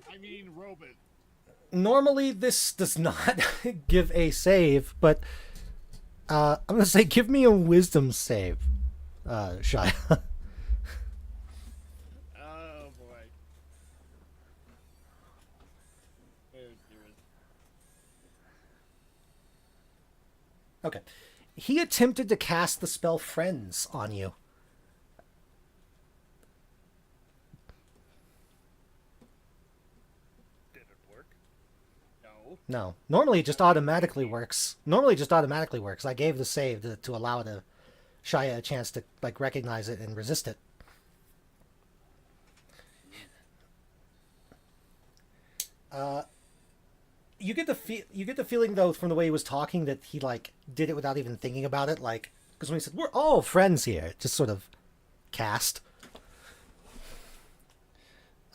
I mean, robot. Normally, this does not give a save, but I'm gonna say give me a wisdom save, Shia. Oh boy. Oh dearest. Okay. He attempted to cast the spell Friends on you. Did it work? No. No. Normally it just automatically works. I gave the save to allow Shia a chance to like recognize it and resist it. You get the feeling though from the way he was talking that he like did it without even thinking about it, like because when he said we're all friends here, it just sort of cast.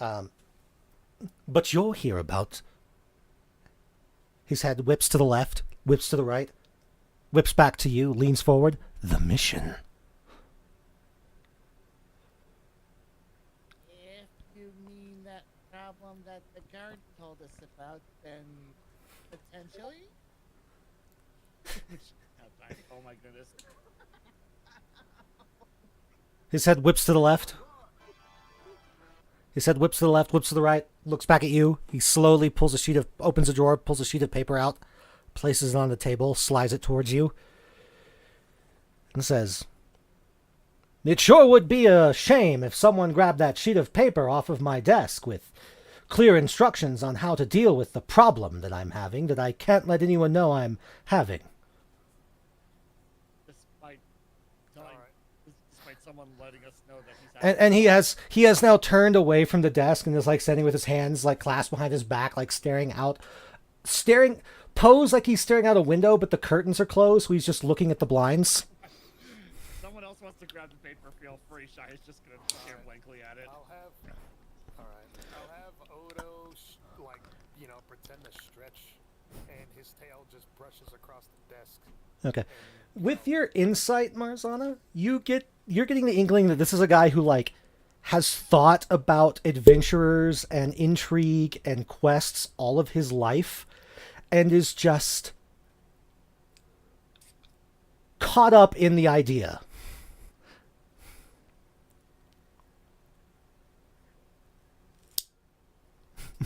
But you're here about. His head whips to the left, whips to the right, whips back to you, leans forward. The mission. If you mean that problem that the guard told us about, then potentially? Oh my goodness. His head whips to the left. His head whips to the left, whips to the right, looks back at you. He slowly opens a drawer, pulls a sheet of paper out, places it on the table, slides it towards you, and says, "It sure would be a shame if someone grabbed that sheet of paper off of my desk with clear instructions on how to deal with the problem that I'm having that I can't let anyone know I'm having." Despite someone letting us know that he's And he has now turned away from the desk and is like standing with his hands like clasped behind his back, like pose like he's staring out a window, but the curtains are closed, so he's just looking at the blinds. someone else wants to grab the paper, feel free. Shai is just gonna stare blankly at it. I'll have Odo pretend to stretch, and his tail just brushes across the desk. Okay. With your insight, Marzana, you're getting the inkling that this is a guy who like has thought about adventurers and intrigue and quests all of his life and is just caught up in the idea.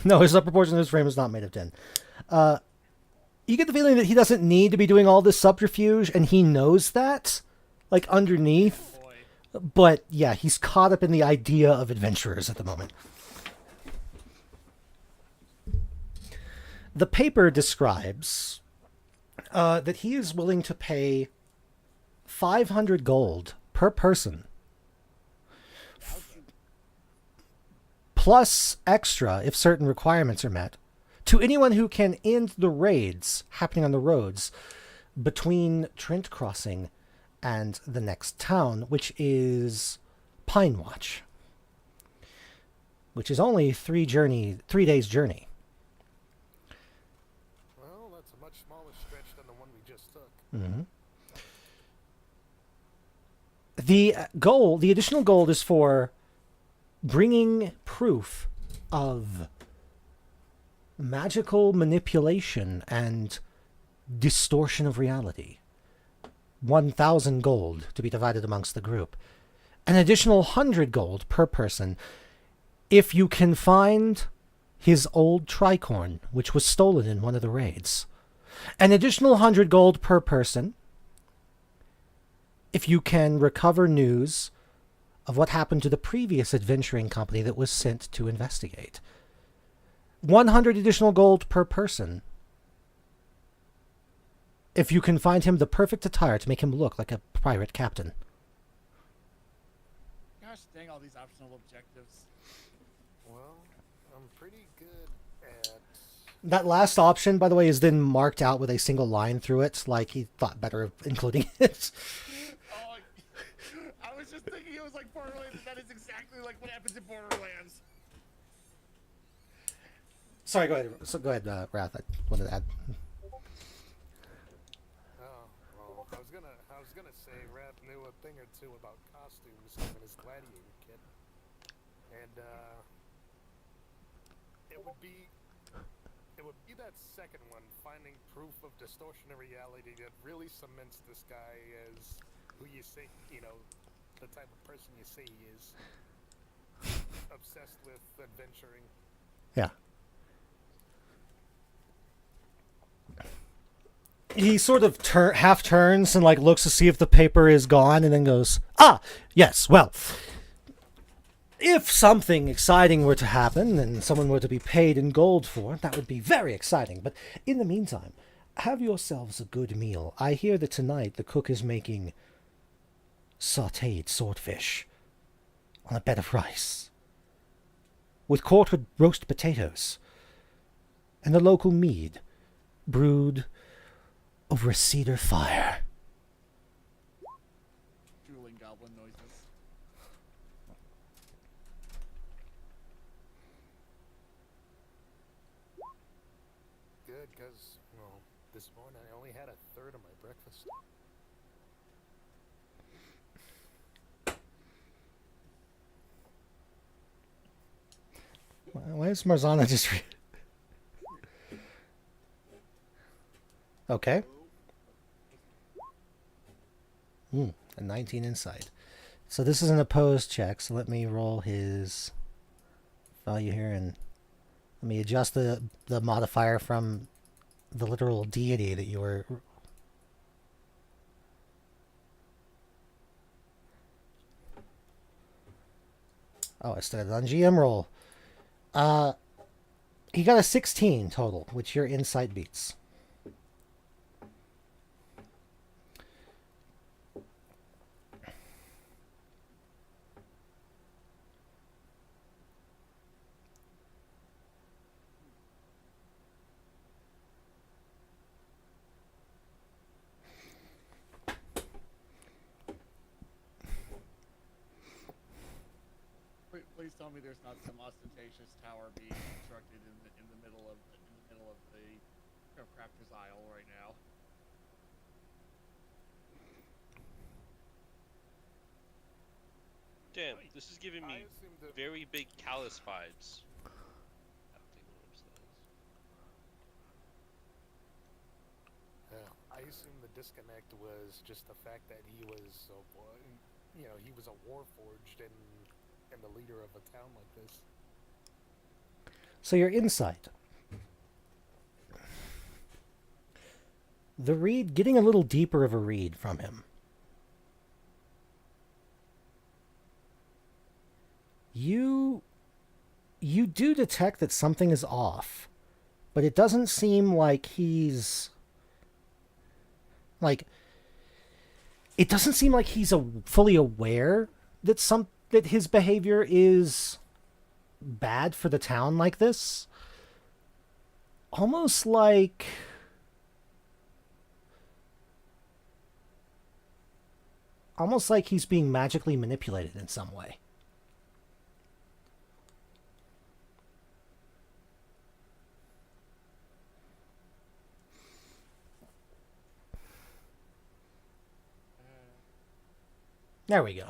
No, his upper portion of his frame is not made of tin. You get the feeling that he doesn't need to be doing all this subterfuge, and he knows that, like, underneath. Boy. But, yeah, he's caught up in the idea of adventurers at the moment. The paper describes that he is willing to pay 500 gold per person, plus extra if certain requirements are met, to anyone who can end the raids happening on the roads between Trent Crossing and the next town, which is Pine Watch, which is only 3 days journey. Well, that's a much smaller stretch than the one we just took. Mm-hmm. The additional gold is for bringing proof of magical manipulation and distortion of reality. 1,000 gold to be divided amongst the group. An additional 100 gold per person if you can find his old tricorn, which was stolen in one of the raids. An additional 100 gold per person if you can recover news of what happened to the previous adventuring company that was sent to investigate. 100 additional gold per person if you can find him the perfect attire to make him look like a pirate captain. Gosh dang all these optional objectives. Well, I'm pretty good at. That last option, by the way, is then marked out with a single line through it, like he thought better of including it. Oh, I was just thinking it was like Borderlands. That is exactly like what happens in Borderlands. Sorry, go ahead. So go ahead, Wrath. I wanted to add. Oh, well, I was gonna say Raph knew a thing or two about costumes given his gladiator kit, and it would be that second one, finding proof of distortion of reality, that really cements this guy as who you say, the type of person you say he is, obsessed with adventuring. Yeah. He sort of half turns and like looks to see if the paper is gone, and then goes, "Ah, yes. Well, if something exciting were to happen and someone were to be paid in gold for it, that would be very exciting. But in the meantime, have yourselves a good meal. I hear that tonight the cook is making sautéed swordfish on a bed of rice, with quartered roast potatoes, and a local mead brewed over a cedar fire." Drooling goblin noises. Good, because, this morning I only had a third of my breakfast. Why is Marzana just... Okay. A 19 insight. So this is an opposed check, so let me roll his value here, and let me adjust the modifier from the literal deity that you were... Oh, I started on GM roll. He got a 16 total, which your insight beats. Please tell me there's not some ostentatious tower being constructed in the middle of the crafter's aisle right now. Damn, this is giving me assume that very big callous vibes. I assume the disconnect was just the fact that he was, he was a warforged and the leader of a town like this. So your insight. The read, getting a little deeper of a read from him. You do detect that something is off, but it doesn't seem like he's... it doesn't seem like he's fully aware that his behavior is bad for the town like this. Almost like he's being magically manipulated in some way. There we go.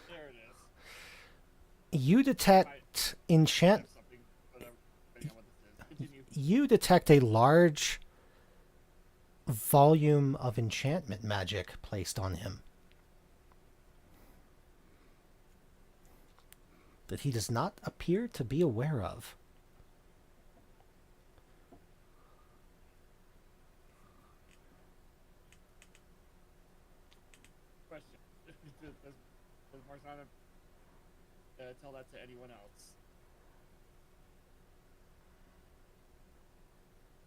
There it is. You detect enchant. Something, whatever, depending on what this is. Continue. You detect a large volume of enchantment magic placed on him that he does not appear to be aware of. Question: Does Marzana tell that to anyone else?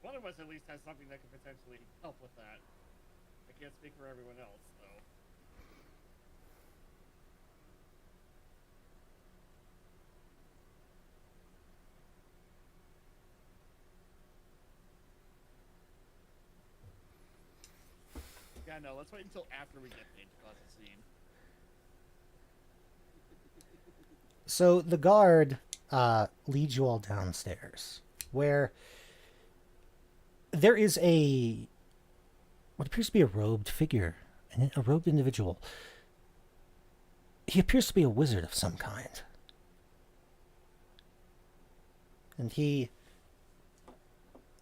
one of us at least has something that could potentially help with that. I can't speak for everyone else, though. Yeah, no, let's wait until after we get paid to cause a scene. So the guard leads you all downstairs, where there is what appears to be a robed figure, a robed individual. He appears to be a wizard of some kind. And he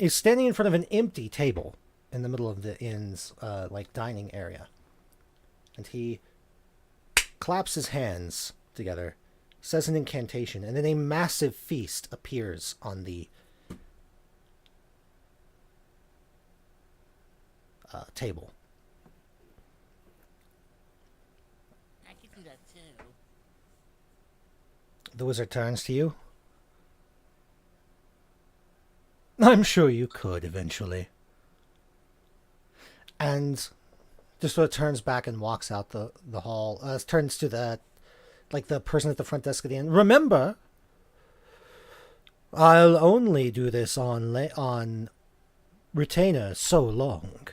is standing in front of an empty table in the middle of the inn's dining area. And he claps his hands together, says an incantation, and then a massive feast appears on the table. I could do that too. The wizard turns to you. I'm sure you could eventually. And just sort of turns back and walks out the hall. Turns to the person at the front desk of the inn. Remember, I'll only do this on retainer so long.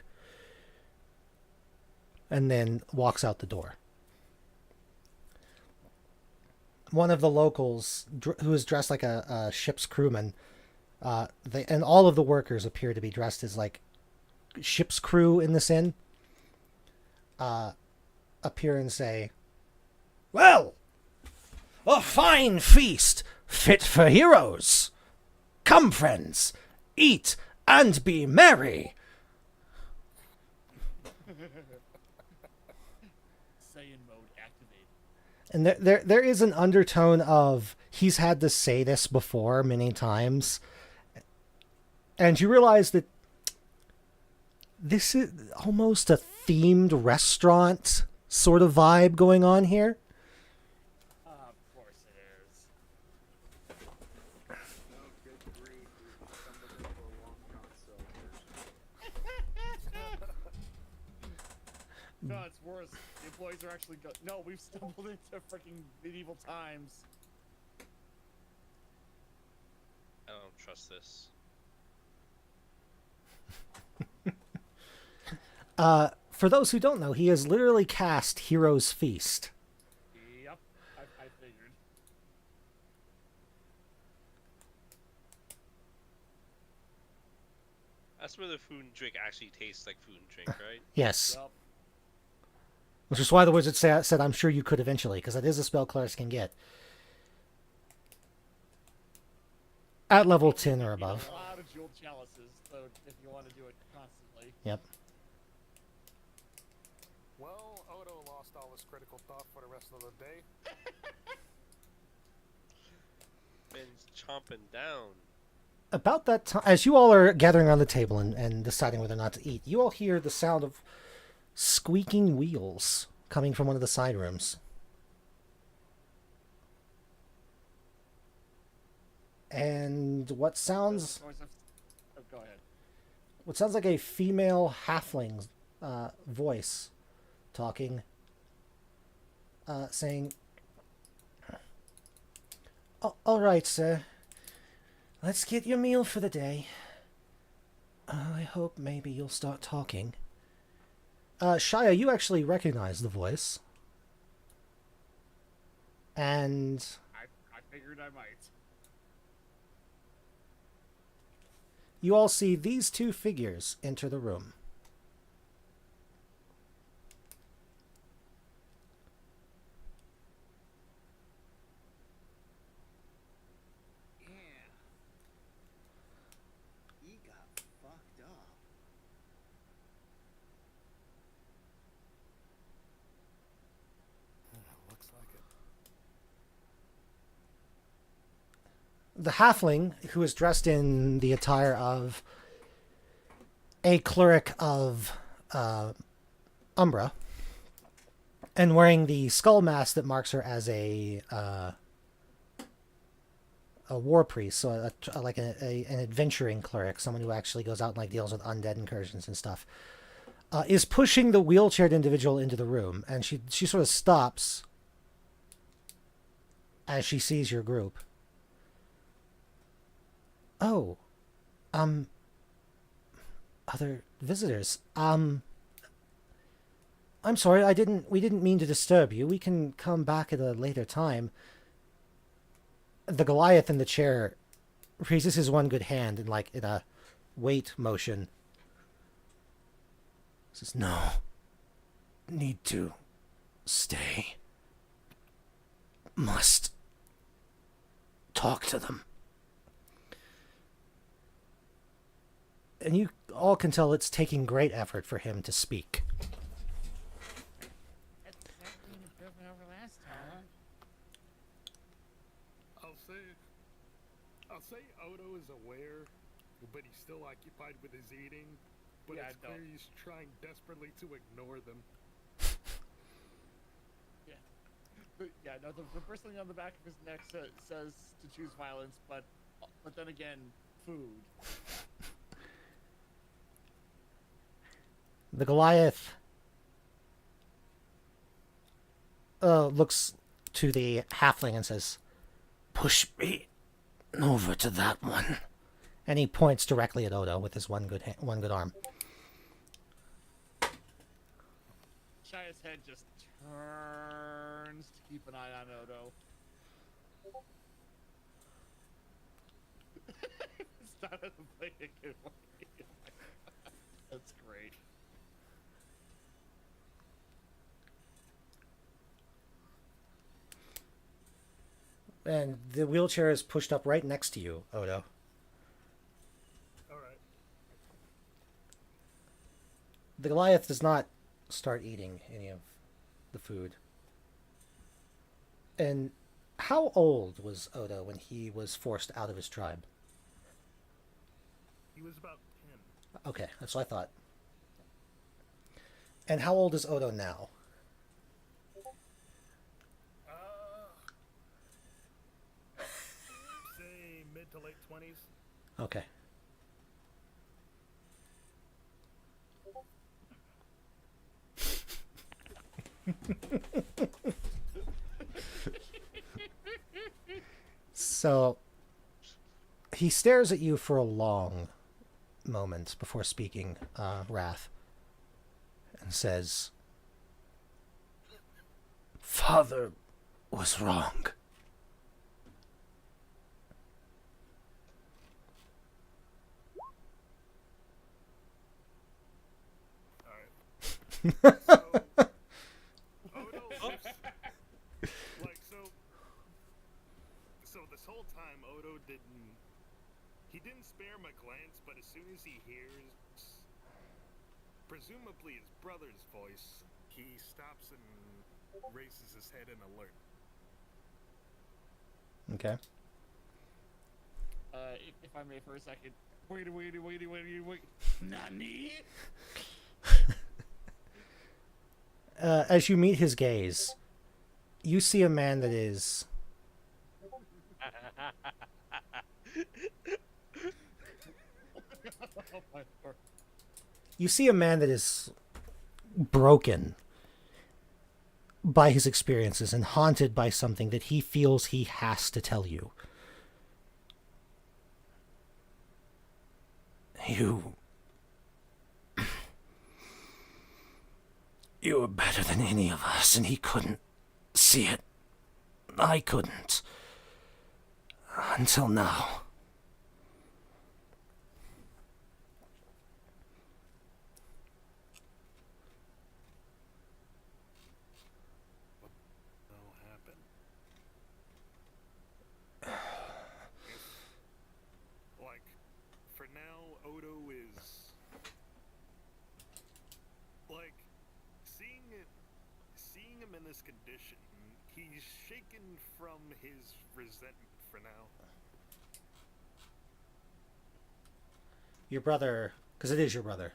And then walks out the door. One of the locals, who is dressed like a ship's crewman, and all of the workers appear to be dressed as like ship's crew in this inn, appear and say, "Well, a fine feast fit for heroes. Come, friends, eat and be merry." Saiyan mode activated. And there is an undertone of he's had to say this before many times. And you realize that this is almost a themed restaurant sort of vibe going on here. Of course it is. No, good grief. We stumbled into a Long John Silver's. No, it's worse. The employees are actually no, we've stumbled into freaking medieval times. I don't trust this. For those who don't know, he has literally cast Hero's Feast. Yep, I figured. That's where the food and drink actually tastes like food and drink, right? Yes. Yep. Which is why the wizard said, I'm sure you could eventually, because that is a spell clerics can get. At level 10 or above. A lot of jeweled chalices, so if you want to do it constantly. Yep. Well, Odo lost all his critical thought for the rest of the day. Ben's chomping down. About that time, as you all are gathering around the table and deciding whether or not to eat, you all hear the sound of squeaking wheels coming from one of the side rooms. And what sounds... Oh, go ahead. What sounds like a female halfling voice talking, saying, all right, sir. Let's get your meal for the day. I hope maybe you'll start talking. Shia, you actually recognize the voice. And I figured I might. you all see these two figures enter the room. Yeah. He got fucked up. Looks like it. The halfling, who is dressed in the attire of a cleric of Umbra, and wearing the skull mask that marks her as a a war priest, so like an adventuring cleric, someone who actually goes out and like deals with undead incursions and stuff, is pushing the wheelchaired individual into the room, and she sort of stops as she sees your group. Oh, other visitors. I'm sorry, we didn't mean to disturb you. We can come back at a later time. The Goliath in the chair raises his one good hand in a wait motion. Says, no. Need to stay. Must talk to them. And you all can tell it's taking great effort for him to speak. That's exactly what you drove over last time. I'll say Odo is aware, but he's still occupied with his eating. But Yeah, it's I clear don't. he's trying desperately to ignore them. Yeah, no, the bristling on the back of his neck says to choose violence, but then again, food. The Goliath looks to the halfling and says, push me over to that one. And he points directly at Odo with his one good arm. Shia's head just turns to keep an eye on Odo. It's not a play a good one. That's great. And the wheelchair is pushed up right next to you, Odo. Alright. The Goliath does not start eating any of the food. And how old was Odo when he was forced out of his tribe? He was about 10. Okay, that's what I thought. And how old is Odo now? Say mid to late 20s. Okay. So he stares at you for a long moment before speaking, Wrath, and says, Father was wrong. Alright. Odo lives, so this whole time Odo didn't spare him a glance, but as soon as he hears presumably his brother's voice, he stops and raises his head in alert. Okay. If I may for a second. Wait. Nani? As you meet his gaze, you see a man that is Oh my lord. you see a man that is broken by his experiences and haunted by something that he feels he has to tell you. You were better than any of us, and he couldn't see it. I couldn't. Until now. That'll happen. Like, for now, Odo is like seeing him in this condition. He's shaken from his resentment for now. Your brother, because it is your brother,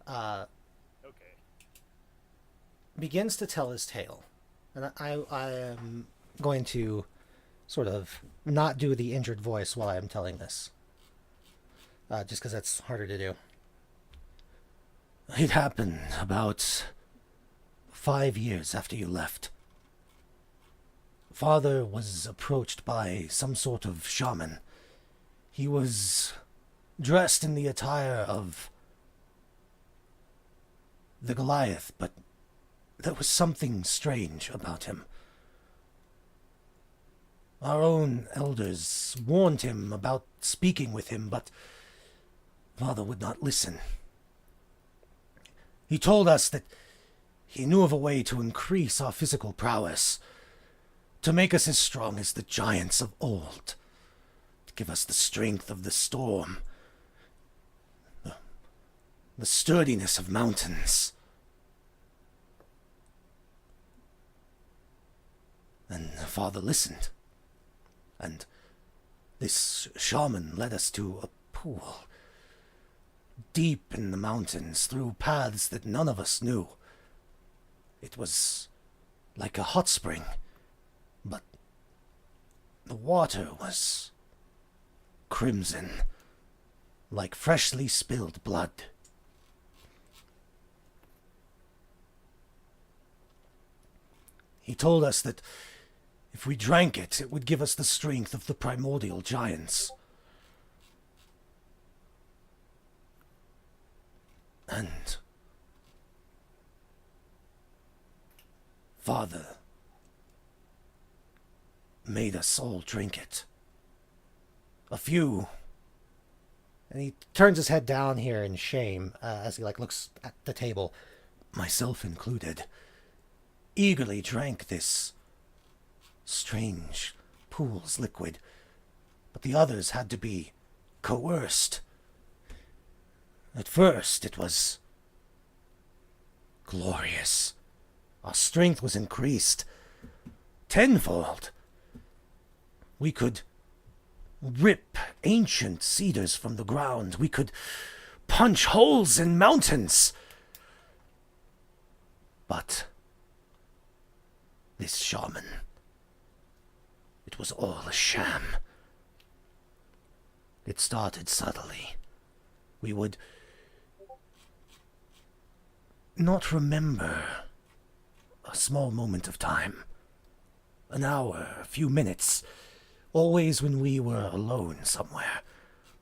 Okay. begins to tell his tale. And I am going to sort of not do the injured voice while I'm telling this. Just because that's harder to do. It happened about 5 years after you left. Father was approached by some sort of shaman. He was dressed in the attire of the Goliath, but there was something strange about him. Our own elders warned him about speaking with him, but Father would not listen. He told us that he knew of a way to increase our physical prowess, to make us as strong as the giants of old, to give us the strength of the storm, the sturdiness of mountains. And Father listened, and this shaman led us to a pool, deep in the mountains, through paths that none of us knew. It was like a hot spring, but the water was crimson, like freshly spilled blood. He told us that if we drank it, it would give us the strength of the primordial giants. And Father made us all drink it. A few. And he turns his head down here in shame as he looks at the table, myself included, eagerly drank this strange pool's liquid, but the others had to be coerced. At first, it was glorious. Our strength was increased tenfold. We could rip ancient cedars from the ground. We could punch holes in mountains. But this shaman, it was all a sham. It started subtly. We would not remember a small moment of time, an hour, a few minutes, always when we were alone somewhere,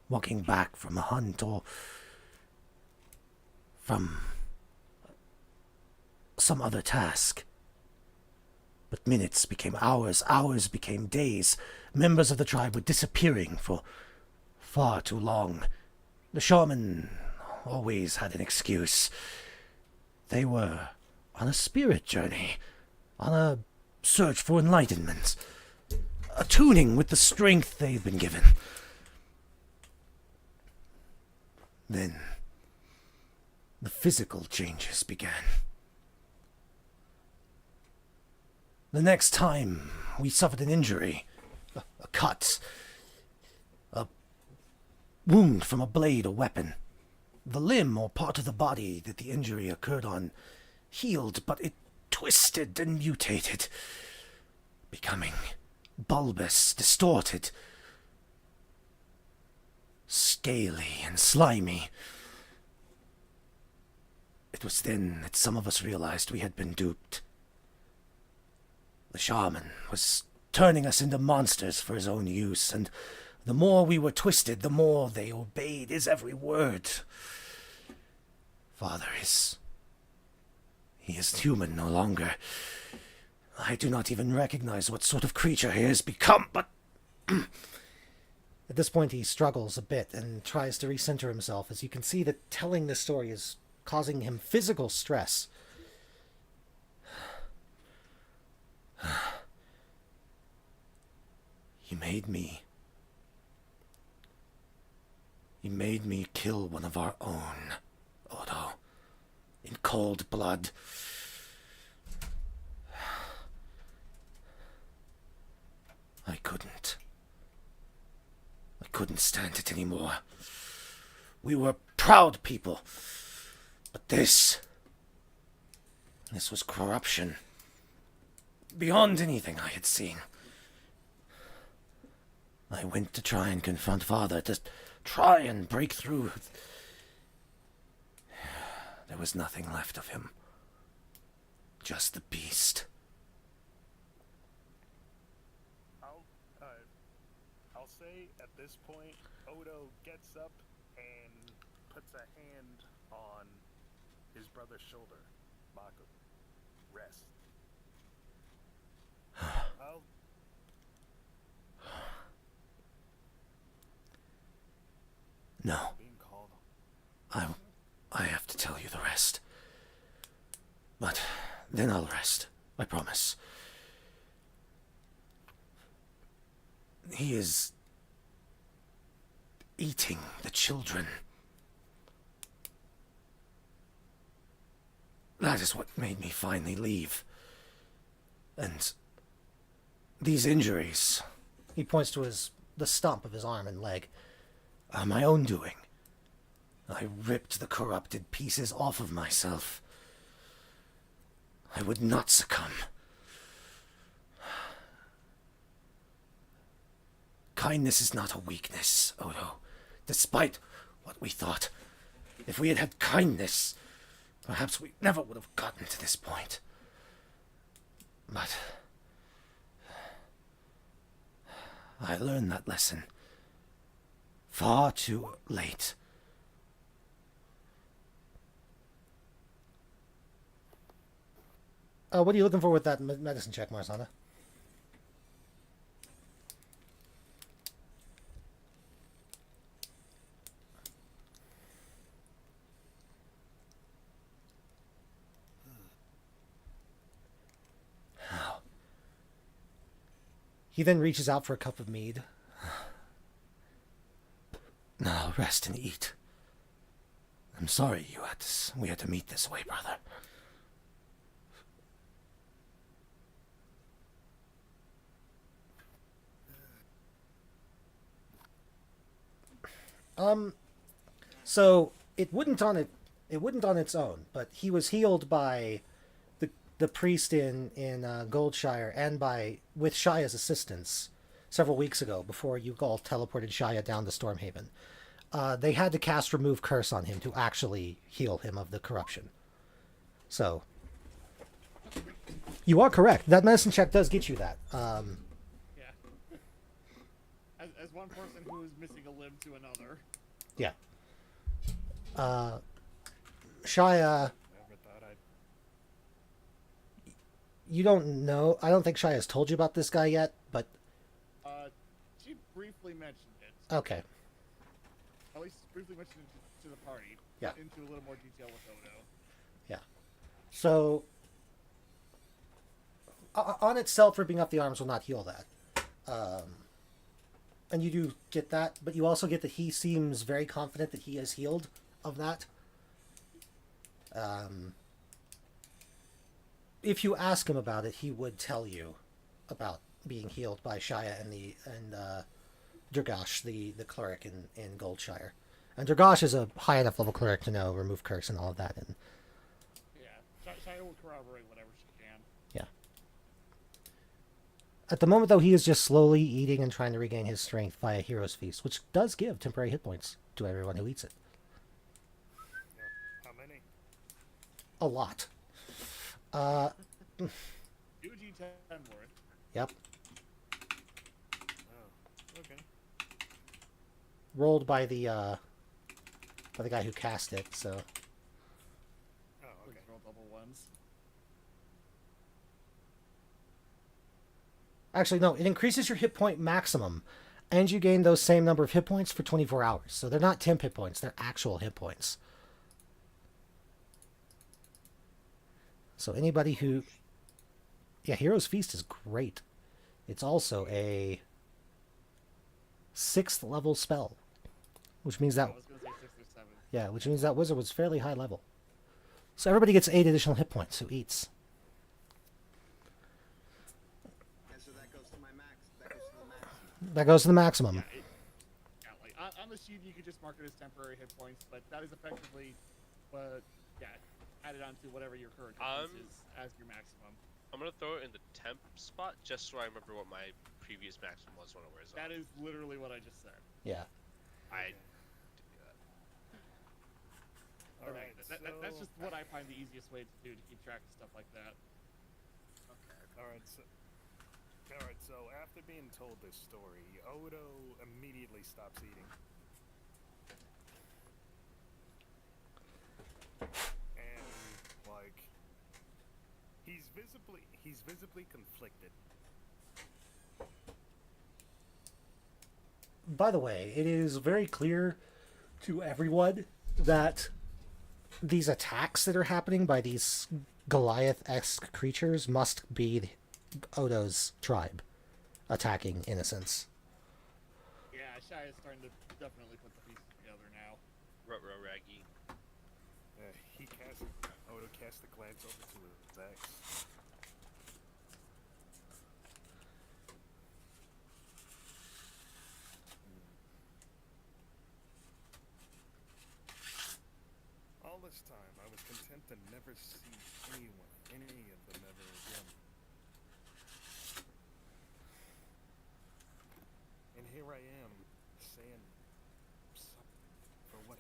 walking back from a hunt or from some other task. But minutes became hours, hours became days. Members of the tribe were disappearing for far too long. The shaman always had an excuse. They were on a spirit journey, on a search for enlightenment, attuning with the strength they'd been given. Then the physical changes began. The next time we suffered an injury, a cut, a wound from a blade or weapon. The limb or part of the body that the injury occurred on healed, but it twisted and mutated, becoming bulbous, distorted, scaly and slimy. It was then that some of us realized we had been duped. The shaman was turning us into monsters for his own use, and the more we were twisted, the more they obeyed his every word. Father he is human no longer. I do not even recognize what sort of creature he has become, but at this point he struggles a bit and tries to recenter himself, as you can see that telling this story is causing him physical stress. He made me kill one of our own, Odo, in cold blood. I couldn't stand it anymore. We were proud people, but this was corruption, beyond anything I had seen. I went to try and confront Father, to try and break through. There was nothing left of him. Just the beast. I'll say at this point, Odo gets up and puts a hand on his brother's shoulder. Mako, rest. I'll No, being called. I have to tell you the rest. But then I'll rest, I promise. He is eating the children. That is what made me finally leave. And these injuries, he points to the stump of his arm and leg, are my own doing. I ripped the corrupted pieces off of myself. I would not succumb. Kindness is not a weakness, Odo. Despite what we thought. If we had had kindness, perhaps we never would have gotten to this point. But I learned that lesson far too late. What are you looking for with that medicine check, Marsana? He then reaches out for a cup of mead. Now rest and eat. I'm sorry we had to meet this way, brother. So it wouldn't on its own, but he was healed by the priest in Goldshire and with Shia's assistance several weeks ago before you all teleported Shia down to Stormhaven. They had to cast Remove Curse on him to actually heal him of the corruption. So you are correct. That medicine check does get you that. Yeah. As one person who is missing a limb to another. Yeah. Shia, Never thought I'd. you don't know. I don't think Shia has told you about this guy yet, but She briefly mentioned it. okay. At least briefly mentioned it to the party. Yeah. Into a little more detail with Odo. Yeah. So, on itself, ripping up the arms will not heal that. And you do get that, but you also get that he seems very confident that he is healed of that. If you ask him about it, he would tell you about being healed by Shia and Durgash, the cleric in Goldshire. And Durgash is a high enough level cleric to know Remove Curse and all of that. And Yeah. Shia will corroborate whatever she can. yeah. At the moment, though, he is just slowly eating and trying to regain his strength via Hero's Feast, which does give temporary hit points to everyone who eats it. How many? A lot. UG10 worth. Yep. Oh, okay. Rolled by the guy who cast it, so... Oh, Please okay. roll double ones. Actually, no, it increases your hit point maximum, and you gain those same number of hit points for 24 hours. So they're not temp hit points, they're actual hit points. So anybody who... Yeah, Hero's Feast is great. It's also a 6th level spell, which means I that... was going to say 6 or 7. Yeah, which means that wizard was fairly high level. So everybody gets 8 additional hit points who eats. And so that goes to my max. That goes to the max. That goes to the maximum. Yeah, like on the sheet you could just mark it as temporary hit points, but that is effectively, added on to whatever your current hit points is as your maximum. I'm gonna throw it in the temp spot just so I remember what my previous maximum was when it wears off. That is literally what I just said. Yeah. I Or Alright, that's just what I find the easiest way to do to keep track of stuff like that. Okay. Alright, so after being told this story, Odo immediately stops eating. And like he's visibly conflicted. By the way, it is very clear to everyone that these attacks that are happening by these Goliath-esque creatures must be Odo's tribe attacking innocents. Yeah, Shai is starting to definitely put the pieces together now. Ruh-roh Raggy. Odo casts a glance over to his ex. All this time, I was content to never see any of them ever again. And here I am, saying sorry for what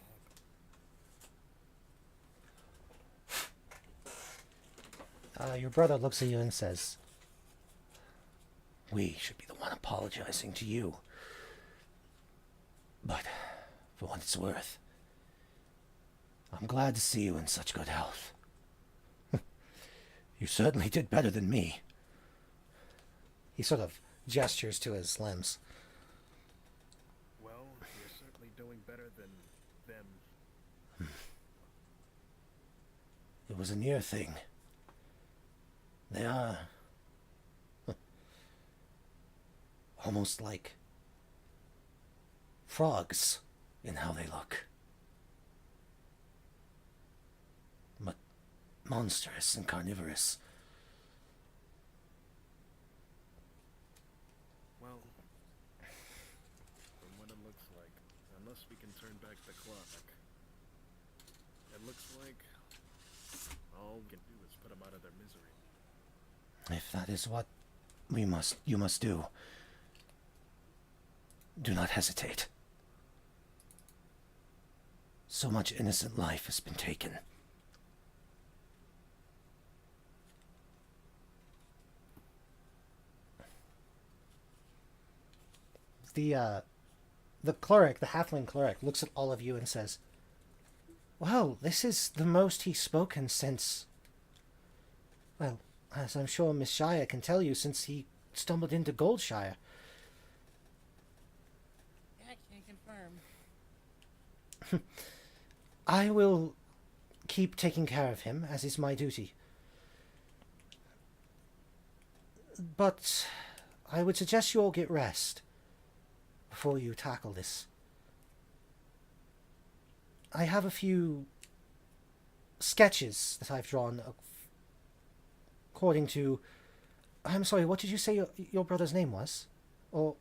happened. Your brother looks at you and says, "We should be the one apologizing to you. But, for what it's worth, I'm glad to see you in such good health. You certainly did better than me." He sort of gestures to his limbs. Well, you're certainly doing better than them. It was a near thing. They are almost like frogs in how they look. But monstrous and carnivorous. Well, from what it looks like, unless we can turn back the clock, it looks like all we can do is put them out of their misery. If that is what you must do, do not hesitate. So much innocent life has been taken. The cleric, the halfling cleric, looks at all of you and says, "Well, this is the most he's spoken since, well, as I'm sure Miss Shire can tell you, since he stumbled into Goldshire." Yeah, I can confirm. "I will keep taking care of him, as is my duty. But I would suggest you all get rest before you tackle this. I have a few sketches that I've drawn according to... I'm sorry, what did you say your brother's name was? Or...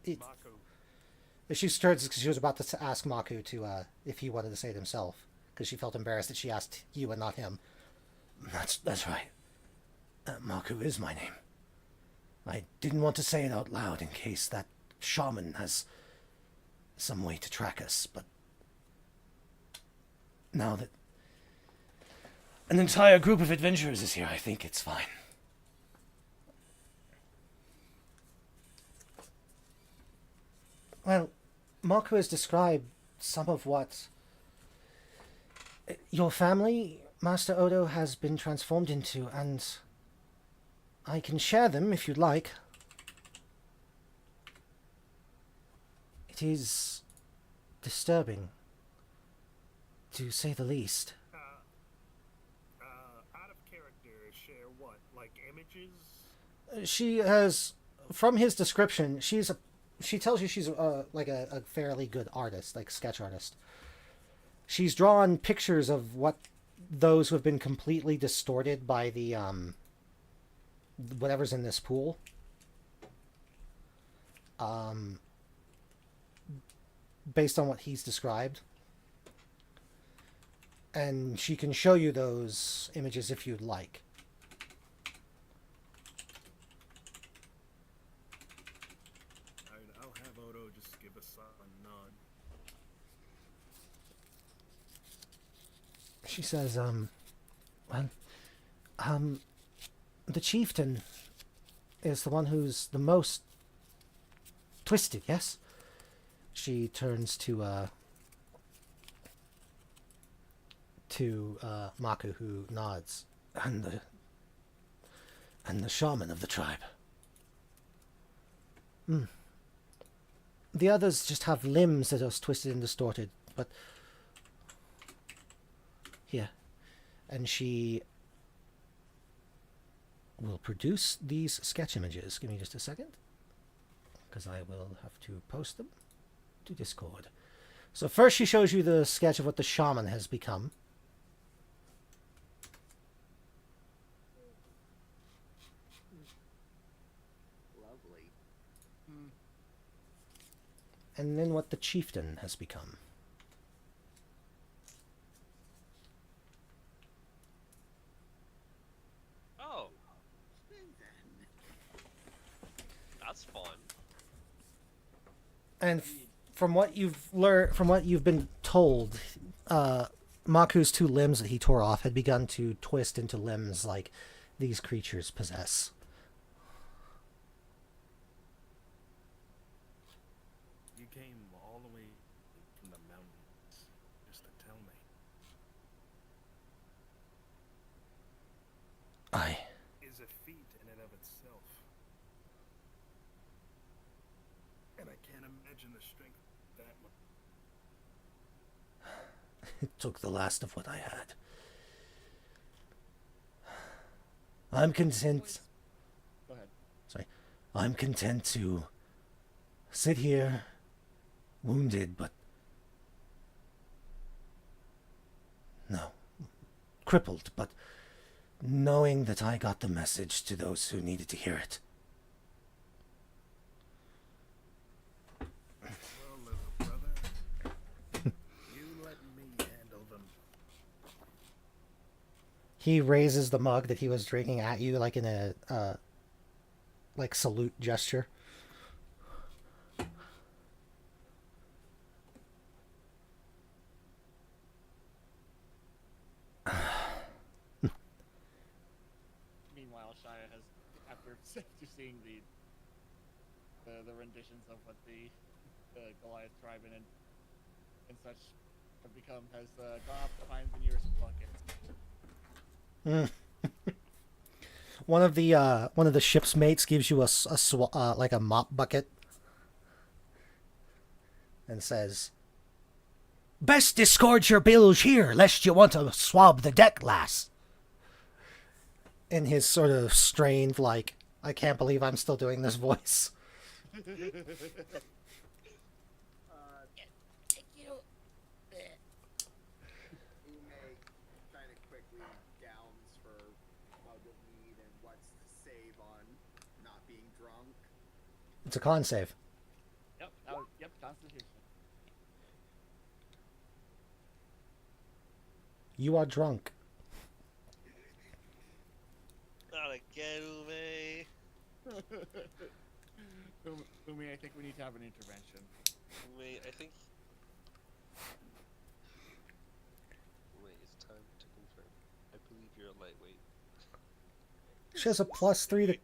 Mako, She stirred because she was about to ask Maku to if he wanted to say it himself, because she felt embarrassed that she asked you and not him. That's right. Maku is my name. I didn't want to say it out loud in case that shaman has some way to track us, but now that an entire group of adventurers is here, I think it's fine." Well, Marco has described some of what your family, Master Odo, has been transformed into, and I can share them if you'd like. It is disturbing, to say the least. out of character, share what? Like images? She has, from his description, she tells you she's like a fairly good artist, like sketch artist. She's drawn pictures of what those who have been completely distorted by the whatever's in this pool. Based on what he's described. And she can show you those images if you'd like. a silent nod. She says, well, the chieftain is the one who's the most twisted, yes? She turns to Maku, who nods. And the shaman of the tribe. The others just have limbs that are twisted and distorted, but here. And she will produce these sketch images. Give me just a second, because I will have to post them to Discord. So first she shows you the sketch of what the shaman has become. Lovely. And then what the chieftain has become. Oh, And then that's fun. And from what you've learned, from what you've been told, Maku's two limbs that he tore off had begun to twist into limbs like these creatures possess. You came all the way from the mountains just to tell me. Aye. Is a feat in and of itself. And I can't imagine the strength that much. It took the last of what I had. I'm content. Go ahead. Sorry. I'm content to sit here, wounded, but no, crippled, but knowing that I got the message to those who needed to hear it. Well, little brother, you let me handle them. He raises the mug that he was drinking at you, like in a like salute gesture. Meanwhile, Shia has, after seeing the renditions of what the Goliath tribe and such have become, has gone off to find the nearest bucket. One of the ship's mates gives you like a mop bucket and says, "Best disgorge your bilge here, lest you want to swab the deck, lass." In his sort of strained, like, I can't believe I'm still doing this voice. Thank you. Ume kind of quickly downs her mug of mead and what's to save on not being drunk. It's a con save. Yep. Yep. Constitution. You are drunk. Not again, Ume. Umi, I think we need to have an intervention. Ume, I think. Ume, it's time to confirm. I believe you're a lightweight. She has a +3 to...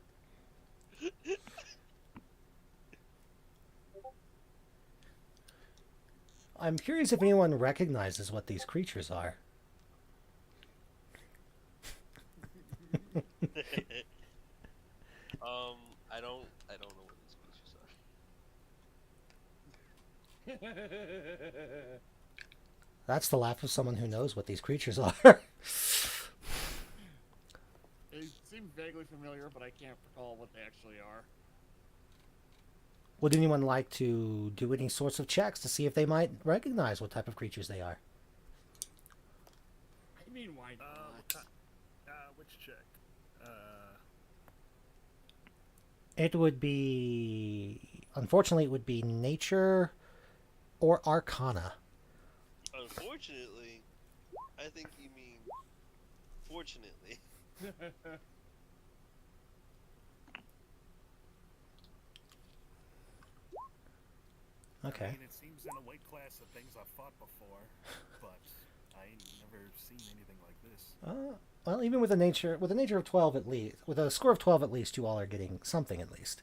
I'm curious if anyone recognizes what these creatures are. I don't know what these creatures are. That's the laugh of someone who knows what these creatures are. They seem vaguely familiar, but I can't recall what they actually are. Would anyone like to do any sorts of checks to see if they might recognize what type of creatures they are? I mean, why not? Which check? It would be... Unfortunately, it would be nature or arcana. Unfortunately, I think you mean fortunately. I Okay. mean, it seems in a weight class of things I've fought before, but I ain't never seen anything like this. Well, even with a nature of 12 at least, with a score of 12 at least, you all are getting something at least.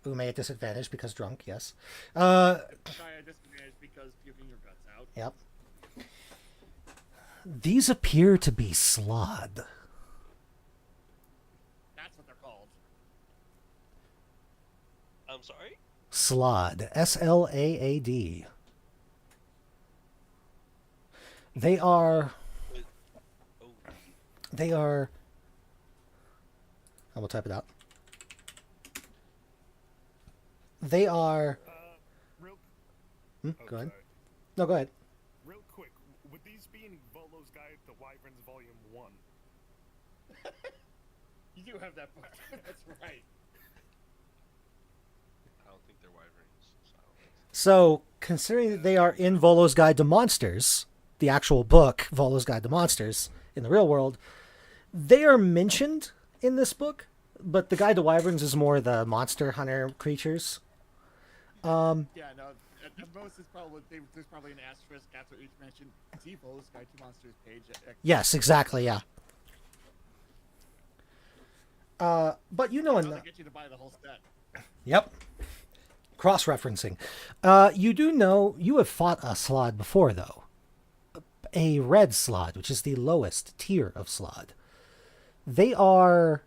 Ume at disadvantage because drunk, yes. Shy at disadvantage because puking your guts out. Yep. These appear to be Slod. That's what they're called. I'm sorry. Slod. Slaad. They are. Oh, They are. I will type it out. They are. Real. Hmm, Oh, go ahead. sorry. No, go ahead. Real quick, would these be in Volo's Guide to Wyverns Volume 1? You do have that book. That's right. I don't think they're wyverns. So I don't think so. So, considering that they are in Volo's Guide to Monsters, the actual book, Volo's Guide to Monsters, in the real world, they are mentioned in this book, but the Guide to Wyverns is more the monster hunter creatures. Yeah, no. At most, it's probably there's probably an asterisk after each mention. See Volo's Guide to Monsters page. Yes, exactly, yeah. But you know I'll enough. get you to buy the whole set. Yep. Cross-referencing. You do know you have fought a Slod before, though. A red Slod, which is the lowest tier of Slod. They are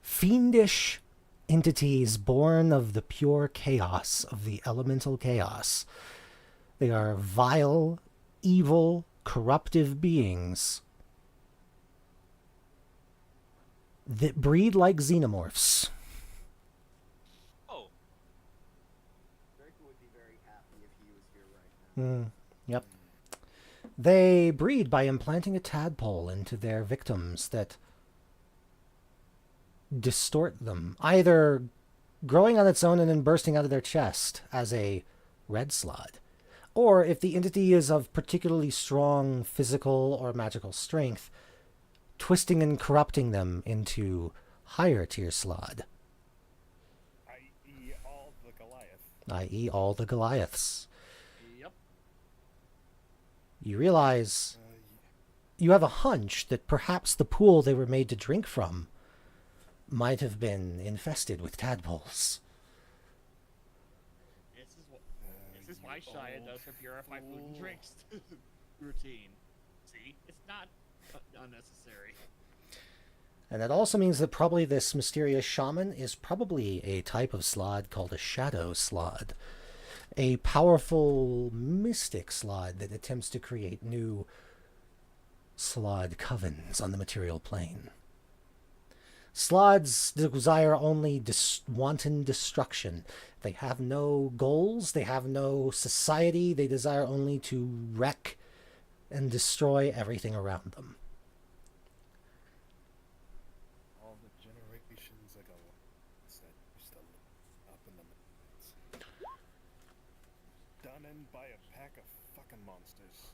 fiendish entities born of the pure chaos of the elemental chaos. They are vile, evil, corruptive beings that breed like xenomorphs. Oh, Draco would be very happy if he was here right now. Yep. They breed by implanting a tadpole into their victims that distort them, either growing on its own and then bursting out of their chest as a red Slod, or if the entity is of particularly strong physical or magical strength, twisting and corrupting them into higher tier Slod, i.e., all the Goliath. i.e. all the Goliaths. Yep. You realize you have a hunch that perhaps the pool they were made to drink from might have been infested with tadpoles. This is why Shia does her purify food and drinks routine. See, it's not unnecessary. And that also means that probably this mysterious shaman is probably a type of Slod called a Shadow Slod. A powerful mystic Slod that attempts to create new Slod covens on the material plane. Slods desire only wanton destruction. They have no goals, they have no society, they desire only to wreck and destroy everything around them. All the generations ago that used to live up in the mountains. Done in by a pack of fucking monsters.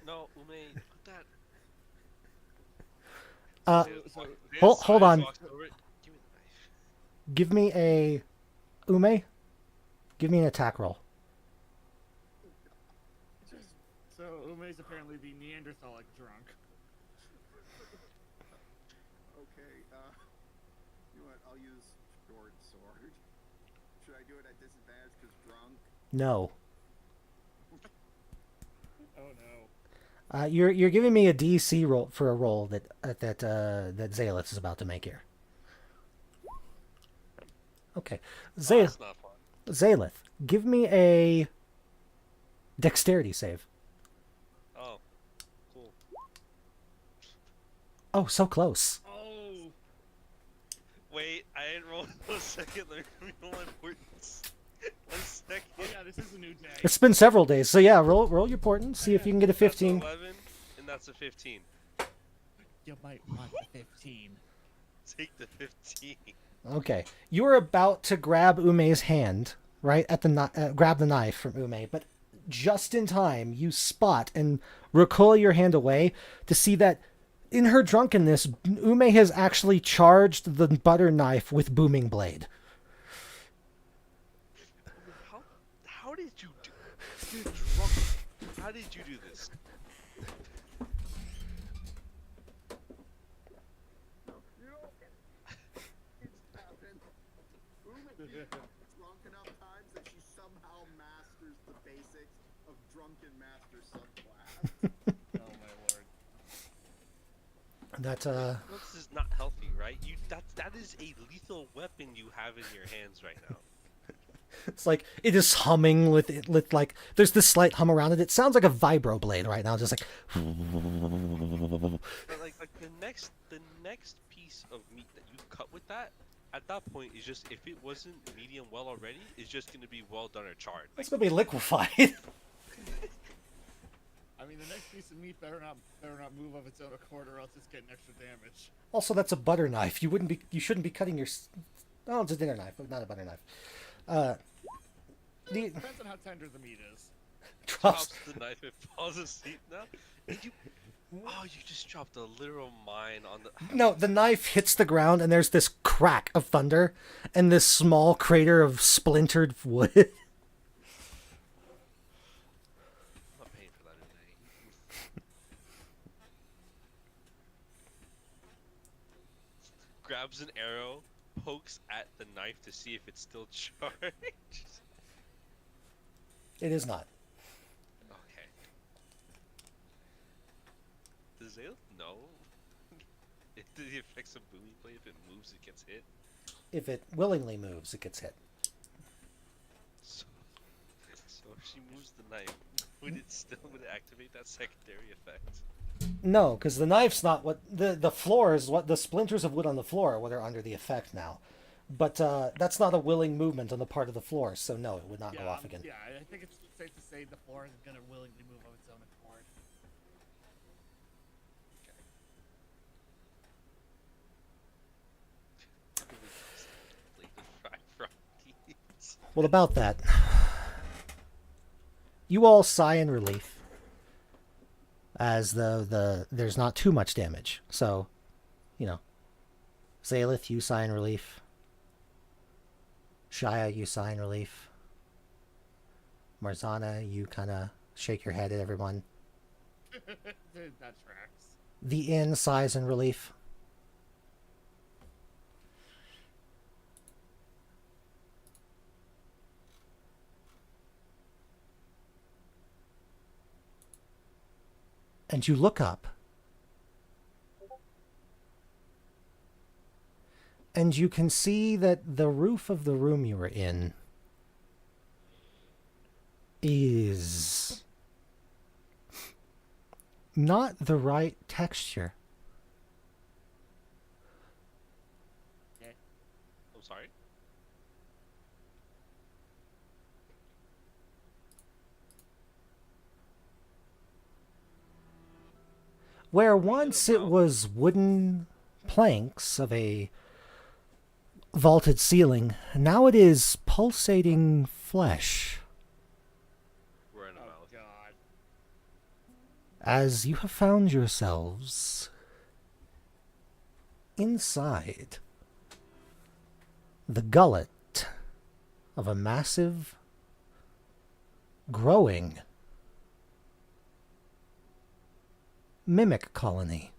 no, Ume, put that. Hold on. Walks over it. Give me the knife. Give me a... Ume? Give me an attack roll. So Ume's apparently the Neanderthalic drunk. Okay, you know what? I'll use short sword. Should I do it at disadvantage because drunk? No. Oh no. You're giving me a DC roll for a roll that Zaelith is about to make here. Okay, Oh, Zaelith, that's not fun. Zaelith, give me a dexterity save. Oh, cool. Oh, so close. Oh. Wait, I didn't roll a second. Let me roll importance. 1 second. Oh yeah, this is a new day. It's been several days, so yeah, roll your portent. See if you can get a That's 15. 11, and that's a 15. You might want the 15. Take the 15. Okay, you are about to grab Ume's hand, right at the grab the knife from Ume, but just in time, you spot and recoil your hand away to see that in her drunkenness, Ume has actually charged the butter knife with booming blade. How did you do? You're drunk. How did you do this? It's happened. Uma is drunk enough times that she somehow masters the basics of Drunken Master subclass. Oh my lord. That This is not healthy, right? That is a lethal weapon you have in your hands right now. it's like it is humming with like there's this slight hum around it. It sounds like a vibro blade right now, just like. But like the next piece of meat that you cut with that, at that point is just, if it wasn't medium well already, it's just gonna be well done or charred. It's gonna be liquefied. I mean, the next piece of meat better not move of its own accord, or else it's getting extra damage. Also, that's a butter knife. You shouldn't be cutting your. Oh, it's a dinner knife, but not a butter knife. Depends on how tender the meat is. Drops. Drops the knife and falls asleep now. Did you? Oh, you just dropped a literal mine on the. No, the knife hits the ground, and there's this crack of thunder, and this small crater of splintered wood. I'm not paying for that today. Grabs an arrow, pokes at the knife to see if it's still charged. It is not. Okay. Does Aelith know? If the effects of booming blade, if it moves, it gets hit. If it willingly moves, it gets hit. So if she moves the knife, would it activate that secondary effect? No, because the knife's not what the floor is. What the splinters of wood on the floor are what are under the effect now. But that's not a willing movement on the part of the floor, so no, it would not go off again. Yeah, I think it's safe to say the floor isn't going to willingly move of its own accord. Well, about that, you all sigh in relief, as there's not too much damage. So, Zaelith, you sigh in relief. Shia, you sigh in relief. Marzana, you kind of shake your head at everyone. Dude, that tracks. The inn sighs in relief. And you look up. And you can see that the roof of the room you were in is not the right texture. I'm sorry? Where once it was wooden planks of a vaulted ceiling, now it is pulsating flesh. We're in a Oh mouth. god. As you have found yourselves inside the gullet of a massive, growing mimic colony.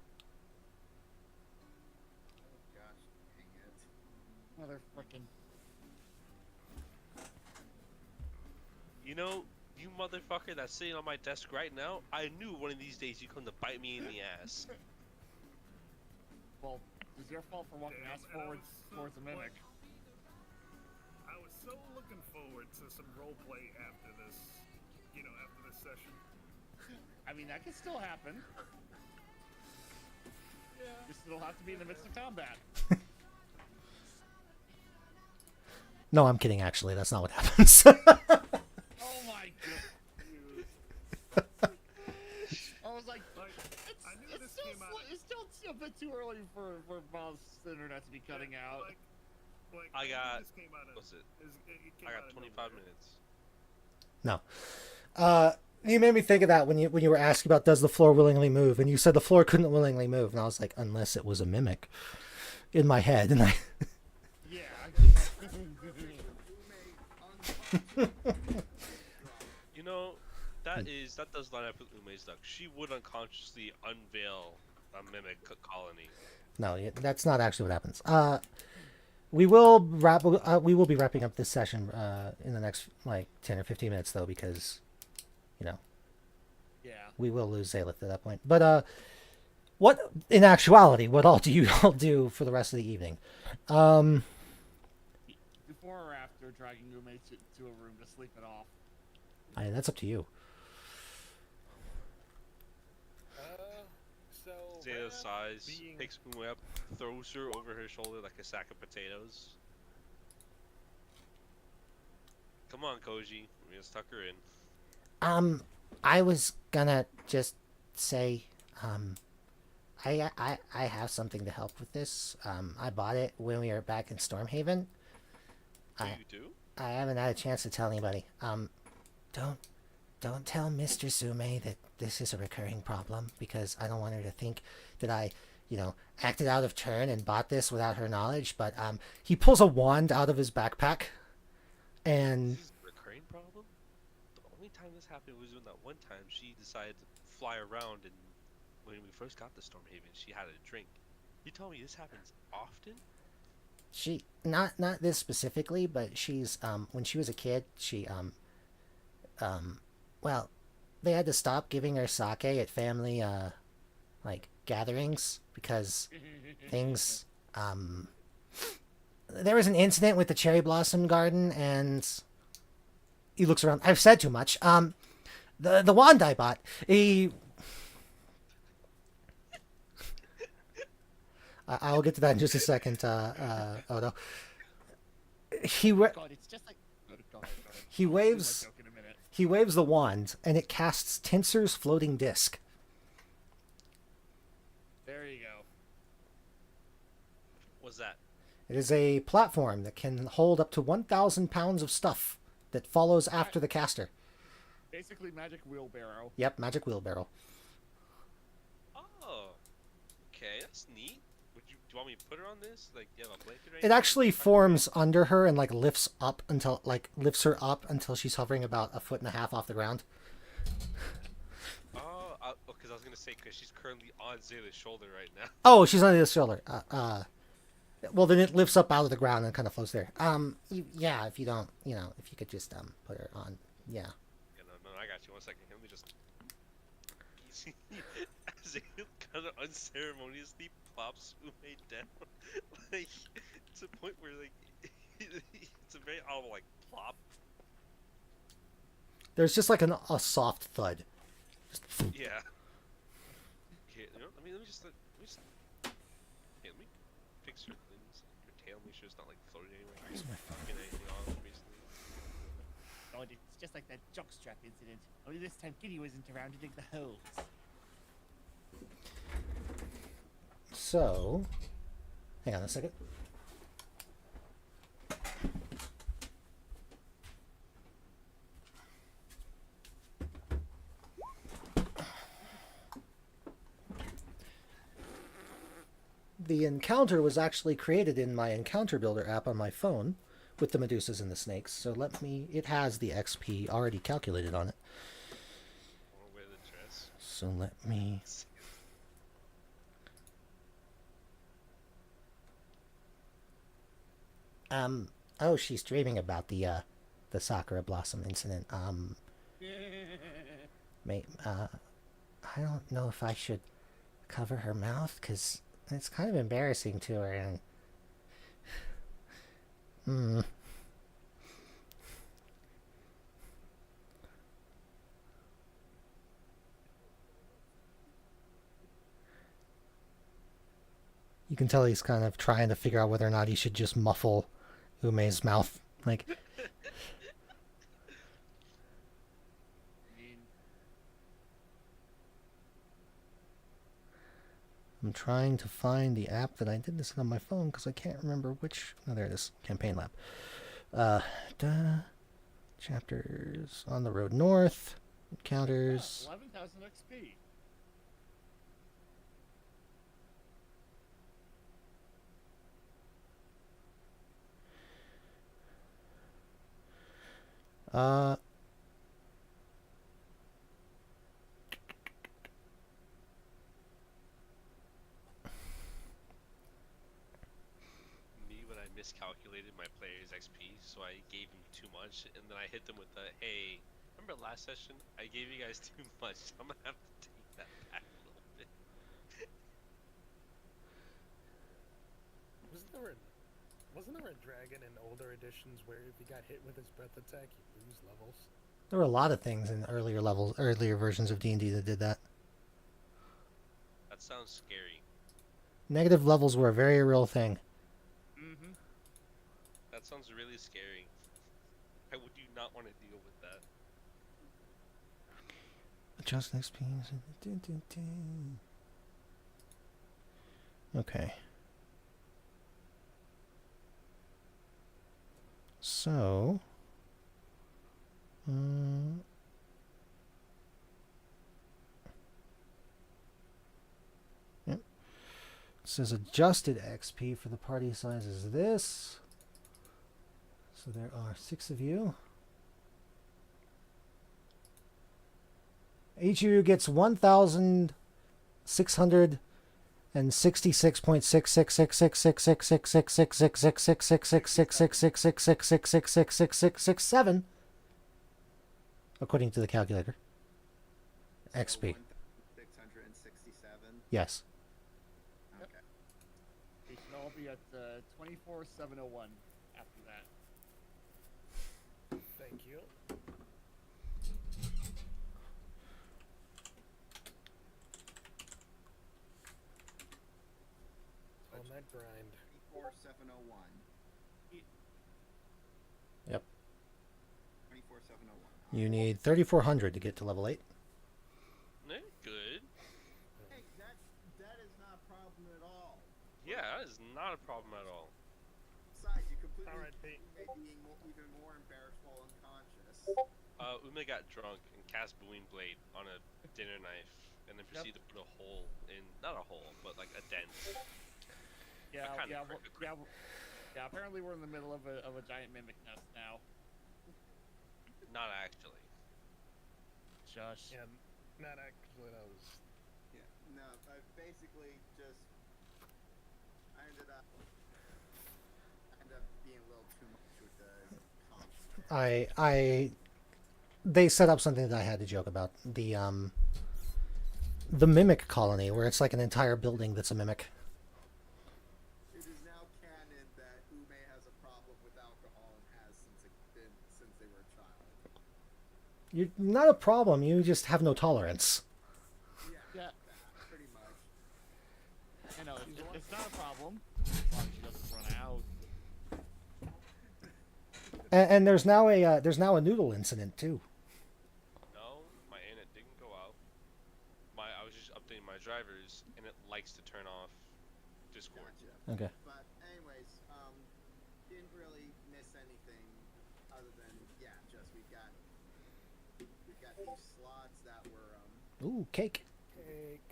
Gosh, dang it. Motherfucking. You know, you motherfucker that's sitting on my desk right now, I knew one of these days you'd come to bite me in the ass. Well, it's your fault for walking Damn, ass and I forward was so towards the mimic. I was so looking forward to some roleplay after this, after this session. I mean, that could still happen. You still have to be in the midst of combat. No, I'm kidding, actually. That's not what happens. Oh my god. I was like, I knew it's this still, came out. it's still a bit too early for Bob's internet to be cutting out. I knew got- this came out of- what's it? it came I out got of 25 nowhere. minutes. No. You made me think of that when you were asking about does the floor willingly move, and you said the floor couldn't willingly move, and I was like, unless it was a mimic, in my head, and I. Yeah. You know, that does line up with Ume's duck. She would unconsciously unveil a mimic colony. No, that's not actually what happens. We will we will be wrapping up this session in the next like 10 or 15 minutes though, because, you know, Yeah. we will lose Zaelith at that point. But what in actuality, what all do you all do for the rest of the evening? Before or after dragging Ume to a room to sleep it off? That's up to you. So Zeta right sighs, being- picks Ume up, throws her over her shoulder like a sack of potatoes. Come on, Koji. We just tuck her in. I was gonna just say, I have something to help with this. I bought it when we were back in Stormhaven. Do I you do? I haven't had a chance to tell anybody. Don't tell Mr. Sume that this is a recurring problem, because I don't want her to think that I, acted out of turn and bought this without her knowledge. But He pulls a wand out of his backpack, and This is a recurring problem? The only time this happened was when that one time she decided to fly around, and when we first got to Stormhaven, she had a drink. You told me this happens often? she not this specifically, but she's when she was a kid, she well, they had to stop giving her sake at family like gatherings because things there was an incident with the cherry blossom garden, and he looks around. I've said too much. The wand I bought, I'll get to that in just a second, Odo. God, it's just like. Go ahead. He I'll do my waves joke in a minute. he waves the wand, and it casts Tinser's floating disc. There you go. What's that? It is a platform that can hold up to 1,000 pounds of stuff that follows after the caster. Basically, magic wheelbarrow. Yep, magic wheelbarrow. Oh, okay, that's neat. Do you want me to put her on this? Like, you have a blanket or It anything? actually forms under her and like lifts her up until she's hovering about 1.5 feet off the ground. Oh, because I was gonna say, because she's currently on Zayla's shoulder right now. Oh, she's on the shoulder. Well, then it lifts up out of the ground and kind of floats there. yeah, if you don't, if you could just put her on, yeah. Yeah, no, I got you. 1 second. Let me just. Zayla kind of unceremoniously plops Ume down. Like, it's a point where, like, it's a very audible, like, plop. There's just like a soft thud. Yeah. Okay, let me just. Okay, let me fix her things. Her tail, make sure it's not, like, floating anywhere. Get anything on it recently. God, it's just like that jockstrap incident. Only this time Kitty wasn't around to dig the holes. So, hang on a second. The encounter was actually created in my Encounter Builder app on my phone with the Medusas and the snakes. So it has the XP already calculated on it. Wanna wear the dress? So let me. Oh, she's dreaming about the Sakura Blossom incident. I don't know if I should cover her mouth, because it's kind of embarrassing to her, and You can tell he's kind of trying to figure out whether or not he should just muffle Ume's mouth. Like, I mean, I'm trying to find the app that I did this on my phone because I can't remember which. Oh, there it is. Campaign Lab. Chapters on the road north. Counters. 11,000 XP. Uh, Me, when I miscalculated my player's XP, so I gave him too much, and then I hit them with the, hey, remember last session? I gave you guys too much, so I'm gonna have to take that back a little bit. Wasn't there a dragon in older editions where if you got hit with his breath attack, you lose levels? there were a lot of things in earlier versions of D&D that did that. That sounds scary. Negative levels were a very real thing. Mm-hmm. That sounds really scary. I would do not want to deal with that. Adjust XP. Okay. So, yep. It says adjusted XP for the party size is this. So there are 6 of you. Each of you gets 1,600 and 66.6666666666666666666666666666666667 according to the calculator. XP. 667. Yes. Okay. They should all be at 24,701 after that. Thank you. On that grind. 24701. Yep. 24701. You need 3,400 to get to level 8. Good. Hey, that is not a problem at all. Yeah, that is not a problem at all. Besides, you completely Alright, being even more embarrassed while unconscious. Ume got drunk and cast Booming Blade on a dinner knife, and then proceeded to put a hole in, not a hole, but like a dent. Yeah, kinda yeah, cracked yeah. Apparently, we're in the middle of a giant mimic nest now. Not actually. Shush. Yeah, not actually, that was... Yeah, no, I basically just I ended up being a little too much with the comp. They set up something that I had to joke about. The mimic colony, where it's like an entire building that's a mimic. It is now canon that Ume has a problem with alcohol and has since they were a child. You're not a problem, you just have no tolerance. Yeah. Pretty much. I know it's not a problem as long as she doesn't run out. And there's now a noodle incident too. No, my internet didn't go out. I was just updating my drivers, and it likes to turn off Discord. Gotcha. Okay. But anyways, didn't really miss anything other than just we've got these slots that were Ooh, cake. Cake.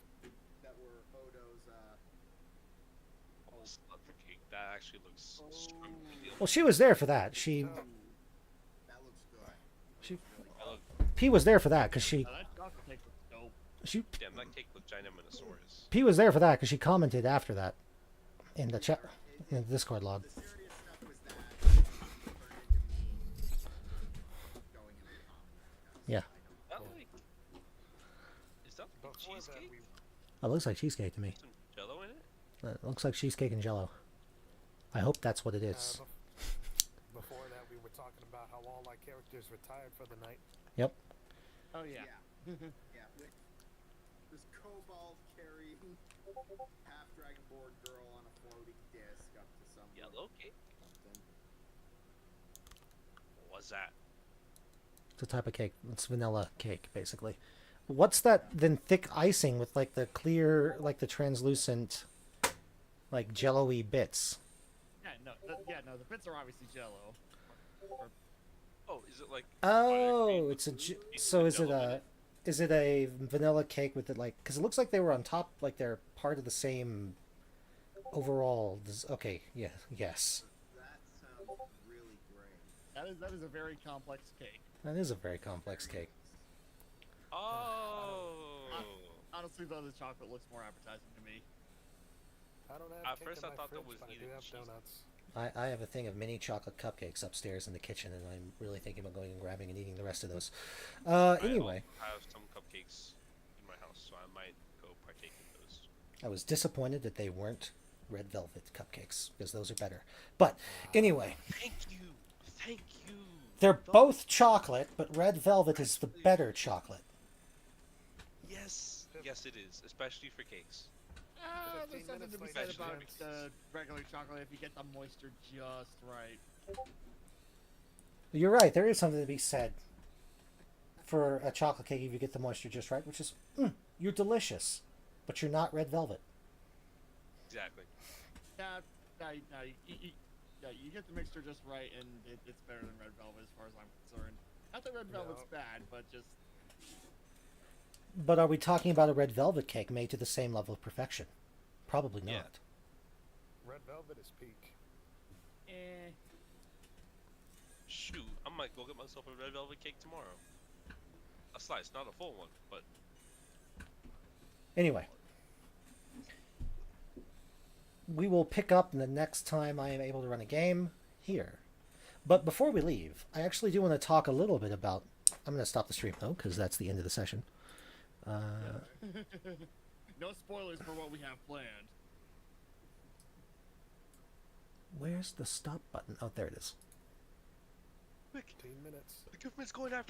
that were Odo's Oh, slut for cake. That actually looks scrumptious. Well, she was there for that. that looks good. P was there for that because she Now, that chocolate cake looks dope. Damn, that cake looked ginormous. P was there for that because she commented after that in the chat in the Discord log. The serious stuff was that turned into me going into the comment. Yeah. That like, is that like Before that, cheesecake? It looks like cheesecake to me. Some Jello in it? It looks like cheesecake and Jello. I hope that's what it is. Before that, we were talking about how all our characters retired for the night. Yep. Oh yeah. Yeah. This kobold carrying half dragonborn girl on a floating disc up to some Yellow cake? something. What was that? It's a type of cake. It's vanilla cake, basically. What's that then thick icing with like the clear, like the translucent, like jello-y bits? Yeah, no, the bits are obviously Jello. Or Oh, is it like? Oh, buttercream it's a. with pieces So of is it jello in a? it? Is it a vanilla cake with it like? Because it looks like they were on top, like they're part of the same overall. Okay, yeah, yes, That sounds really great. That is a very complex cake. that is a very complex cake. Oh. Honestly, though, the chocolate looks more appetizing to me. I don't have At cake first in I my thought that fridge, was but I either do have cheese. donuts. I have a thing of mini chocolate cupcakes upstairs in the kitchen, and I'm really thinking about going and grabbing and eating the rest of those. Anyway, I have some cupcakes in my house, so I might go partake in those. I was disappointed that they weren't red velvet cupcakes because those are better. But anyway, Thank you. Thank you. they're both chocolate, but red velvet is the better chocolate. Yes. Yes, it is, especially for cakes. There's 15 something to be minutes said later, about James. the regular chocolate if you get the moisture just right. You're right. There is something to be said for a chocolate cake if you get the moisture just right, which is you're delicious, but you're not red velvet. Exactly. Yeah, you get the mixture just right, and it's better than red velvet as far as I'm concerned. Not that red velvet's bad, but just But are we talking about a red velvet cake made to the same level of perfection? Probably not. Yeah. Red velvet is peak. eh. Shoot, I might go get myself a red velvet cake tomorrow. A slice, not a full one, but Anyway, we will pick up the next time I am able to run a game here. But before we leave, I actually do want to talk a little bit about. I'm going to stop the stream though, because that's the end of the session. No spoilers for what we have planned. Where's the stop button? Oh, there it is. quick, 15 minutes. the government's going after